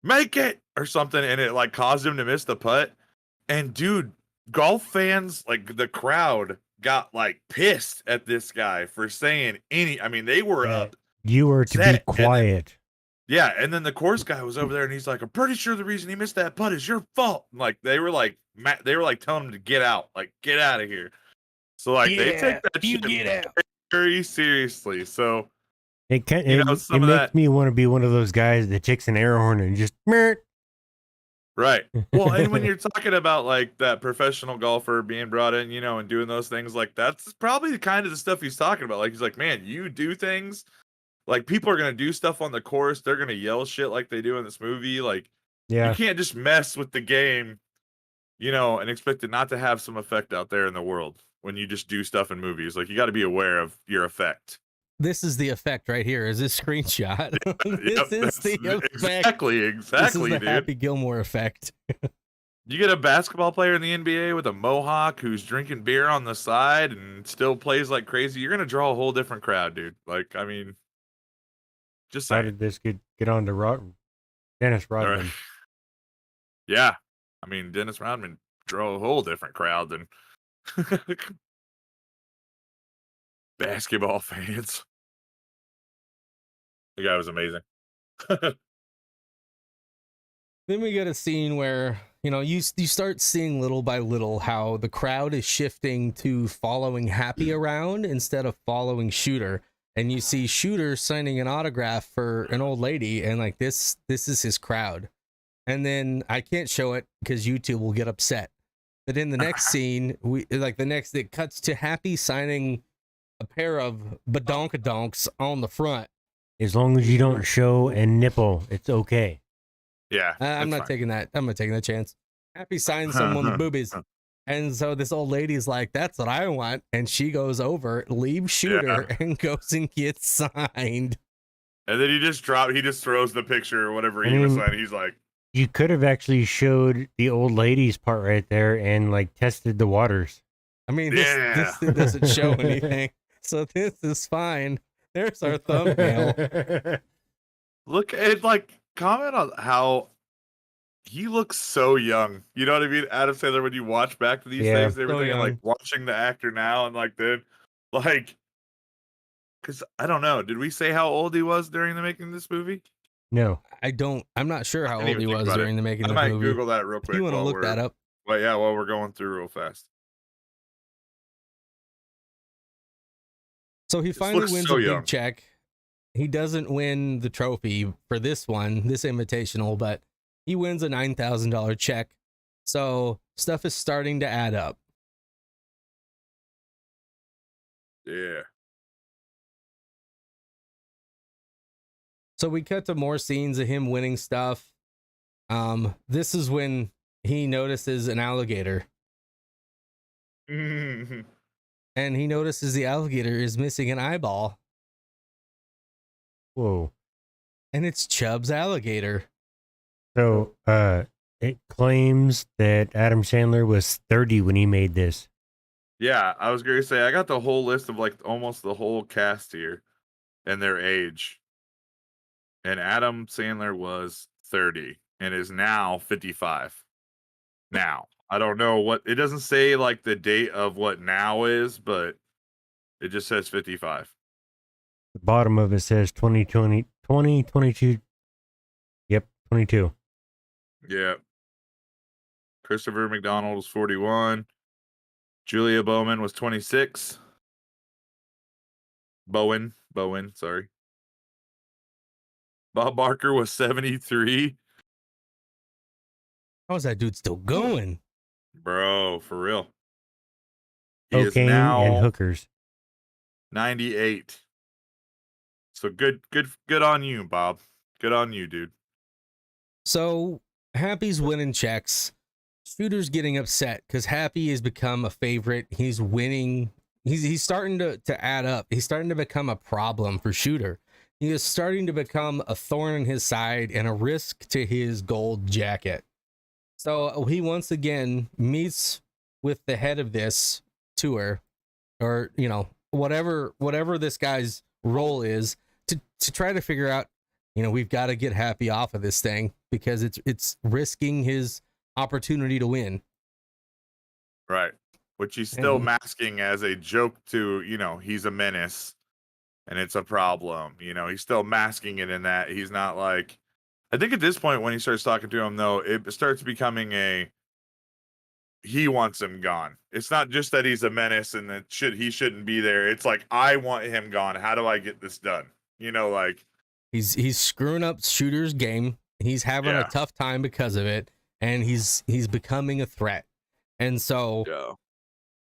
"Make it!" or something, and it like caused him to miss the putt. And dude, golf fans, like the crowd, got like pissed at this guy for saying they were up. You were to be quiet. Yeah, and then the course guy was over there, and he's like, "I'm pretty sure the reason he missed that putt is your fault." And, like they were like telling him to get out, like get out of here. So like they take that shit very seriously. So It some of makes that, me want to be one of those guys that takes an air horn and just right? Well, and when you're talking about like that professional golfer being brought in, and doing those things, like that's probably the kind of the stuff he's talking about. Like he's like, man, you do things. Like, people are going to do stuff on the course. They're going to yell shit like they do in this movie. Like, yeah. you can't just mess with the game, and expect it not to have some effect out there in the world when you just do stuff in movies. Like, you got to be aware of your effect. This is the effect right here. Is this screenshot? This is the effect. Exactly, This is the dude. Happy Gilmore effect. You get a basketball player in the NBA with a mohawk who's drinking beer on the side and still plays like crazy. You're going to draw a whole different crowd, dude. Like, I mean... Just How saying. did this get on to Dennis Rodman? Right. Yeah. I mean, Dennis Rodman drew a whole different crowd than basketball fans. The guy was amazing. Then we get a scene where, you start seeing little by little how the crowd is shifting to following Happy around instead of following Shooter. And you see Shooter signing an autograph for an old lady, and like this is his crowd. And then I can't show it because YouTube will get upset. But in the next scene, it cuts to Happy signing a pair of badonkadonks on the front. As long as you don't show a nipple, it's okay. Yeah, I'm not taking that. I'm not taking that chance. Happy signs someone with boobies. And so this old lady's like, that's what I want. And she goes over, leaves Shooter, and goes and gets signed. And then he just throws the picture or whatever he was signing. He's like, you could have actually showed the old lady's part right there and like tested the waters. I mean, this doesn't show anything. So this is fine. There's our thumbnail. Look, and like, comment on how he looks so young. You know what I mean? Adam Sandler, when you watch back to these things and everything, and like watching the actor now and like then, like, because I don't know. Did we say how old he was during the making of this movie? No. I'm not sure how old he was during the making of the movie. I might Google that real quick. You want to look that up? Well, yeah, while we're going through real fast. So he finally wins a big check. He doesn't win the trophy for this invitational, but he wins a $9,000 check. So stuff is starting to add up. Yeah. So we cut to more scenes of him winning stuff. This is when he notices an alligator. And he notices the alligator is missing an eyeball. Whoa. And it's Chubb's alligator. So, it claims that Adam Sandler was 30 when he made this. Yeah, I was going to say, I got the whole list of like almost the whole cast here and their age. And Adam Sandler was 30 and is now 55. Now, I don't know what, it doesn't say like the date of what now is, but it just says 55. The bottom of it says 2022. Yep, 22. Yeah. Christopher McDonald was 41. Julia Bowman was 26. Bowen, sorry. Bob Barker was 73. How is that dude still going? Bro, for real. He Cocaine is now and hookers. 98. So good on you, Bob. Good on you, dude. So Happy's winning checks. Shooter's getting upset because Happy has become a favorite. He's winning. He's starting to add up. He's starting to become a problem for Shooter. He is starting to become a thorn in his side and a risk to his gold jacket. So he once again meets with the head of this tour, or whatever this guy's role is, to try to figure out, we've got to get Happy off of this thing because it's risking his opportunity to win. Right. Which he's still masking as a joke to, he's a menace and it's a problem. You know, he's still masking it in that he's not like. I think at this point when he starts talking to him, though, it starts becoming he wants him gone. It's not just that he's a menace and that he shouldn't be there. It's like, I want him gone. How do I get this done? You know, like he's screwing up Shooter's game. He's having a tough time because of it, and he's becoming a threat. And so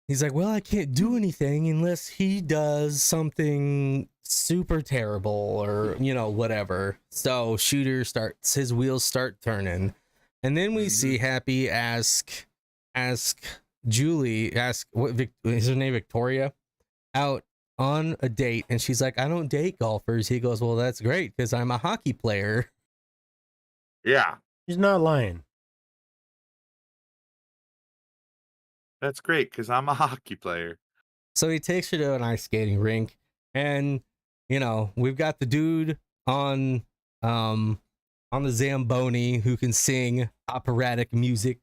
he's like, well, I can't do anything unless he does something super terrible or, you know, whatever. So Shooter his wheels start turning. And then we see Happy ask Julie, what is her name, Victoria, out on a date, and she's like, I don't date golfers. He goes, well, that's great because I'm a hockey player. Yeah, he's not lying. That's great because I'm a hockey player. So he takes her to an ice skating rink, and you know, we've got the dude on the Zamboni who can sing operatic music,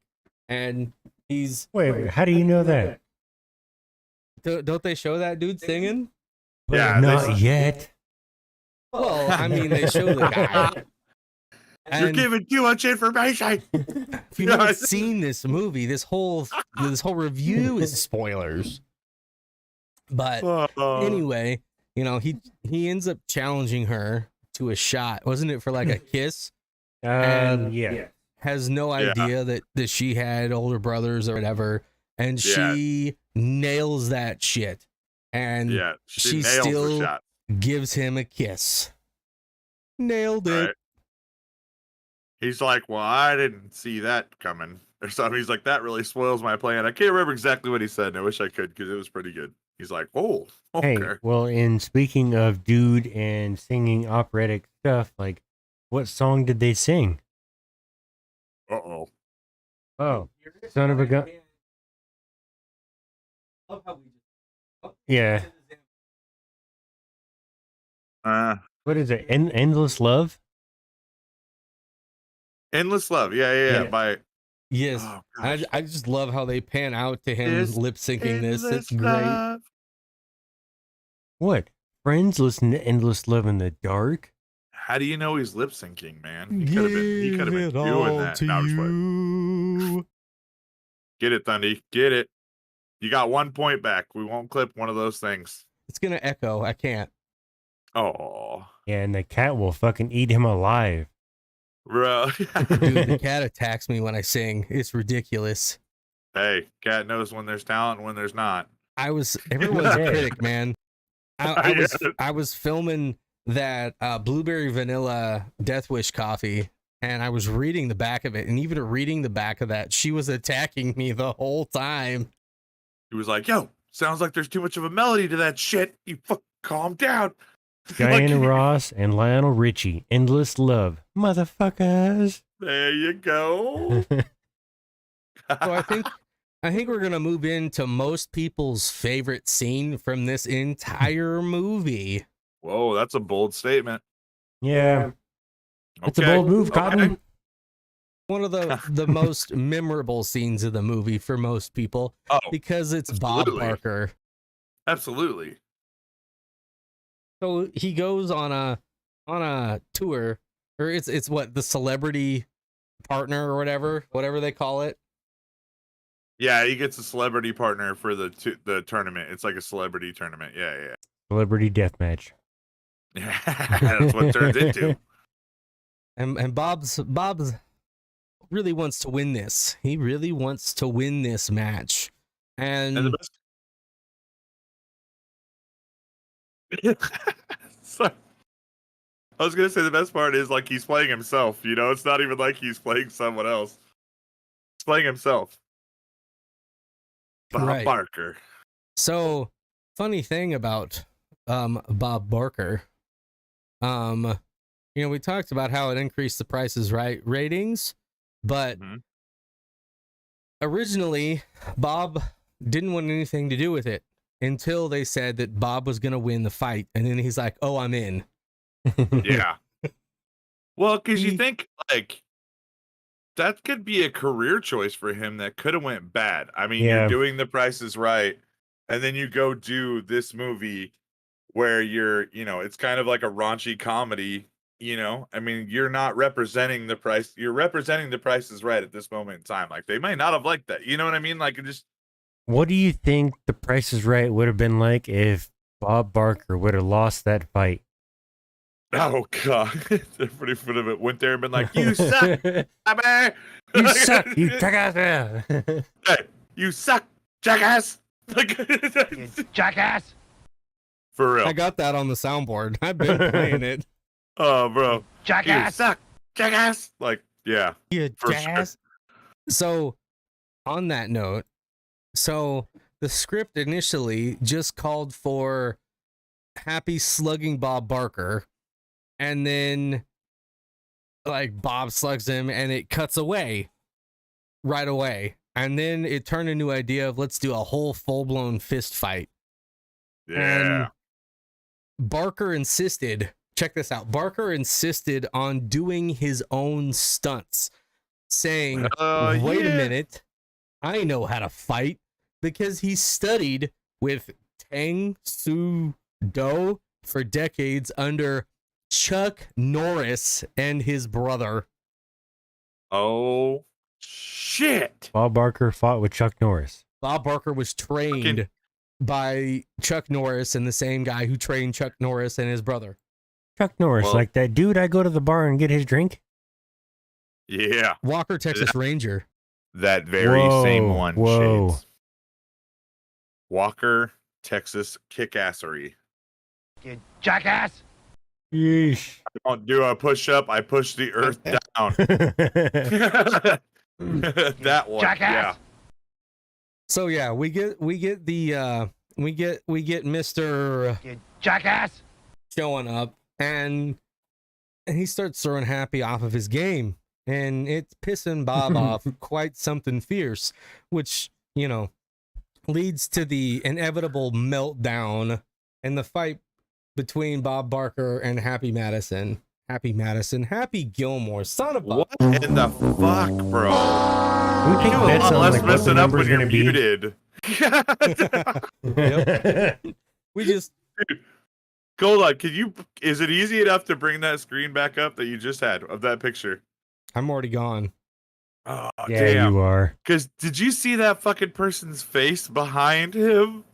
and he's wait, how do you know that? Don't they show that dude singing? Yeah, not yet. Well, I mean, they show the guy. You're giving too much information. If you've never seen this movie, this whole review is spoilers. But anyway, you know, he ends up challenging her to a shot. Wasn't it for like a kiss? Yeah. Has no idea that she had older brothers or whatever, and she nails that shit. And she still gives him a kiss. Nailed it. Right. He's like, well, I didn't see that coming or something. He's like, that really spoils my plan. I can't remember exactly what he said, and I wish I could because it was pretty good. He's like, oh, okay. Hey, well, in speaking of dude and singing operatic stuff, like, what song did they sing? Uh-oh. Oh, son of a gun. Yeah. What is it? Endless Love? Endless Love. Yeah. By yes. Oh, I just love how they pan out to him lip syncing this. It's great. Love. What? Friends listen to Endless Love in the dark? How do you know he's lip syncing, man? He could have been doing that. No, I'm just playing. Get it, Thundy. Get it. You got 1 point back. We won't clip one of those things. It's gonna echo. I can't. Oh. Yeah, and the cat will fucking eat him alive. Bro. Dude, the cat attacks me when I sing. It's ridiculous. Hey, cat knows when there's talent and when there's not. Everyone's a critic, man. I was filming that blueberry vanilla Death Wish coffee, and I was reading the back of it, and even reading the back of that, she was attacking me the whole time. He was like, yo, sounds like there's too much of a melody to that shit. You calm down. Diana Ross and Lionel Richie, Endless Love. Motherfuckers. There you go. So I think we're gonna move into most people's favorite scene from this entire movie. Whoa, that's a bold statement. Yeah. It's a bold move, Cotton. One of the most memorable scenes of the movie for most people. Oh, because it's absolutely. Bob Barker. Absolutely. So he goes on a tour, or it's what, the celebrity partner or whatever they call it. Yeah, he gets a celebrity partner for the tournament. It's like a celebrity tournament. Yeah. Celebrity deathmatch. Yeah, that's what it turns into. And Bob's really wants to win this. He really wants to win this match. And the best... So, I was gonna say the best part is like he's playing himself. You know, it's not even like he's playing someone else. He's playing himself. Bob Barker. So, funny thing about Bob Barker, you know, we talked about how it increased the Price is Right ratings, but originally Bob didn't want anything to do with it until they said that Bob was going to win the fight, and then he's like, "Oh, I'm in." Yeah. Well, because you think like that could be a career choice for him that could have went bad. I mean, you're doing The Price is Right, and then you go do this movie where you're, it's kind of like a raunchy comedy. I mean, you're not representing the price. You're representing the Price is Right at this moment in time. Like, they might not have liked that. You know what I mean? Like, it just. What do you think The Price is Right would have been like if Bob Barker would have lost that fight? Oh God! Everybody would have went there and been like, "You suck, Bobby! You suck, you jackass!" Hey, you suck, jackass! You jackass! For real. I got that on the soundboard. I've been playing it. Oh, bro. Jackass! You suck, jackass! Like, yeah. You For jackass. So, on that note, the script initially just called for Happy slugging Bob Barker, and then like Bob slugs him and it cuts away right away. And then it turned into an idea of let's do a whole full-blown fist fight. Yeah. And Barker insisted, check this out, Barker insisted on doing his own stunts, saying, wait a minute, I know how to fight, because he studied with Tang Soo Do for decades under Chuck Norris and his brother. Oh, shit. Bob Barker fought with Chuck Norris. Bob Barker was trained by Chuck Norris and the same guy who trained Chuck Norris and his brother. Chuck Norris, like that dude I go to the bar and get his drink? Yeah. Walker, Texas Ranger. That very same one. Shades. Walker, Texas Kickassery. You jackass! Yeesh. I don't do a push-up, I push the earth down. That one. Jackass! Yeah. So yeah, we get Mr. You jackass! showing up, and he starts throwing Happy off of his game, and it's pissing Bob off quite something fierce, which, leads to the inevitable meltdown and the fight between Bob Barker and Happy Gilmore, son of a... What in the fuck, bro? We take bets on like what the up when number's you're gonna be. muted. We just... Hold on, is it easy enough to bring that screen back up that you just had of that picture? I'm already gone. Oh, Yeah, damn. you are. Because did you see that fucking person's face behind him?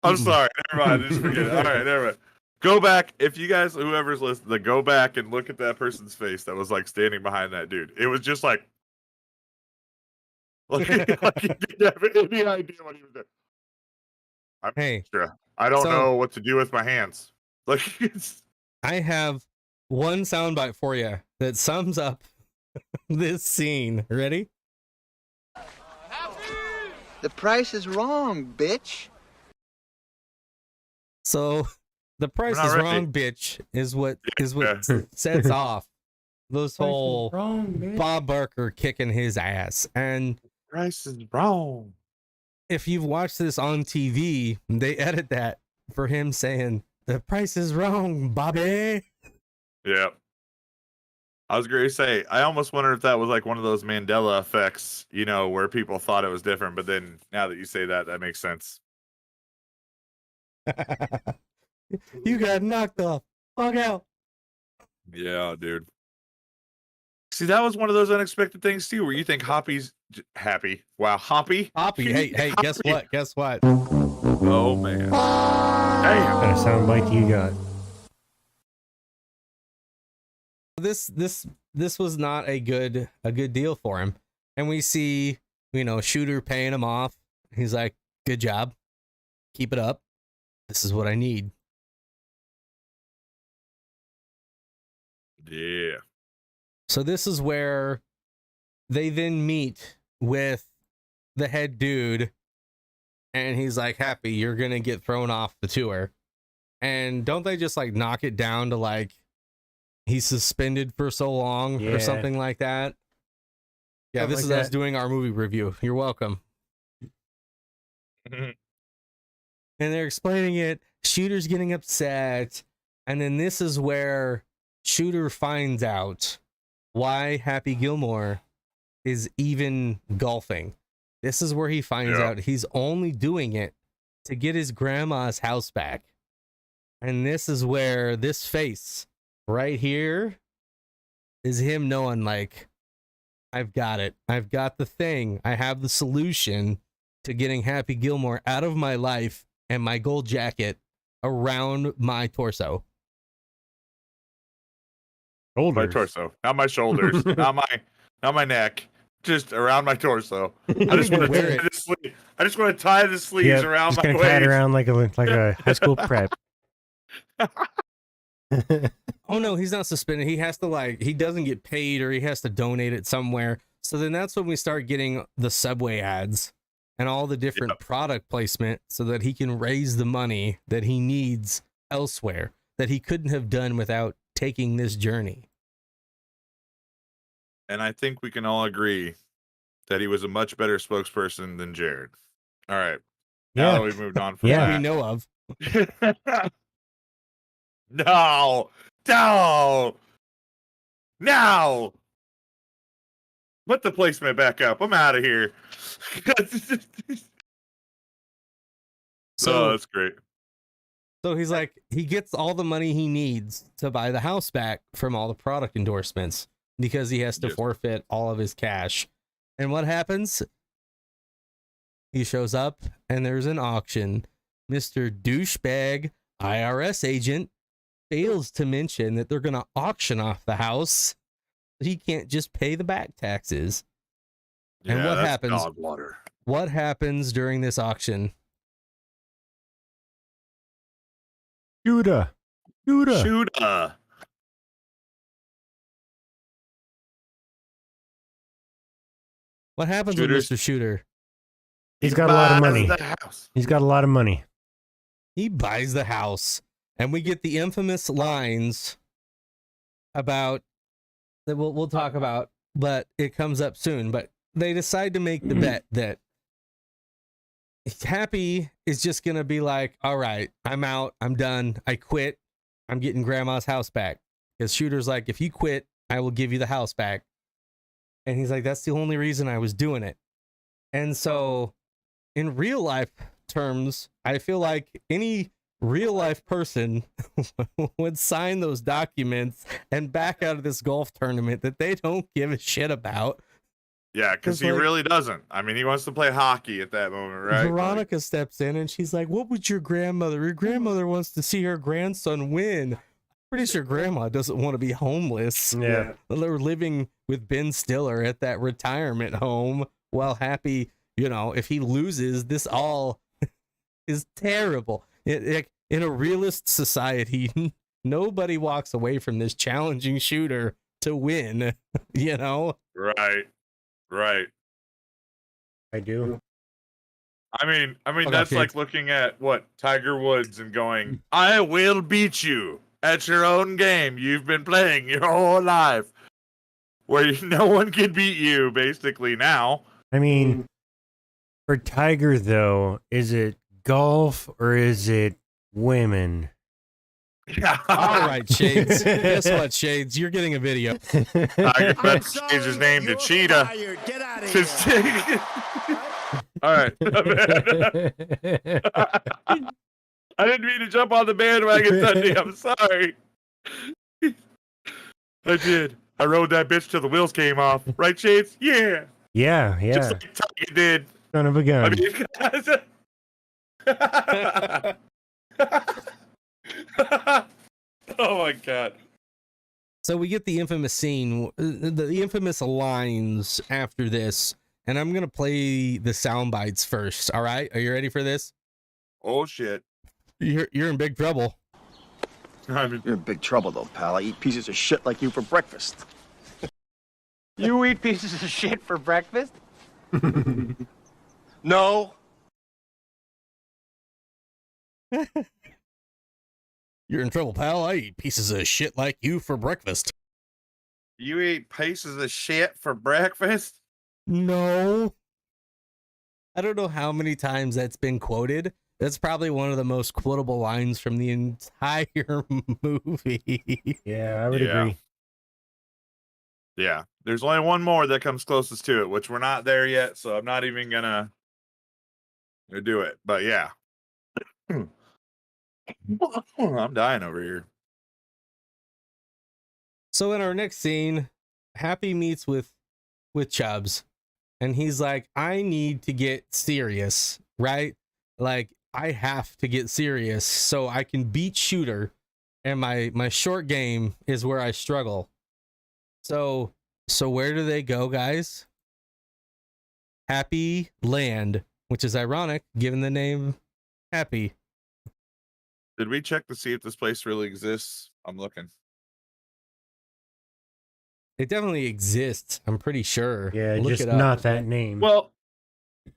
I'm sorry. Never mind. Just forget it. All right, never mind. Go back. If you guys, whoever's listening, go back and look at that person's face that was like standing behind that dude. It was just like he didn't have any idea what he was doing. Hey, sure. I don't know what to do with my hands. Like, I have one soundbite for you that sums up this scene. Ready? The price is wrong, bitch. So, the price is wrong, bitch, is what sets off this whole Bob Barker kicking his ass. And price is wrong. If you've watched this on TV, they edit that for him saying, "The price is wrong, Bobby." Yeah. I was going to say, I almost wonder if that was like one of those Mandela effects, where people thought it was different, but then now that you say that, that makes sense. You got knocked the fuck out. Yeah, dude. See, that was one of those unexpected things too, where you think Hoppy's happy. Wow, Hoppy. Hey, Hoppy. Guess what? Oh man. Damn. What kind of soundbite you got? This was not a good deal for him, and we see Shooter paying him off. He's like, "Good job, keep it up. This is what I need." Yeah. So this is where they then meet with the head dude, and he's like, "Happy, you're gonna get thrown off the tour." And don't they just like knock it down to like he's suspended for so long or something like that? Yeah, Something this like is us that. doing our movie review. You're welcome. And they're explaining it. Shooter's getting upset, and then this is where Shooter finds out why Happy Gilmore is even golfing. This is where he finds out he's only doing it to get his grandma's house back. And this is where this face right here is him knowing, like, I've got it. I've got the thing. I have the solution to getting Happy Gilmore out of my life and my gold jacket around my torso. My torso, not my shoulders, not my neck, just around my torso. I just want to tie the sleeve. I just want to tie the sleeves around my waist. Tie it around like a high school prep. Oh no, he's not suspended. He has to, like, he doesn't get paid, or he has to donate it somewhere. So then that's when we start getting the Subway ads and all the different product placement, so that he can raise the money that he needs elsewhere that he couldn't have done without taking this journey. And I think we can all agree that he was a much better spokesperson than Jared. All right. Now that we've moved on from that. We know of. No. Put the placement back up. I'm out of here. So that's great. So he's like, he gets all the money he needs to buy the house back from all the product endorsements, because he has to forfeit all of his cash. And what happens? He shows up and there's an auction. Mr. Douchebag IRS agent fails to mention that they're going to auction off the house. He can't just pay the back taxes. Yeah, and what that's happens? dog water. What happens during this auction? Shooter. What happens with Mr. Shooter? He's got a lot of money. He's got a lot of money. He buys the house, and we get the infamous lines about that we'll talk about, but it comes up soon. But they decide to make the bet that Happy is just gonna be like, all right, I'm out, I'm done, I quit, I'm getting grandma's house back. Because Shooter's like, if you quit, I will give you the house back. And he's like, that's the only reason I was doing it. And so in real life terms, I feel like any real life person would sign those documents and back out of this golf tournament that they don't give a shit about. Yeah, because he really doesn't. I mean, he wants to play hockey at that moment, right? Veronica steps in and she's like, what would your grandmother wants to see her grandson win. Pretty sure grandma doesn't want to be homeless. Yeah. They're living with Ben Stiller at that retirement home while Happy, you know, if he loses, this all is terrible. In a realist society, nobody walks away from this challenging Shooter to win, you know? Right. I do. I mean, that's like looking at what Tiger Woods and going, I will beat you at your own game you've been playing your whole life, where no one can beat you basically now. I mean, for Tiger though, is it golf or is it women? All right, Shades. Guess what, Shades? You're getting a video. Tiger Woods changed his name to Cheetah. Get out of here. All right. I didn't mean to jump on the bandwagon, Sunday. I'm sorry. I did. I rode that bitch till the wheels came off. Right, Shades? Yeah. Yeah. Just like Tiger did. Son of a gun. Oh my god. So we get the infamous scene, the infamous lines after this, and I'm gonna play the sound bites first. All right, are you ready for this? Oh shit. You're in big trouble. You're in big trouble though, pal. I eat pieces of shit like you for breakfast. You eat pieces of shit for breakfast? No. You're in trouble, pal. I eat pieces of shit like you for breakfast. You eat pieces of shit for breakfast? No. I don't know how many times that's been quoted. That's probably one of the most quotable lines from the entire movie. Yeah, I would agree. Yeah. There's only one more that comes closest to it, which we're not there yet, so I'm not even gonna do it. But yeah. I'm dying over here. So in our next scene, Happy meets with Chubbs, and he's like, I need to get serious, right? Like, I have to get serious so I can beat Shooter, and my short game is where I struggle. So where do they go, guys? Happy Land, which is ironic given the name Happy. Did we check to see if this place really exists? I'm looking. It definitely exists. I'm pretty sure. Yeah, Look just it up. not that name. Well,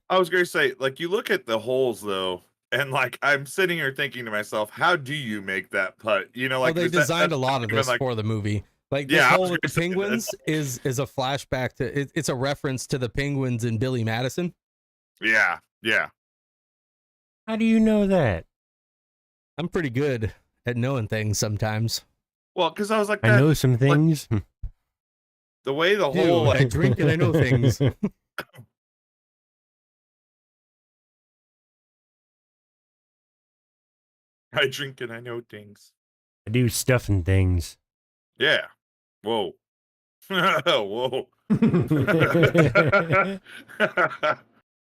I was going to say, like, you look at the holes, though, and, like, I'm sitting here thinking to myself, how do you make that putt? You know, like, well, they designed a lot of this like, for the movie. Like, this Yeah, I hole was with the gonna say penguins is a flashback to, it's a reference to the penguins in Billy Madison. Yeah, yeah. How do you know that? I'm pretty good at knowing things sometimes. Well, because I was like, I know some things. the way the Dude, whole, like, I drink and I know things. I drink and I know things. I do stuff and things. Yeah. Whoa. Whoa.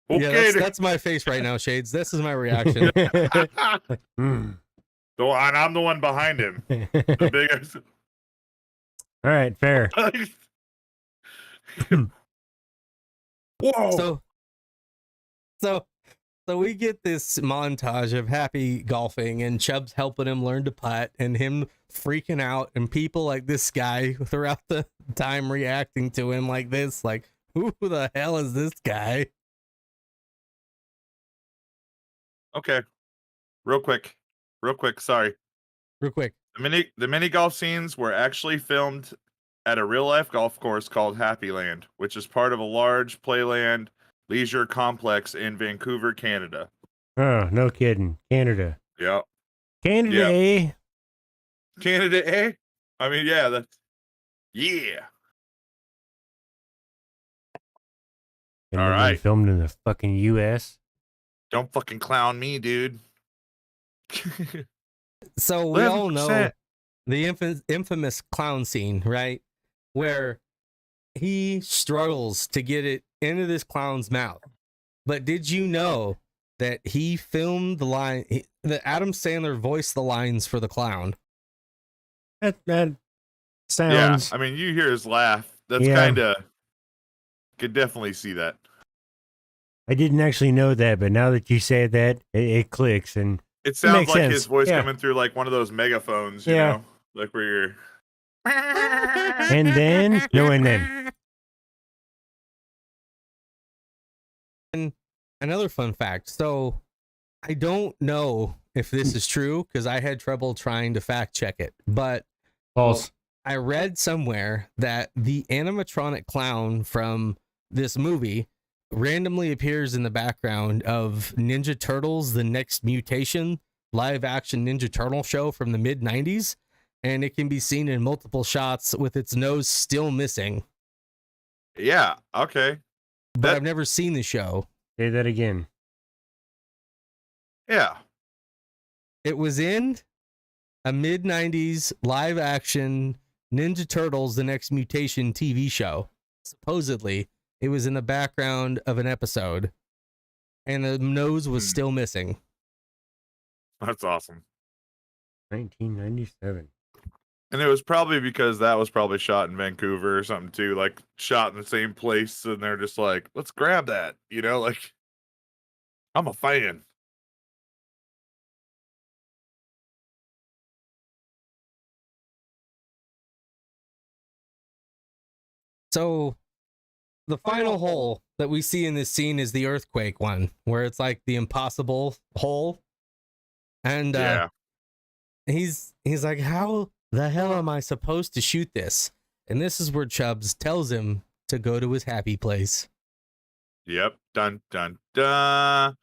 Yeah, that's my face right now, Shades. This is my reaction. So I'm the one behind him. The biggest. All right, fair. Whoa. So we get this montage of Happy golfing and Chubbs helping him learn to putt and him freaking out and people like this guy throughout the time reacting to him like this, like, who the hell is this guy? Okay. Real quick. Sorry. Real quick. The mini golf scenes were actually filmed at a real life golf course called Happy Land, which is part of a large playland leisure complex in Vancouver, Canada. Oh, no kidding. Canada. Yep. Canada, Yep. eh? Canada, eh? I mean, yeah, that's yeah. And All then they right. filmed in the fucking U.S. Don't fucking clown me, dude. So we all 11%. know the infamous clown scene, right? Where he struggles to get it into this clown's mouth. But did you know that he filmed the line, that Adam Sandler voiced the lines for the clown? That Yeah, sounds... I mean, you hear his laugh. That's Yeah. kind of could definitely see that. I didn't actually know that, but now that you say that, it clicks. And It sounds makes like sense. his voice Yeah. coming through like one of those megaphones, you Yeah. know, like where you're. and then... No, and then. And another fun fact. So I don't know if this is true because I had trouble trying to fact check it, but False. I read somewhere that the animatronic clown from this movie randomly appears in the background of Ninja Turtles: The Next Mutation live action Ninja Turtle show from the mid 90s, and it can be seen in multiple shots with its nose still missing. Yeah. Okay. But I've never seen the show. Say that again. Yeah. It was in a mid 90s live action Ninja Turtles: The Next Mutation TV show. Supposedly, it was in the background of an episode, and the nose was still missing. That's awesome. 1997. And it was probably because that was probably shot in Vancouver or something too, like shot in the same place, and they're just like, let's grab that, you know, like I'm a fan. So the final hole that we see in this scene is the earthquake one, where it's like the impossible hole. And Yeah. he's like, how the hell am I supposed to shoot this? And this is where Chubbs tells him to go to his happy place. Yep. Dun dun dun.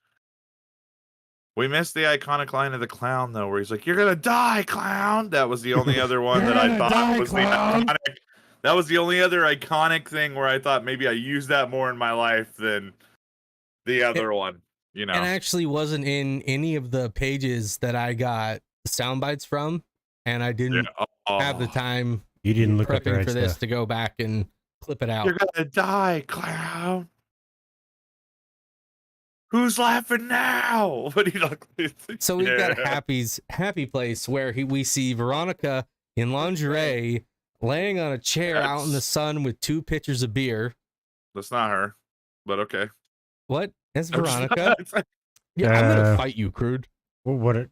We missed the iconic line of the clown though, where he's like, "You're gonna die, clown." That was the only other one that I thought was the iconic. That was the only other iconic thing where I thought maybe I used that more in my life than the other one. You know, And actually wasn't in any of the pages that I got sound bites from, and I didn't have the time. You didn't look up the prepping right for this stuff. to go back and clip it out. You're gonna die, clown. Who's laughing now? What do you look? So we've got Happy's happy place where we see Veronica in lingerie laying on a chair out in the sun with 2 pitchers of beer. That's not her, but okay. What? That's No, it's Veronica? not. Yeah, I'm gonna fight you, Crude.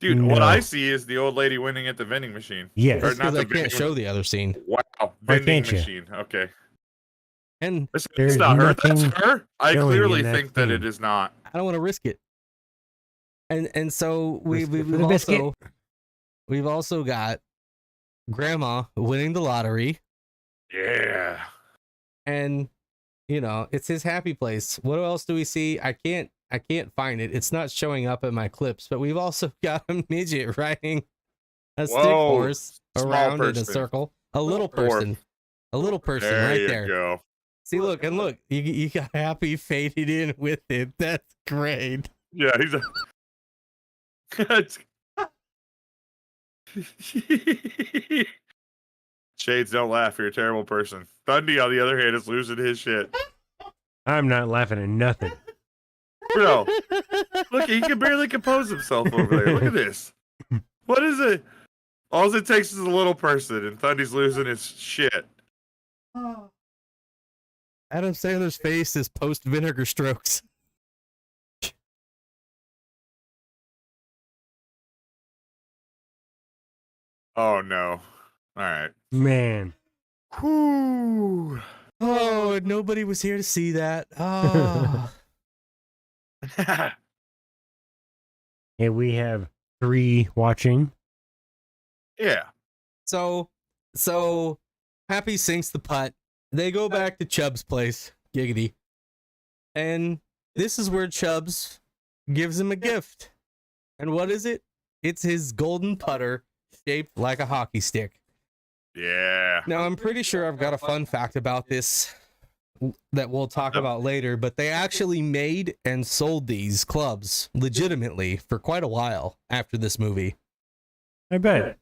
Dude, what I see is the old lady winning at the vending machine. Yes. Or That's not because the I can't vending show the other scene. Wow, Why vending can't you? machine. Okay. And It's There's not her. That's nothing her. I showing clearly in that think that scene. it is not. I don't want to risk it. And so Risk it for the biscuit. we've also got Grandma winning the lottery, Yeah. and you know it's his happy place. What else do we see? I can't find it. It's not showing up in my clips. But we've also got a midget riding a stick Whoa, horse small around in a person. circle. A little Dwarf. person. A little person There right you there. go. See, look, and look. You got Happy faded in with it. That's great. Yeah, he's a. Shades, don't laugh. You're a terrible person. Thundy, on the other hand, is losing his shit. I'm not laughing at nothing. Bro, look, he can barely compose himself over there. Look at this. What is it? All it takes is a little person, and Thundy's losing his shit. Adam Sandler's face is post vinegar strokes. Oh no! All right. Man. Whew. Oh, nobody was here to see that. Oh. Hey, we have 3 watching. Yeah. So Happy sinks the putt. They go back to Chubb's place, giggity. And this is where Chubbs gives him a gift. And what is it? It's his golden putter shaped like a hockey stick. Yeah. Now, I'm pretty sure I've got a fun fact about this that we'll talk about later, but they actually made and sold these clubs legitimately for quite a while after this movie. I bet.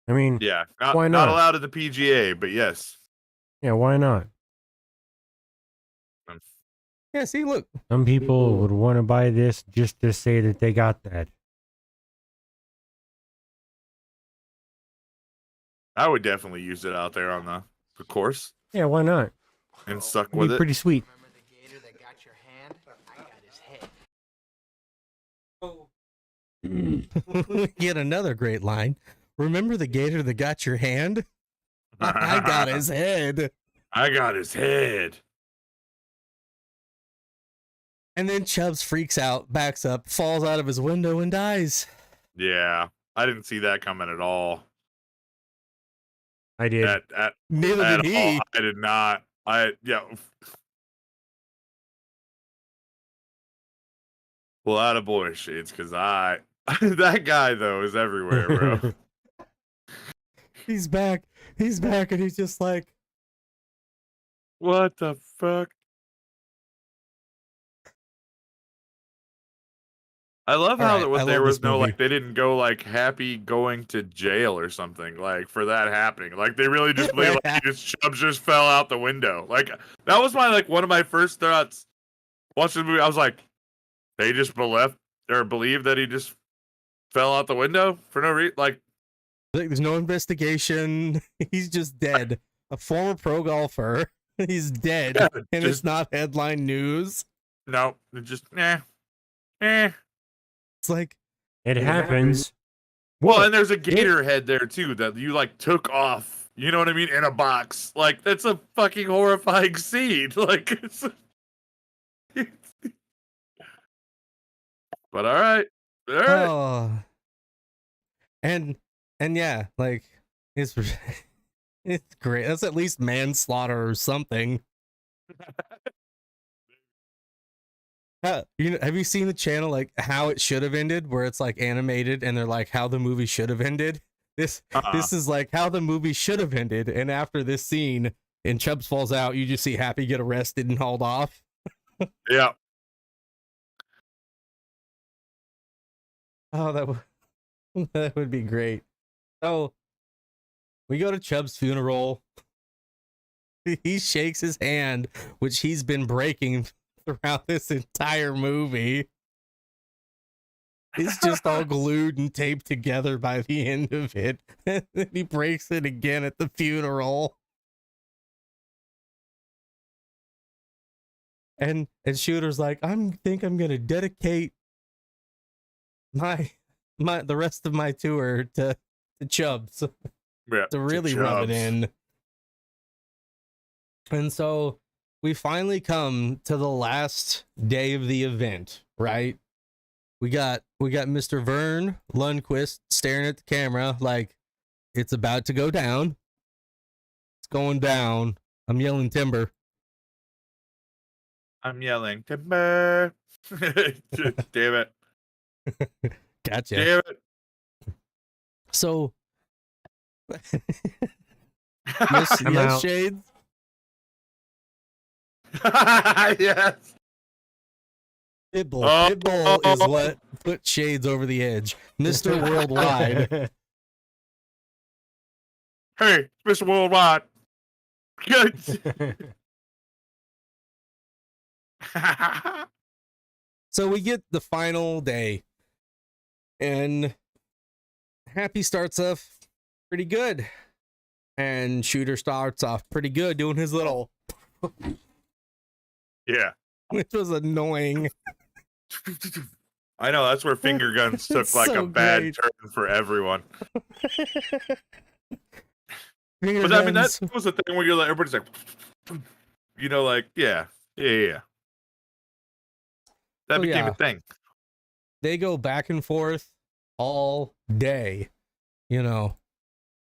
I mean, Yeah. why Not not? allowed at the PGA, but yes. Yeah, why not? Yeah, see, look. Some people would want to buy this just to say that they got that. I would definitely use it out there on the course Yeah, why not? and suck It'd with be it. pretty sweet. Get another great line. Remember the gator that got your hand? I got his head. I got his head. And then Chubbs freaks out, backs up, falls out of his window, and dies. Yeah. I didn't see that coming at all. I did. Neither at did he. all. I did not. Well, out of boy Shades, because that guy though is everywhere, bro. He's back, and he's just like, What the fuck? I love how Alright, I there love was this no movie. like they didn't go like Happy going to jail or something like for that happening. Like they really just believe like Chubbs just fell out the window. Like that was my one of my first thoughts watching the movie. I was like, they just believe that he just fell out the window for no reason. Like there's no investigation. He's just dead. A former pro golfer. He's dead, Yeah, and just- it's not headline news. no, it just It's like It happens. Well, and there's a gator head there too that you like took off. You know what I mean? In a box. Like that's a fucking horrifying scene. Like it's but all right. All right. oh, and yeah, like it's it's great. That's at least manslaughter or something. Have you seen the channel like how it should have ended, where it's like animated and they're like how the movie should have ended? This is like how the movie should have ended, and after this scene and Chubbs falls out, you just see Happy get arrested and hauled off. Yeah. Oh, That would be great. So we go to Chubb's funeral. He shakes his hand, which he's been breaking throughout this entire movie. It's just all glued and taped together by the end of it. And then he breaks it again at the funeral. And Shooter's like, think I'm gonna dedicate the rest of my tour to Chubbs. Yeah, to really rub it in. And so we finally come to the last day of the event, right? We got Mr. Vern Lundquist staring at the camera like it's about to go down. It's going down. I'm yelling timber. I'm yelling timber. Damn it. Gotcha. Damn it. So yes, Shades. Yes. Pitbull is what put Shades over the edge. Mr. Worldwide. Hey, Mr. Worldwide. Good. So we get the final day, and Happy starts off pretty good, and Shooter starts off pretty good doing his little yeah, which was annoying. I know, that's where finger guns took like so a bad great. turn for everyone. Finger But I mean, guns. that was the thing where you're like, everybody's like, you know, like, yeah. That became a thing. They go back and forth all day. You know,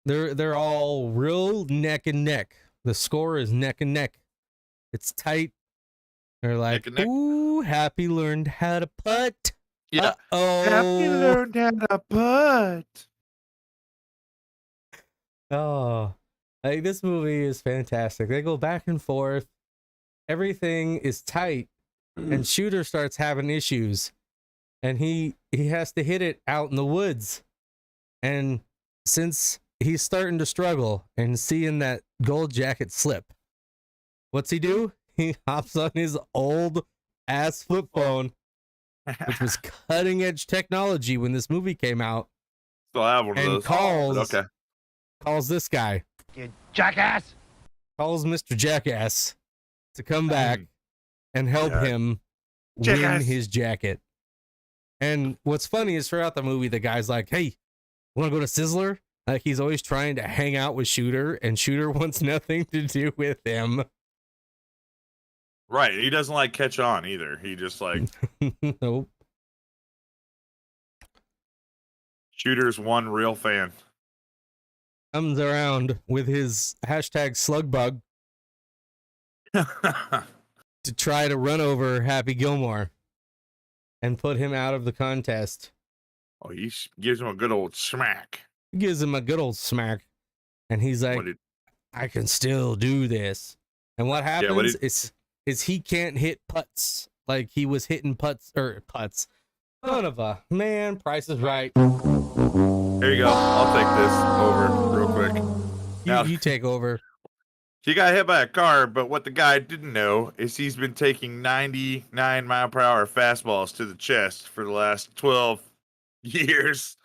they're all real neck and neck. The score is neck and neck. It's tight. They're like, ooh, Happy learned how to putt. Yeah. Oh, Happy learned how to putt. Oh, like this movie is fantastic. They go back and forth. Everything is tight, and Shooter starts having issues, and he has to hit it out in the woods. And since he's starting to struggle and seeing that gold jacket slip, what's he do? He hops on his old ass flip phone, which was cutting edge technology when this movie came out. Still have one of and those. calls this guy. You jackass! Calls Mr. Jackass to come back and help him win his jacket. And what's funny is throughout the movie, the guy's like, hey, want to go to Sizzler? Like, he's always trying to hang out with Shooter, and Shooter wants nothing to do with him. Right. He doesn't like catch on either. He just like nope. Shooter's one real fan. Comes around with his hashtag slugbug to try to run over Happy Gilmore and put him out of the contest. Oh, he gives him a good old smack. He gives him a good old smack, and he's like, I can still do this. And what happens is he can't hit putts like he was hitting putts. Son of a man, Price is Right. There you go. I'll take this over real quick. Now, You take over. he got hit by a car, but what the guy didn't know is he's been taking 99 mile per hour fastballs to the chest for the last 12 years.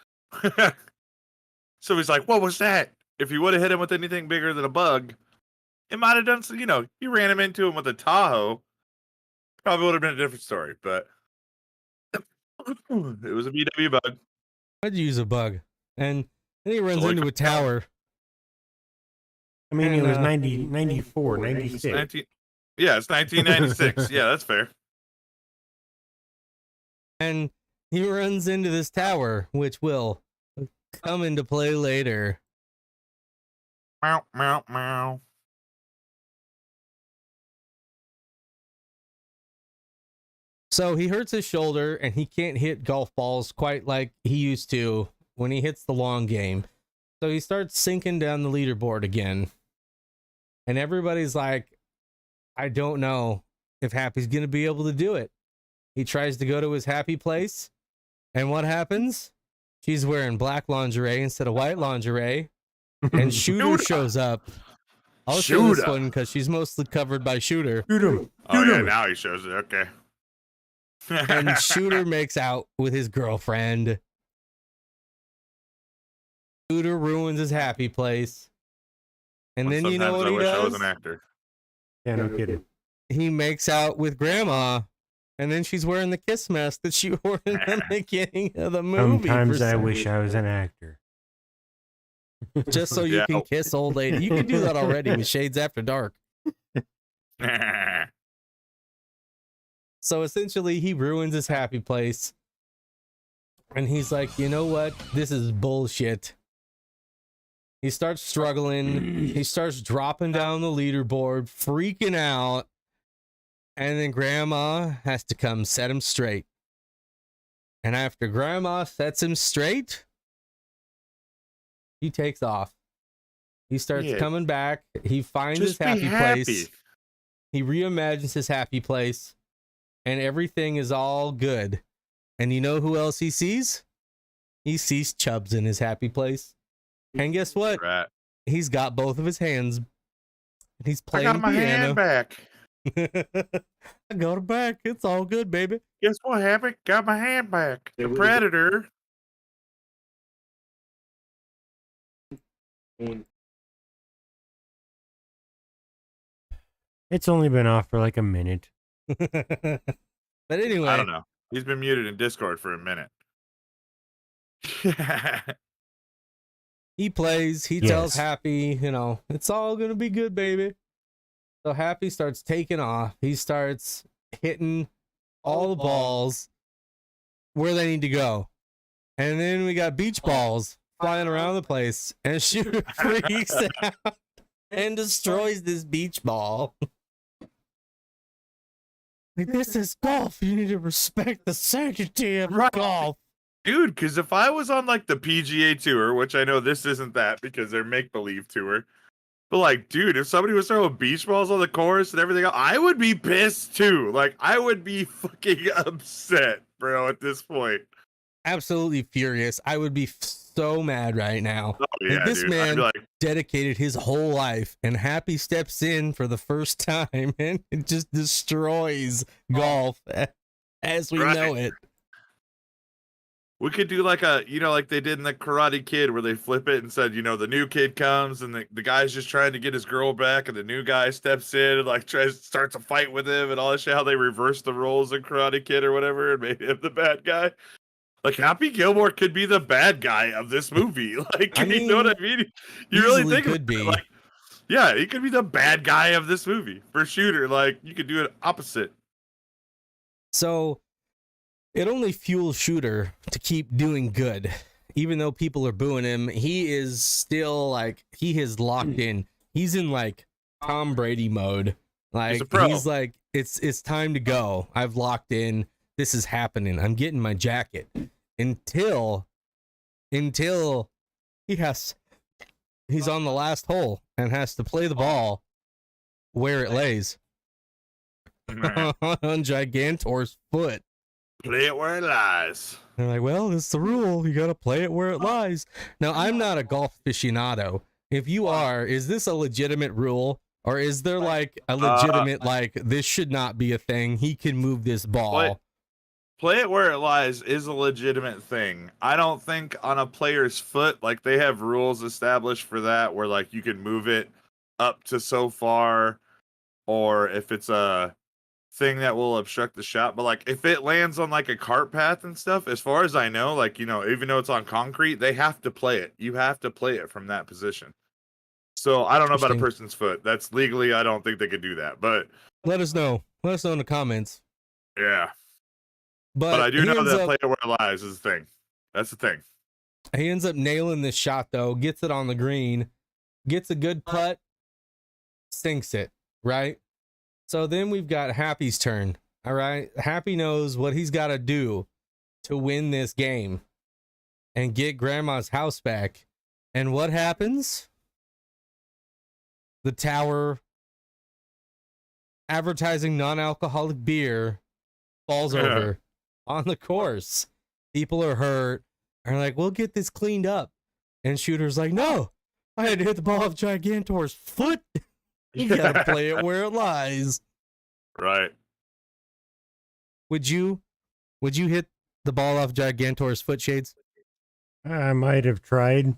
So he's like, what was that? If he would have hit him with anything bigger than a bug, it might have done so. You know, you ran him into him with a Tahoe, probably would have been a different story, but it was a VW bug. I'd use a bug. And then he runs into a tower. I mean, it was 94, 96. Yeah, it's 1996. Yeah, that's fair. And he runs into this tower, which will come into play later. Meow, meow, meow. So he hurts his shoulder and he can't hit golf balls quite like he used to when he hits the long game. So he starts sinking down the leaderboard again. And everybody's like, I don't know if Happy's going to be able to do it. He tries to go to his happy place. And what happens? She's wearing black lingerie instead of white lingerie. And Shooter shows up. I'll show this one because she's mostly covered by Shooter. Shoot him. Oh, yeah, now he shows it. Okay. And Shooter makes out with his girlfriend. Shooter ruins his happy place. And then you know what he does? I was an actor. Yeah, no kidding. He makes out with Grandma, and then she's wearing the kiss mask that she wore in the beginning of the movie. Sometimes I wish I was an actor. Just so you can kiss old lady. You can do that already with Shades After Dark. So essentially, he ruins his happy place. And he's like, you know what? This is bullshit. He starts struggling. He starts dropping down the leaderboard, freaking out. And then Grandma has to come set him straight. And after Grandma sets him straight, he takes off. He starts coming back. He finds his happy place. He reimagines his happy place. And everything is all good. And you know who else he sees? He sees Chubbs in his happy place. And guess what? Right. He's got both of his hands. He's playing I got my piano. hand back. I got it back. It's all good, baby. Guess what happened? Got my hand back. The Predator. It's only been off for like a minute. But anyway. I don't know. He's been muted in Discord for a minute. He plays, he tells Happy, you know, it's all gonna be good, baby. So Happy starts taking off. He starts hitting all the balls where they need to go. And then we got beach balls flying around the place, and Shooter freaks out and destroys this beach ball. Like, this is golf. You need to respect the sanctity of golf. Dude, because if I was on like the PGA Tour, which I know this isn't that because they're make-believe tour, but like, dude, if somebody was throwing beach balls on the course and everything else, I would be pissed too. Like, I would be fucking upset, bro, at this point. Absolutely furious. I would be so mad right now. Oh, yeah, like, this dude. man dedicated his whole life, and Happy steps in for the first time and it just destroys golf as we know it. We could do like a, you know, like they did in the Karate Kid where they flip it and said, you know, the new kid comes and the guy's just trying to get his girl back and the new guy steps in and like starts a fight with him and all that shit. How they reversed the roles in Karate Kid or whatever and made him the bad guy. Like, Happy Gilmore could be the bad guy of this movie. Like, I mean, you know what I mean? You really think could be. Like, yeah, he could be the bad guy of this movie for Shooter. Like, you could do it opposite. So it only fuels Shooter to keep doing good. Even though people are booing him, he is still like, he is locked in. He's in like Tom Brady mode. Like, he's like, it's time to go. I've locked in. This is happening. I'm getting my jacket. Until he's on the last hole and has to play the ball where it lays. On Gigantor's foot. Play it where it lies. They're like, well, it's the rule. You got to play it where it lies. Now, I'm not a golf aficionado. If you are, is this a legitimate rule? Or is there like a legitimate, like, this should not be a thing? He can move this ball. Play it where it lies is a legitimate thing. I don't think on a player's foot, like they have rules established for that where like you can move it up to so far, or if it's a thing that will obstruct the shot. But like if it lands on like a cart path and stuff, as far as I know, like, you know, even though it's on concrete, they have to play it. You have to play it from that position. So I don't know about a person's foot. That's legally, I don't think they could do that. But let us know. Let us know in the comments. Yeah. But I do know that play it where it lies is the thing. That's the thing. He ends up nailing this shot, though. Gets it on the green. Gets a good putt. Sinks it, right? So then we've got Happy's turn, all right? Happy knows what he's got to do to win this game and get Grandma's house back. And what happens? The tower advertising non-alcoholic beer falls over on the course. People are hurt. are like, we'll get this cleaned up. And Shooter's like, no, I had to hit the ball off Gigantor's foot. You gotta play it where it lies. Right. Would you hit the ball off Gigantor's foot, Shades? I might have tried.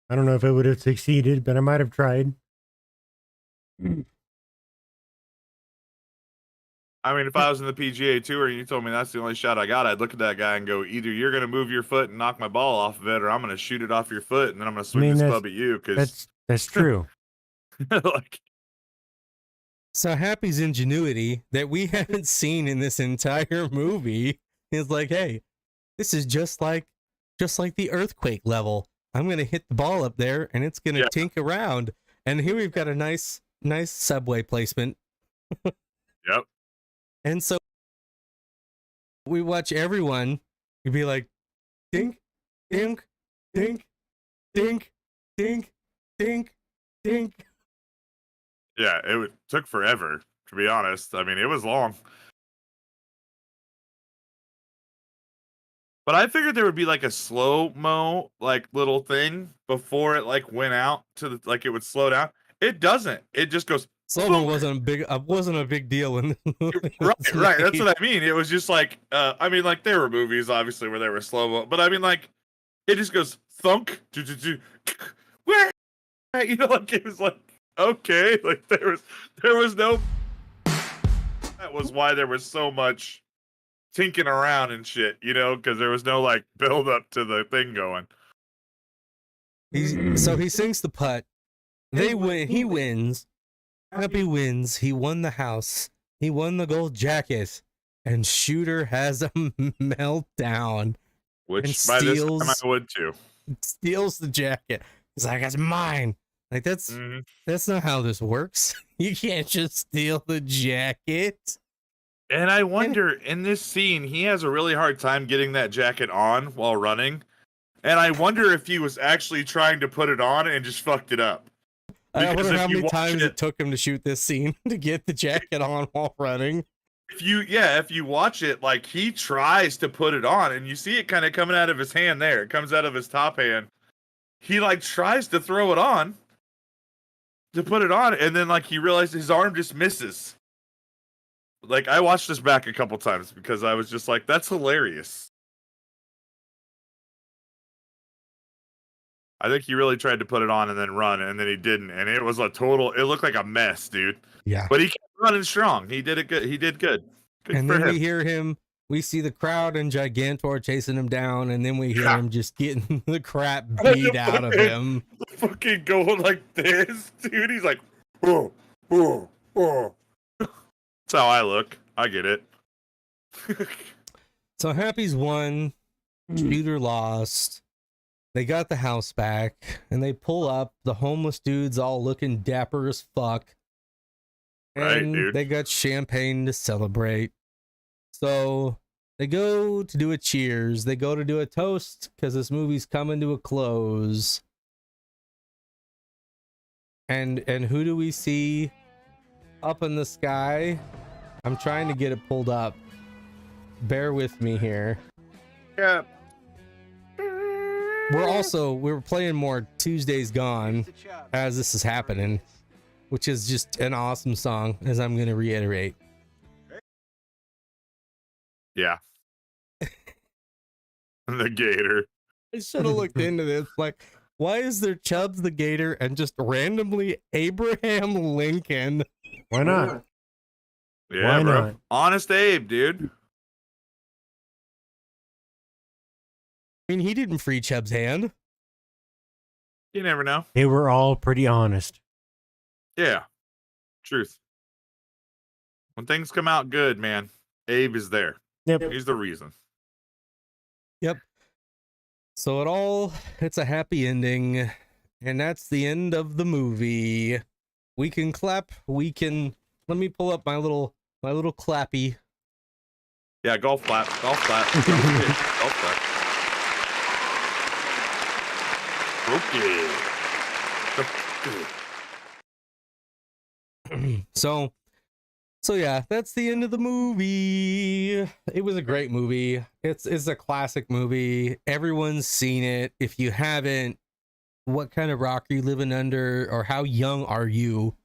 I don't know if it would have succeeded, but I might have tried. I mean, if I was in the PGA Tour and you told me that's the only shot I got, I'd look at that guy and go, either you're going to move your foot and knock my ball off of it, or I'm going to shoot it off your foot and then I'm going to swing this club at you. Because that's true. like, so Happy's ingenuity that we haven't seen in this entire movie is like, hey, this is just like the earthquake level. I'm going to hit the ball up there and it's going to tink around. And here we've got a nice subway placement. Yep. And so we watch everyone be like, dink, dink, dink, dink, dink, dink, dink. Yeah, took forever, to be honest. I mean, it was long. But I figured there would be like a slow-mo like little thing before it like went out to the, like it would slow down. It doesn't. It just goes. Slow-mo wasn't a big deal in the movie. Right. That's what I mean. It was just like, I mean, like there were movies obviously where they were slow-mo, but I mean, like it just goes thunk, where, you know, like it was like okay, like there was no. That was why there was so much tinking around and shit, you know, because there was no like build up to the thing going. So he sinks the putt. They win. He wins. Happy wins. He won the house. He won the gold jacket. And Shooter has a meltdown. Which by this time I would too. Steals the jacket. He's like, "It's mine." Like that's not how this works. You can't just steal the jacket. And I wonder, in this scene, he has a really hard time getting that jacket on while running. And I wonder if he was actually trying to put it on and just fucked it up. I wonder how many times it took him to shoot this scene to get the jacket on while running. If you watch it, like he tries to put it on and you see it kind of coming out of his hand there. It comes out of his top hand. He like tries to throw it on to put it on. And then like he realizes his arm just misses. Like I watched this back a couple times because I was just like, that's hilarious. I think he really tried to put it on and then run, and then he didn't, and it was it looked like a mess, dude. Yeah. But he kept running strong. He did it good. He did good. Good and for then him. we hear him. We see the crowd and Gigantor chasing him down, and then we hear him just getting the crap beat out of him. Fucking going like this, dude. He's like, oh, oh, oh. That's how I look. I get it. So Happy's won. Shooter lost. They got the house back, and they pull up. The homeless dude's all looking dapper as fuck. And right, dude. They got champagne to celebrate. So they go to do a cheers. They go to do a toast because this movie's coming to a close. And who do we see up in the sky? I'm trying to get it pulled up. Bear with me here. Yeah. We're playing more Tuesdays Gone as this is happening, which is just an awesome song, as I'm going to reiterate. Yeah. The gator. I should have looked into this. Like, why is there Chubbs the Gator and just randomly Abraham Lincoln? Why not? Yeah, Why bro. not? Honest Abe, dude. I mean, he didn't free Chubb's hand. You never know. They were all pretty honest. Yeah. Truth. When things come out good, man, Abe is there. Yep. He's the reason. Yep. So it's a happy ending, and that's the end of the movie. We can clap. Let me pull up my little clappy. Yeah, golf clap. Golf clap. Golf clap. Okay. So So yeah, that's the end of the movie. It was a great movie. It's a classic movie. Everyone's seen it. If you haven't, what kind of rock are you living under, or how young are you?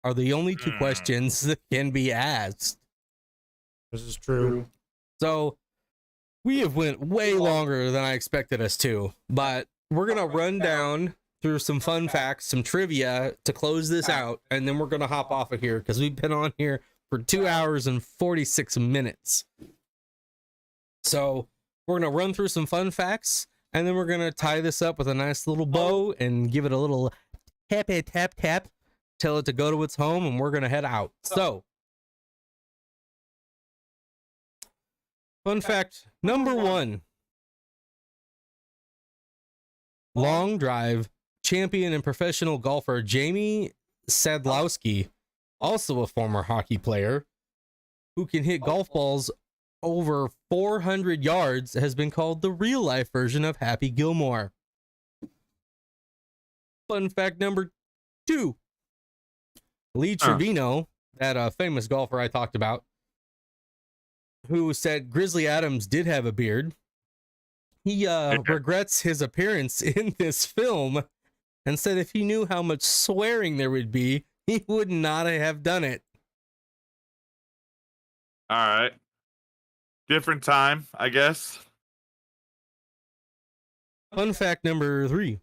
Are the only two questions that can be asked. This is true. So we have went way longer than I expected us to, but we're gonna run down through some fun facts, some trivia to close this out, and then we're gonna hop off of here because we've been on here for 2 hours and 46 minutes. So we're gonna run through some fun facts, and then we're gonna tie this up with a nice little bow and give it a little tap, tell it to go to its home, and we're gonna head out. So fun fact number 1. Long drive champion and professional golfer Jamie Sadlowski, also a former hockey player who can hit golf balls over 400 yards, has been called the real life version of Happy Gilmore. Fun fact number 2. Lee Trevino, that famous golfer I talked about, who said Grizzly Adams did have a beard. He regrets his appearance in this film and said if he knew how much swearing there would be, he would not have done it. All right. Different time, I guess. Fun fact number 3.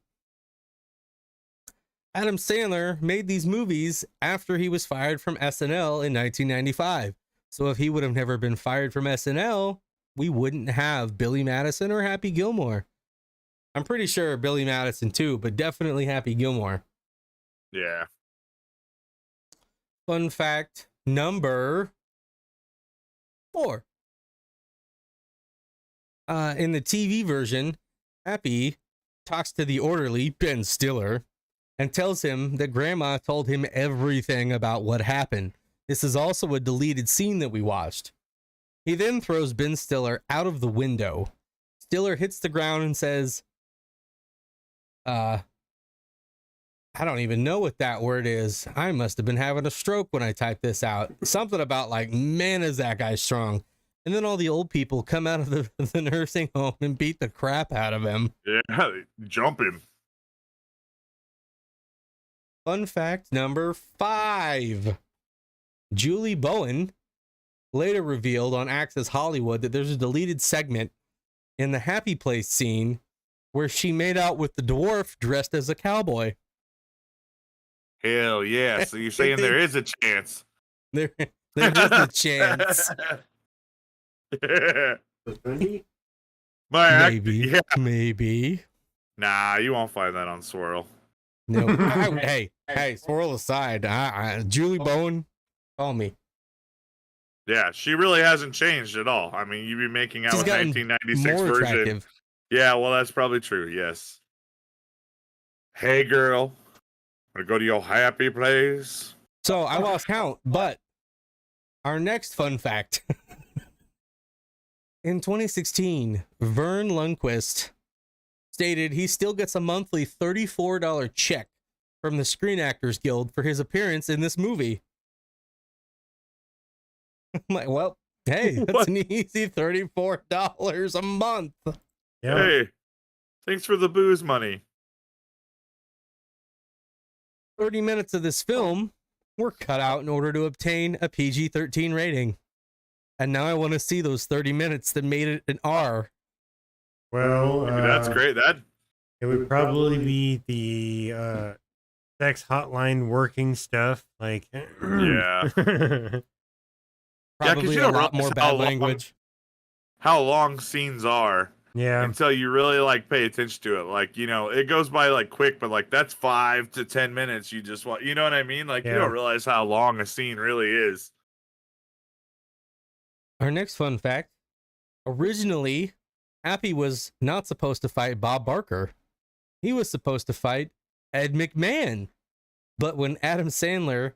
Adam Sandler made these movies after he was fired from SNL in 1995. So if he would have never been fired from SNL, we wouldn't have Billy Madison or Happy Gilmore. I'm pretty sure Billy Madison too, but definitely Happy Gilmore. Yeah. Fun fact number 4. In the TV version, Happy talks to the orderly, Ben Stiller, and tells him that Grandma told him everything about what happened. This is also a deleted scene that we watched. He then throws Ben Stiller out of the window. Stiller hits the ground and says, I don't even know what that word is. I must have been having a stroke when I typed this out. Something about like, man, is that guy strong. And then all the old people come out of the nursing home and beat the crap out of him. Yeah, jumping. Fun fact number 5. Julie Bowen later revealed on Access Hollywood that there's a deleted segment in the Happy Place scene where she made out with the dwarf dressed as a cowboy. Hell yeah. So you're saying there is a chance. There is a chance. Yeah. Maybe. Nah, you won't find that on Swirl. No. Hey, Swirl aside. Julie Bowen, call me. Yeah, she really hasn't changed at all. I mean, you'd be making out with 1996 more version. attractive. Yeah, well, that's probably true. Yes. Hey, girl, wanna go to your happy place? So I lost count, but our next fun fact. In 2016, Vern Lundquist stated he still gets a monthly $34 check from the Screen Actors Guild for his appearance in this movie. I'm like, well, hey, that's an easy $34 a month. Yeah. Hey, thanks for the booze money. 30 minutes of this film were cut out in order to obtain a PG-13 rating. And now I want to see those 30 minutes that made it an R. Well, that's great. It would probably be the sex hotline working stuff. Like, yeah. Probably a lot more bad language. How long scenes are. Yeah. Until you really like pay attention to it. Like, you know, it goes by like quick, but like that's 5 to 10 minutes. You just want, you know what I mean? Like, you don't realize how long a scene really is. Our next fun fact. Originally, Happy was not supposed to fight Bob Barker. He was supposed to fight Ed McMahon. But when Adam Sandler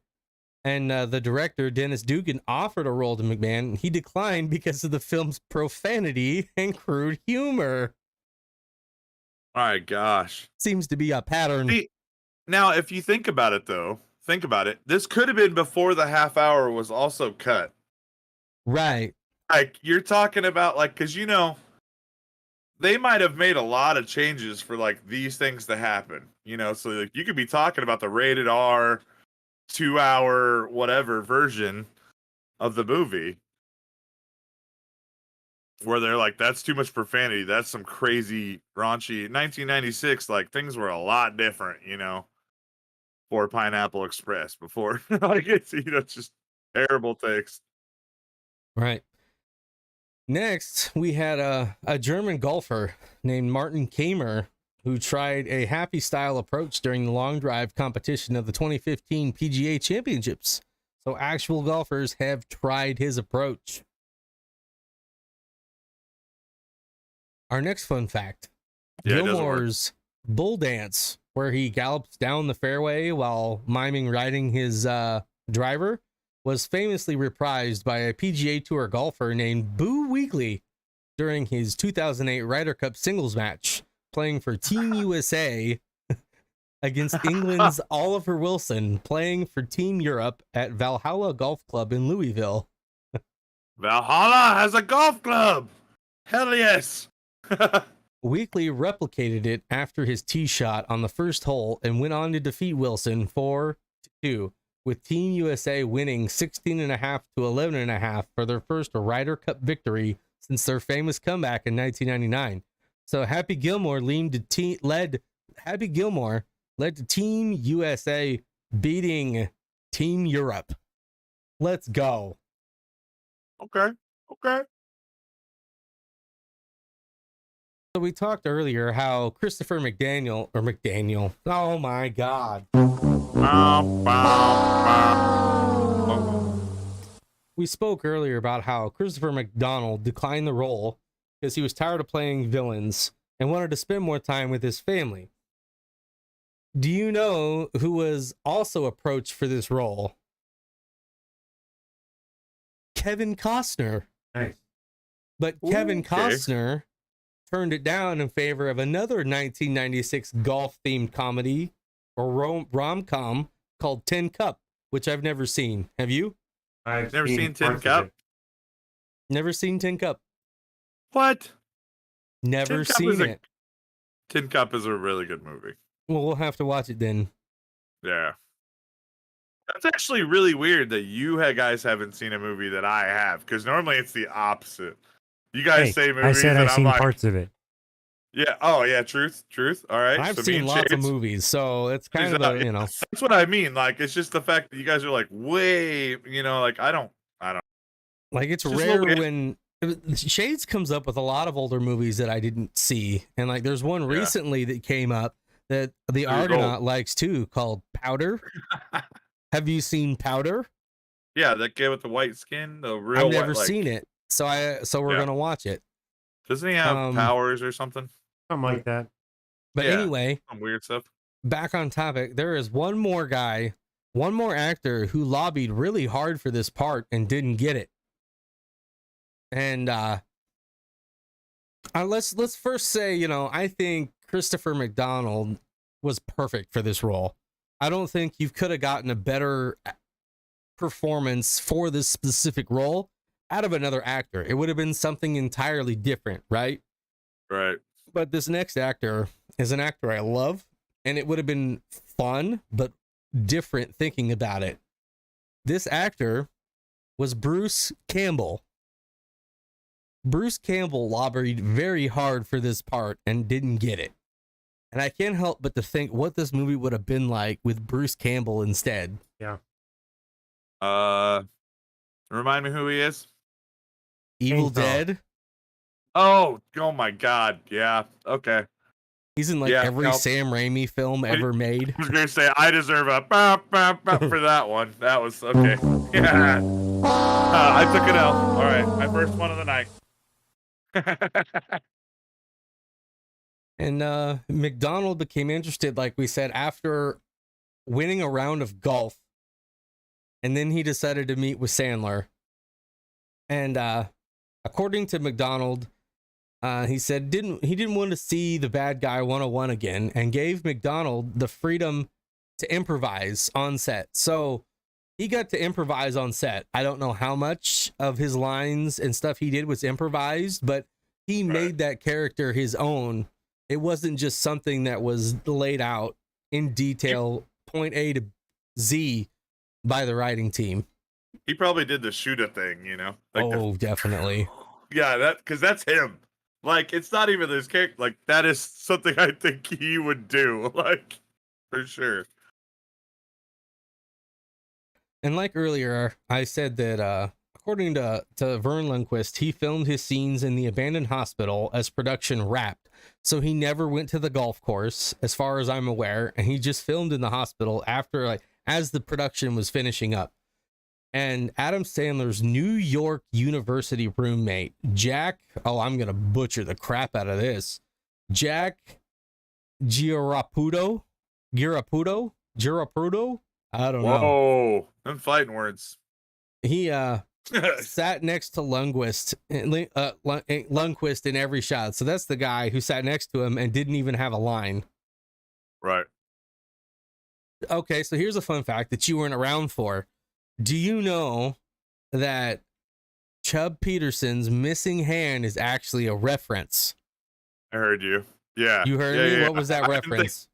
and the director, Dennis Dugan, offered a role to McMahon, he declined because of the film's profanity and crude humor. My gosh. Seems to be a pattern. See, now, if you think about it, though, think about it. This could have been before the half hour was also cut. Right. Like, you're talking about, like, because, they might have made a lot of changes for, like, these things to happen. So, like, you could be talking about the rated R 2-hour whatever version of the movie where they're like, that's too much profanity. That's some crazy raunchy. 1996, like, things were a lot different, for Pineapple Express before. Like, it's, just terrible takes. Right. Next, we had a German golfer named Martin Kamer who tried a happy style approach during the long drive competition of the 2015 PGA Championships. So actual golfers have tried his approach. Our next fun fact, Gilmore's bull dance, where he gallops down the fairway while miming riding his driver, was famously reprised by a PGA Tour golfer named Boo Weekley during his 2008 Ryder Cup singles match, playing for Team USA against England's Oliver Wilson, playing for Team Europe at Valhalla Golf Club in Louisville. Valhalla has a golf club! Hell yes! Weekley replicated it after his tee shot on the first hole and went on to defeat Wilson 4-2, with Team USA winning 16.5 to 11.5 for their first Ryder Cup victory since their famous comeback in 1999. So Happy Gilmore led to Team USA beating Team Europe. Let's go. Okay. So we talked earlier how Christopher McDaniel, oh my God. We spoke earlier about how Christopher McDonald declined the role because he was tired of playing villains and wanted to spend more time with his family. Do you know who was also approached for this role? Kevin Costner. Nice. But Kevin Costner turned it down in favor of another 1996 golf-themed comedy or rom-com called Tin Cup, which I've never seen. Have you? I've never seen Tin Cup. Never seen Tin Cup. What? Never seen it. Tin Cup is a really good movie. Well, we'll have to watch it then. Yeah. That's actually really weird that you guys haven't seen a movie that I have, because normally it's the opposite. You guys say movies. I said I've I'm seen like, parts of it. Yeah. Oh, yeah. Truth. All right. I've so seen lots of movies, so it's kind of That's what I mean. Like, it's just the fact that you guys are like way, like I don't. Like, it's rare when Shades comes up with a lot of older movies that I didn't see, and like there's one recently that came up that the Argonaut likes too, called Powder. Have you seen Powder? Yeah, that guy with the white skin, the real. I've never seen it, so we're gonna watch it. Doesn't he have powers or something? Something like that. But anyway, some weird stuff. Back on topic, there is one more actor who lobbied really hard for this part and didn't get it. And let's first say, I think Christopher McDonald was perfect for this role. I don't think you could have gotten a better performance for this specific role out of another actor. It would have been something entirely different, right? Right. But this next actor is an actor I love, and it would have been fun, but different thinking about it. This actor was Bruce Campbell. Bruce Campbell lobbied very hard for this part and didn't get it. And I can't help but to think what this movie would have been like with Bruce Campbell instead. Yeah. Remind me who he is. Evil Dead. Oh my God. Yeah. Okay. He's in every Sam Raimi film ever made. I was going to say, I deserve a for that one. That was okay. Yeah. I took it out. All right. My first one of the night. And McDonald became interested, like we said, after winning a round of golf. And then he decided to meet with Sandler. And according to McDonald, he said he didn't want to see the bad guy 101 again, and gave McDonald the freedom to improvise on set. So he got to improvise on set. I don't know how much of his lines and stuff he did was improvised, but he made that character his own. It wasn't just something that was laid out in detail, point A to Z, by the writing team. He probably did the shoot-a thing, you know? Like Definitely. Yeah, because that's him. Like, it's not even his character. Like, that is something I think he would do. Like, for sure. And like earlier, I said that according to Vern Lundquist, he filmed his scenes in the abandoned hospital as production wrapped. So he never went to the golf course, as far as I'm aware, and he just filmed in the hospital after, like, as the production was finishing up. And Adam Sandler's New York University roommate, Jack, I'm going to butcher the crap out of this, Jack Girapudo? I don't know. Whoa, them fighting words. He sat next to Lundquist in every shot. So that's the guy who sat next to him and didn't even have a line. Right. Okay, so here's a fun fact that you weren't around for. Do you know that Chubb Peterson's missing hand is actually a reference? I heard you. Yeah. You heard me? Yeah. What was that reference?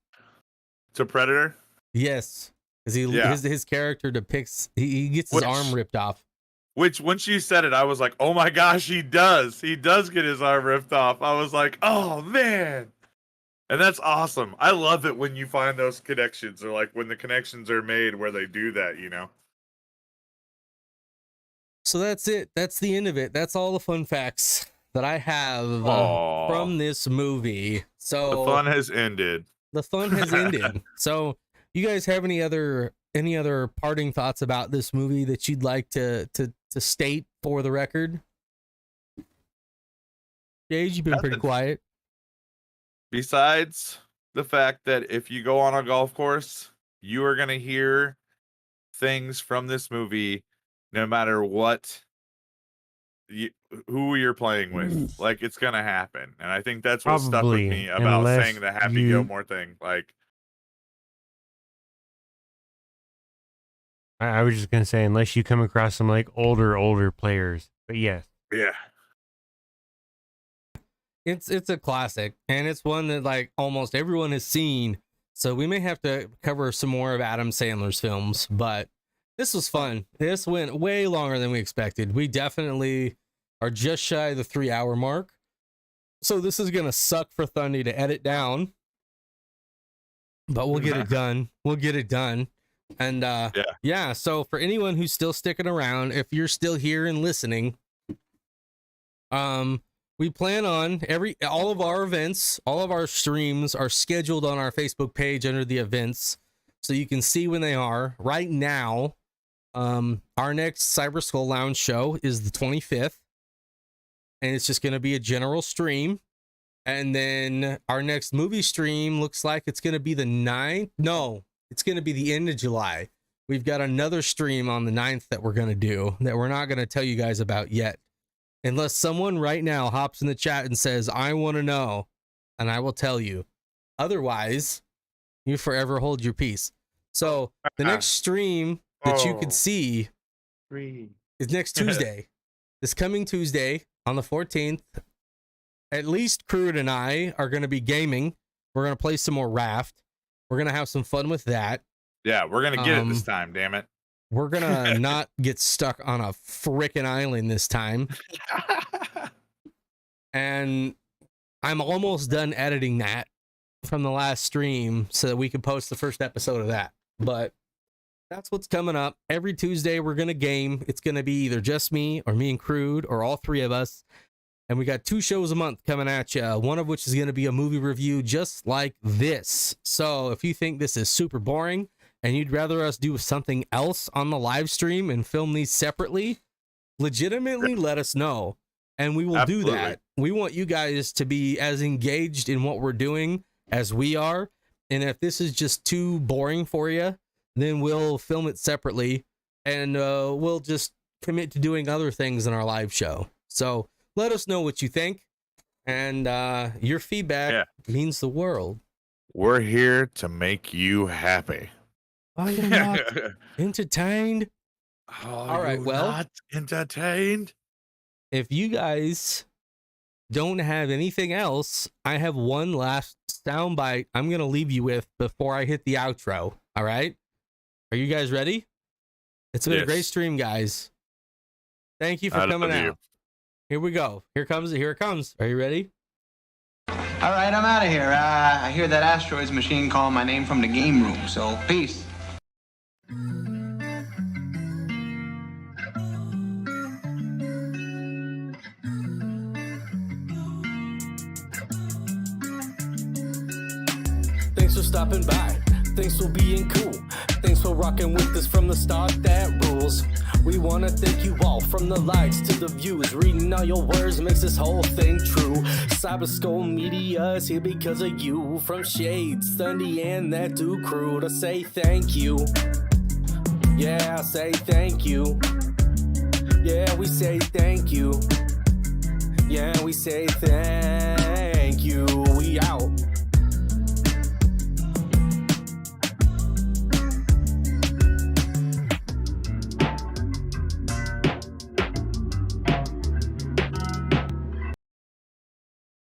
To Predator? Yes. Because his character depicts, he gets his arm ripped off. Which, once you said it, I was like, oh my gosh, he does. He does get his arm ripped off. I was like, oh man. And that's awesome. I love it when you find those connections, or like when the connections are made where they do that, you know? So that's it. That's the end of it. That's all the fun facts that I have from this movie. So the fun has ended. The fun has ended. So you guys have any other parting thoughts about this movie that you'd like to state for the record? Gage, you've been pretty quiet. Besides the fact that if you go on a golf course, you are going to hear things from this movie no matter who you're playing with. Like, it's going to happen. And I think that's what stuck with me about saying the Happy Gilmore thing. Like, I was just going to say, unless you come across some like older players, but yes. Yeah. It's a classic, and it's one that like almost everyone has seen. So we may have to cover some more of Adam Sandler's films, but this was fun. This went way longer than we expected. We definitely are just shy of the 3-hour mark. So this is going to suck for Thundy to edit down, but we'll get it done. We'll get it done. And yeah, so for anyone who's still sticking around, if you're still here and listening, we plan on all of our events, all of our streams are scheduled on our Facebook page under the events, so you can see when they are. Right now, our next Cyber Skull Lounge show is the 25th, and it's just going to be a general stream. And then our next movie stream looks like it's going to be the 9th. No, it's going to be the end of July. We've got another stream on the 9th that we're going to do that we're not going to tell you guys about yet. Unless someone right now hops in the chat and says, I want to know, and I will tell you. Otherwise, you forever hold your peace. So the next stream that you could see is next Tuesday. This coming Tuesday on the 14th. At least Crude and I are going to be gaming. We're going to play some more Raft. We're going to have some fun with that. Yeah, we're going to get it this time, damn it. We're going to not get stuck on a frickin' island this time. And I'm almost done editing that from the last stream so that we can post the first episode of that. But that's what's coming up. Every Tuesday, we're going to game. It's going to be either just me or me and Crude or all three of us. And we got 2 shows a month coming at you, one of which is going to be a movie review just like this. So if you think this is super boring and you'd rather us do something else on the live stream and film these separately, legitimately let us know. And we will do that. We want you guys to be as engaged in what we're doing as we are. And if this is just too boring for you, then we'll film it separately and we'll just commit to doing other things in our live show. So let us know what you think. And your feedback means the world. We're here to make you happy. Are you not entertained? All right, well, not entertained. if you guys don't have anything else, I have one last soundbite I'm gonna leave you with before I hit the outro. All right, are you guys ready? It's been a great stream, guys. Thank you for coming out. Here we go. Here it comes. Are you ready? All right, I'm out of here. I hear that asteroids machine calling my name from the game room, so peace. Thanks for stopping by. Thanks for being cool. Thanks for rocking with us from the start. That rules. We want to thank you all, from the likes to the views. Reading all your words makes this whole thing true. Cyberskull Media is here because of you. From Shades, Thundy, and that dude Crude, I say thank you. Yeah, I say thank you. Yeah, we say thank you. Yeah, we say thank you.